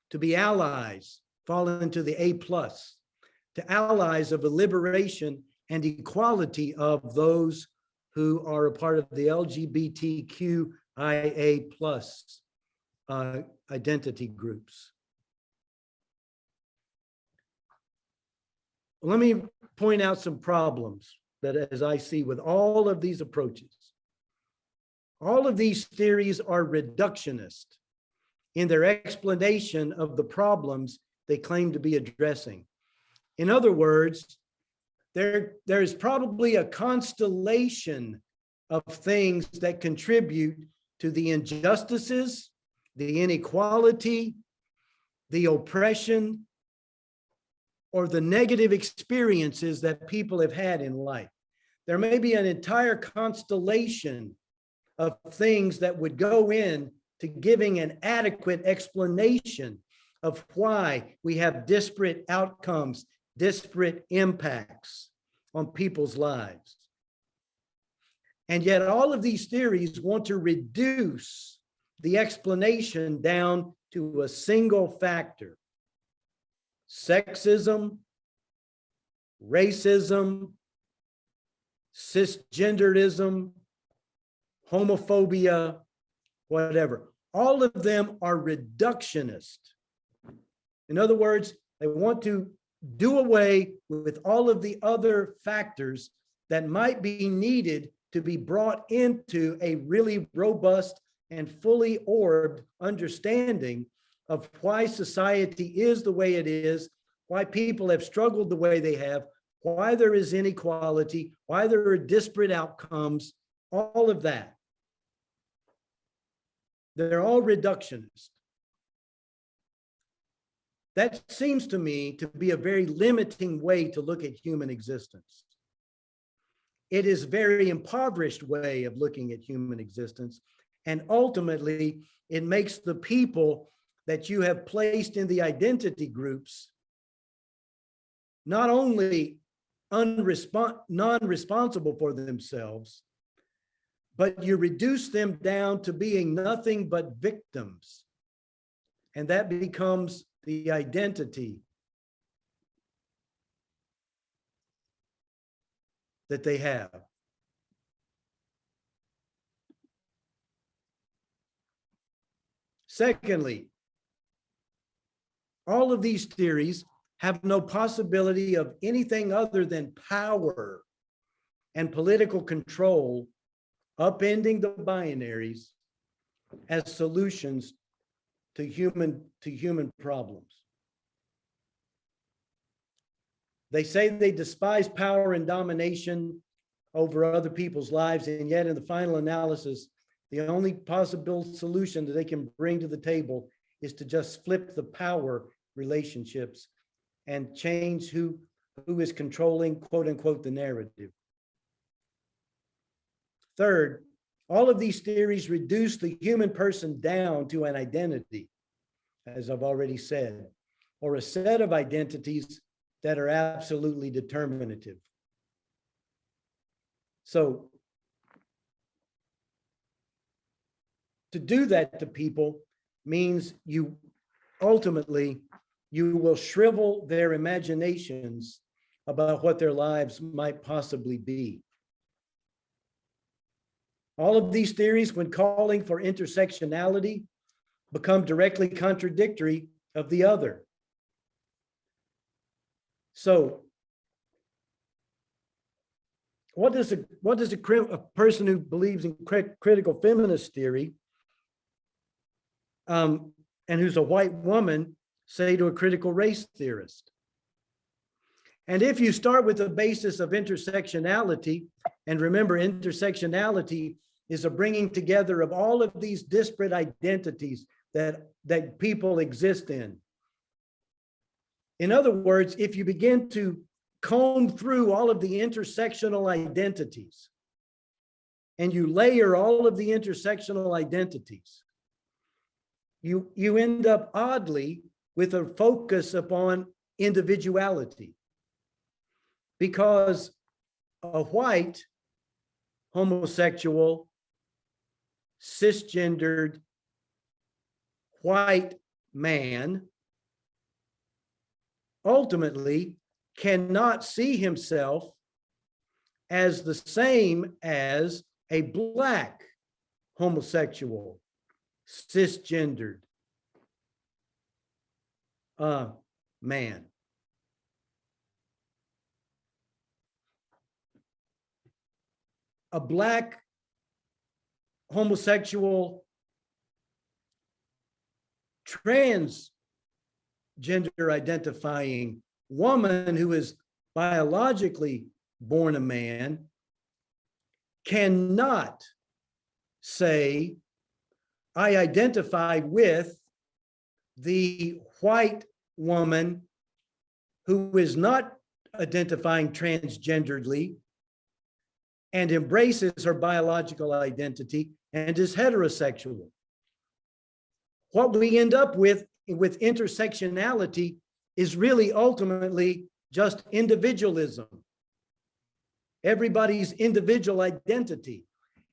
to be allies, fall into the A+, to allies of the liberation and equality of those who are a part of the LGBTQIA+ identity groups. Let me point out some problems that, as I see, with all of these approaches. All of these theories are reductionist in their explanation of the problems they claim to be addressing. In other words, there is probably a constellation of things that contribute to the injustices, the inequality, the oppression, or the negative experiences that people have had in life. There may be an entire constellation of things that would go in to giving an adequate explanation of why we have disparate outcomes, disparate impacts on people's lives. And yet all of these theories want to reduce the explanation down to a single factor: sexism, racism, cisgenderism, homophobia, whatever. All of them are reductionist. In other words, they want to do away with all of the other factors that might be needed to be brought into a really robust and fully orbed understanding of why society is the way it is, why people have struggled the way they have, why there is inequality, why there are disparate outcomes, all of that. They're all reductionist. That seems to me to be a very limiting way to look at human existence. It is a very impoverished way of looking at human existence. And ultimately, it makes the people that you have placed in the identity groups not only non-responsible for themselves, but you reduce them down to being nothing but victims. And that becomes the identity that they have. Secondly, all of these theories have no possibility of anything other than power and political control upending the binaries as solutions to human problems. They say they despise power and domination over other people's lives, and yet in the final analysis, the only possible solution that they can bring to the table is to just flip the power relationships and change who is controlling, quote unquote, the narrative. Third, all of these theories reduce the human person down to an identity, as I've already said, or a set of identities that are absolutely determinative. So to do that to people means you ultimately, you will shrivel their imaginations about what their lives might possibly be. All of these theories, when calling for intersectionality, become directly contradictory of the other. So what does a person who believes in critical feminist theory and who's a white woman say to a critical race theorist? And if you start with the basis of intersectionality, and remember, intersectionality is a bringing together of all of these disparate identities that people exist in. In other words, if you begin to comb through all of the intersectional identities and you layer all of the intersectional identities, you end up oddly with a focus upon individuality, because a white, homosexual, cisgendered, white man ultimately cannot see himself as the same as a black, homosexual, cisgendered man. A black, homosexual, transgender identifying woman who is biologically born a man cannot say, I identify with the white woman who is not identifying transgenderedly and embraces her biological identity and is heterosexual. What we end up with intersectionality is really ultimately just individualism. Everybody's individual identity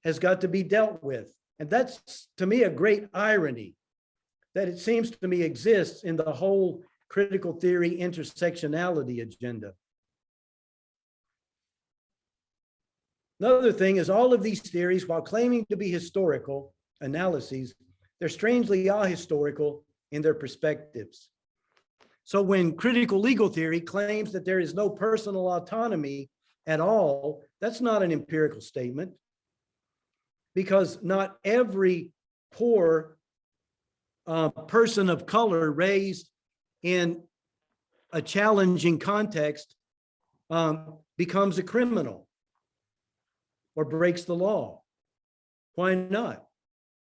has got to be dealt with. And that's, to me, a great irony that it seems to me exists in the whole critical theory intersectionality agenda. Another thing is all of these theories, while claiming to be historical analyses, they're strangely ahistorical in their perspectives. So when critical legal theory claims that there is no personal autonomy at all, that's not an empirical statement. because not every poor person of color raised in a challenging context becomes a criminal or breaks the law. Why not?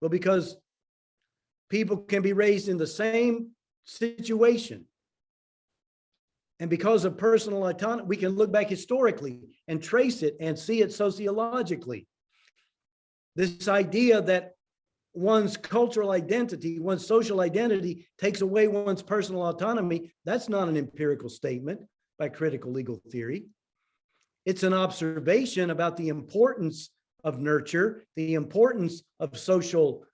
Well, because people can be raised in the same situation. And because of personal autonomy, we can look back historically and trace it and see it sociologically. This idea that one's cultural identity, one's social identity takes away one's personal autonomy, that's not an empirical statement by critical legal theory. It's an observation about the importance of nurture, the importance of social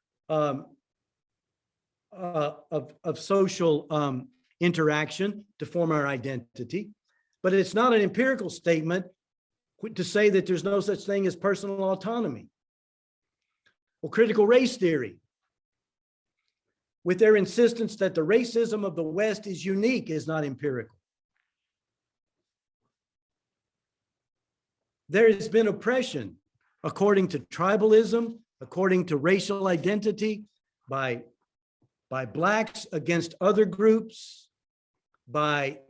interaction to form our identity. But it's not an empirical statement to say that there's no such thing as personal autonomy. Well, critical race theory, with their insistence that the racism of the West is unique, is not empirical. There has been oppression according to tribalism, according to racial identity, by Blacks against other groups, by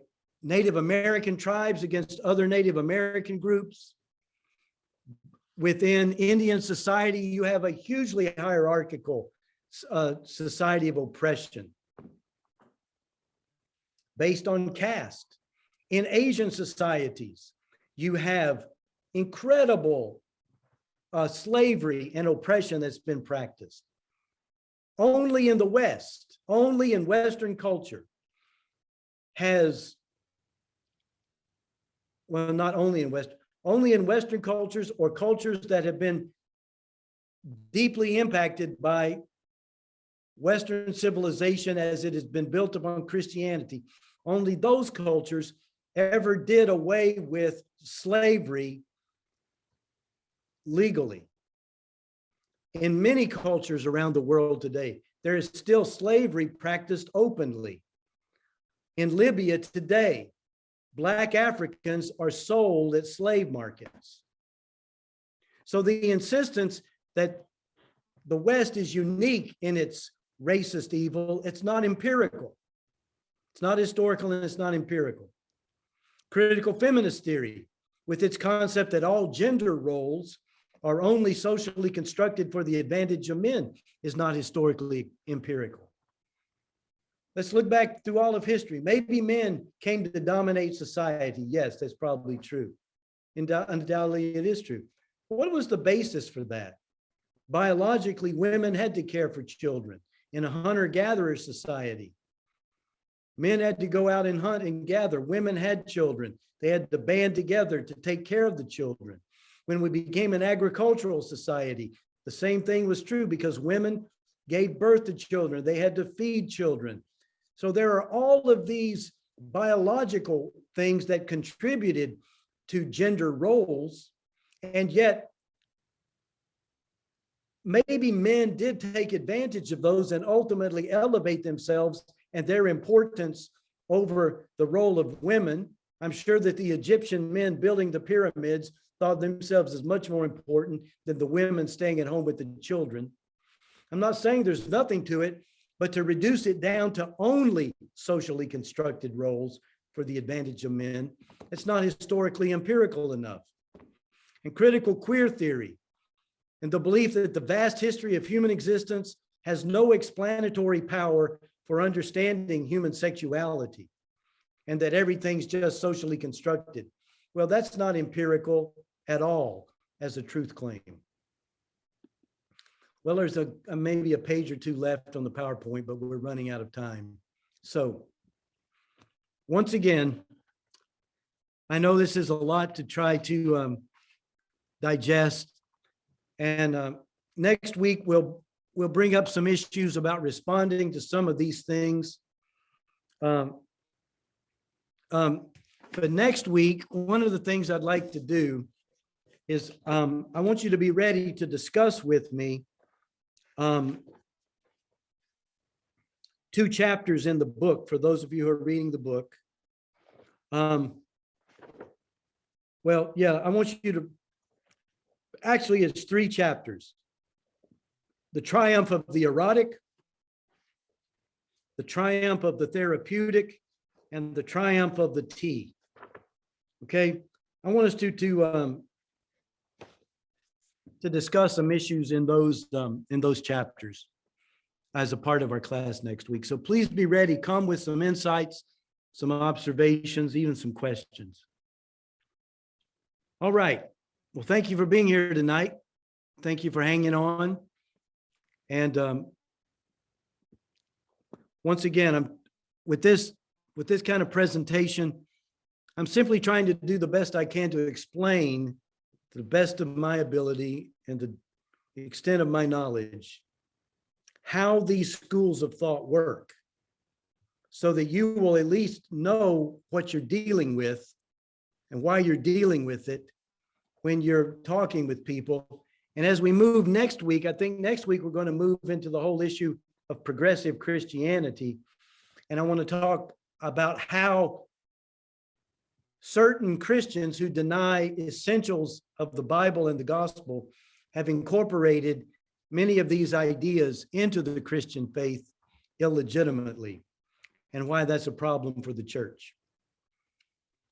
Native American tribes against other Native American groups. Within Indian society, you have a hugely hierarchical society of oppression based on caste. In Asian societies, you have incredible slavery and oppression that's been practiced. Only in the West, only in Western culture has, well, not only in West, only in Western cultures or cultures that have been deeply impacted by Western civilization as it has been built upon Christianity, only those cultures ever did away with slavery legally. In many cultures around the world today, there is still slavery practiced openly. In Libya today, Black Africans are sold at slave markets. So the insistence that the West is unique in its racist evil, it's not empirical. It's not historical and it's not empirical. Critical feminist theory, with its concept that all gender roles are only socially constructed for the advantage of men, is not historically empirical. Let's look back through all of history. Maybe men came to dominate society. Yes, that's probably true. Undoubtedly, it is true. What was the basis for that? Biologically, women had to care for children in a hunter-gatherer society. Men had to go out and hunt and gather. Women had children. They had to band together to take care of the children. When we became an agricultural society, the same thing was true because women gave birth to children. They had to feed children. So there are all of these biological things that contributed to gender roles, and yet maybe men did take advantage of those and ultimately elevate themselves and their importance over the role of women. I'm sure that the Egyptian men building the pyramids thought themselves as much more important than the women staying at home with the children. I'm not saying there's nothing to it, but to reduce it down to only socially constructed roles for the advantage of men, it's not historically empirical enough. And critical queer theory and the belief that the vast history of human existence has no explanatory power for understanding human sexuality and that everything's just socially constructed. Well, that's not empirical at all as a truth claim. Well, there's maybe a page or two left on the PowerPoint, but we're running out of time. So once again, I know this is a lot to try to digest. And next week, we'll bring up some issues about responding to some of these things. But next week, one of the things I'd like to do is I want you to be ready to discuss with me 2 chapters in the book, for those of you who are reading the book. Well, yeah, I want you to, actually it's 3 chapters. the triumph of the erotic, the triumph of the therapeutic, and the triumph of the tea. Okay, I want us to discuss some issues in those chapters as a part of our class next week. So please be ready. Come with some insights, some observations, even some questions. All right. Well, thank you for being here tonight. Thank you for hanging on. And once again, I'm with this kind of presentation, I'm simply trying to do the best I can to explain to the best of my ability and to the extent of my knowledge how these schools of thought work, so that you will at least know what you're dealing with and why you're dealing with it when you're talking with people. And as we move next week, I think next week we're going to move into the whole issue of progressive Christianity. And I want to talk about how certain Christians who deny essentials of the Bible and the gospel have incorporated many of these ideas into the Christian faith illegitimately, and why that's a problem for the church.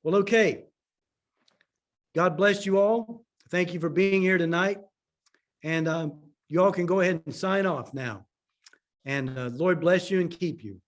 Well, okay. God bless you all. Thank you for being here tonight. And you all can go ahead and sign off now. And Lord bless you and keep you.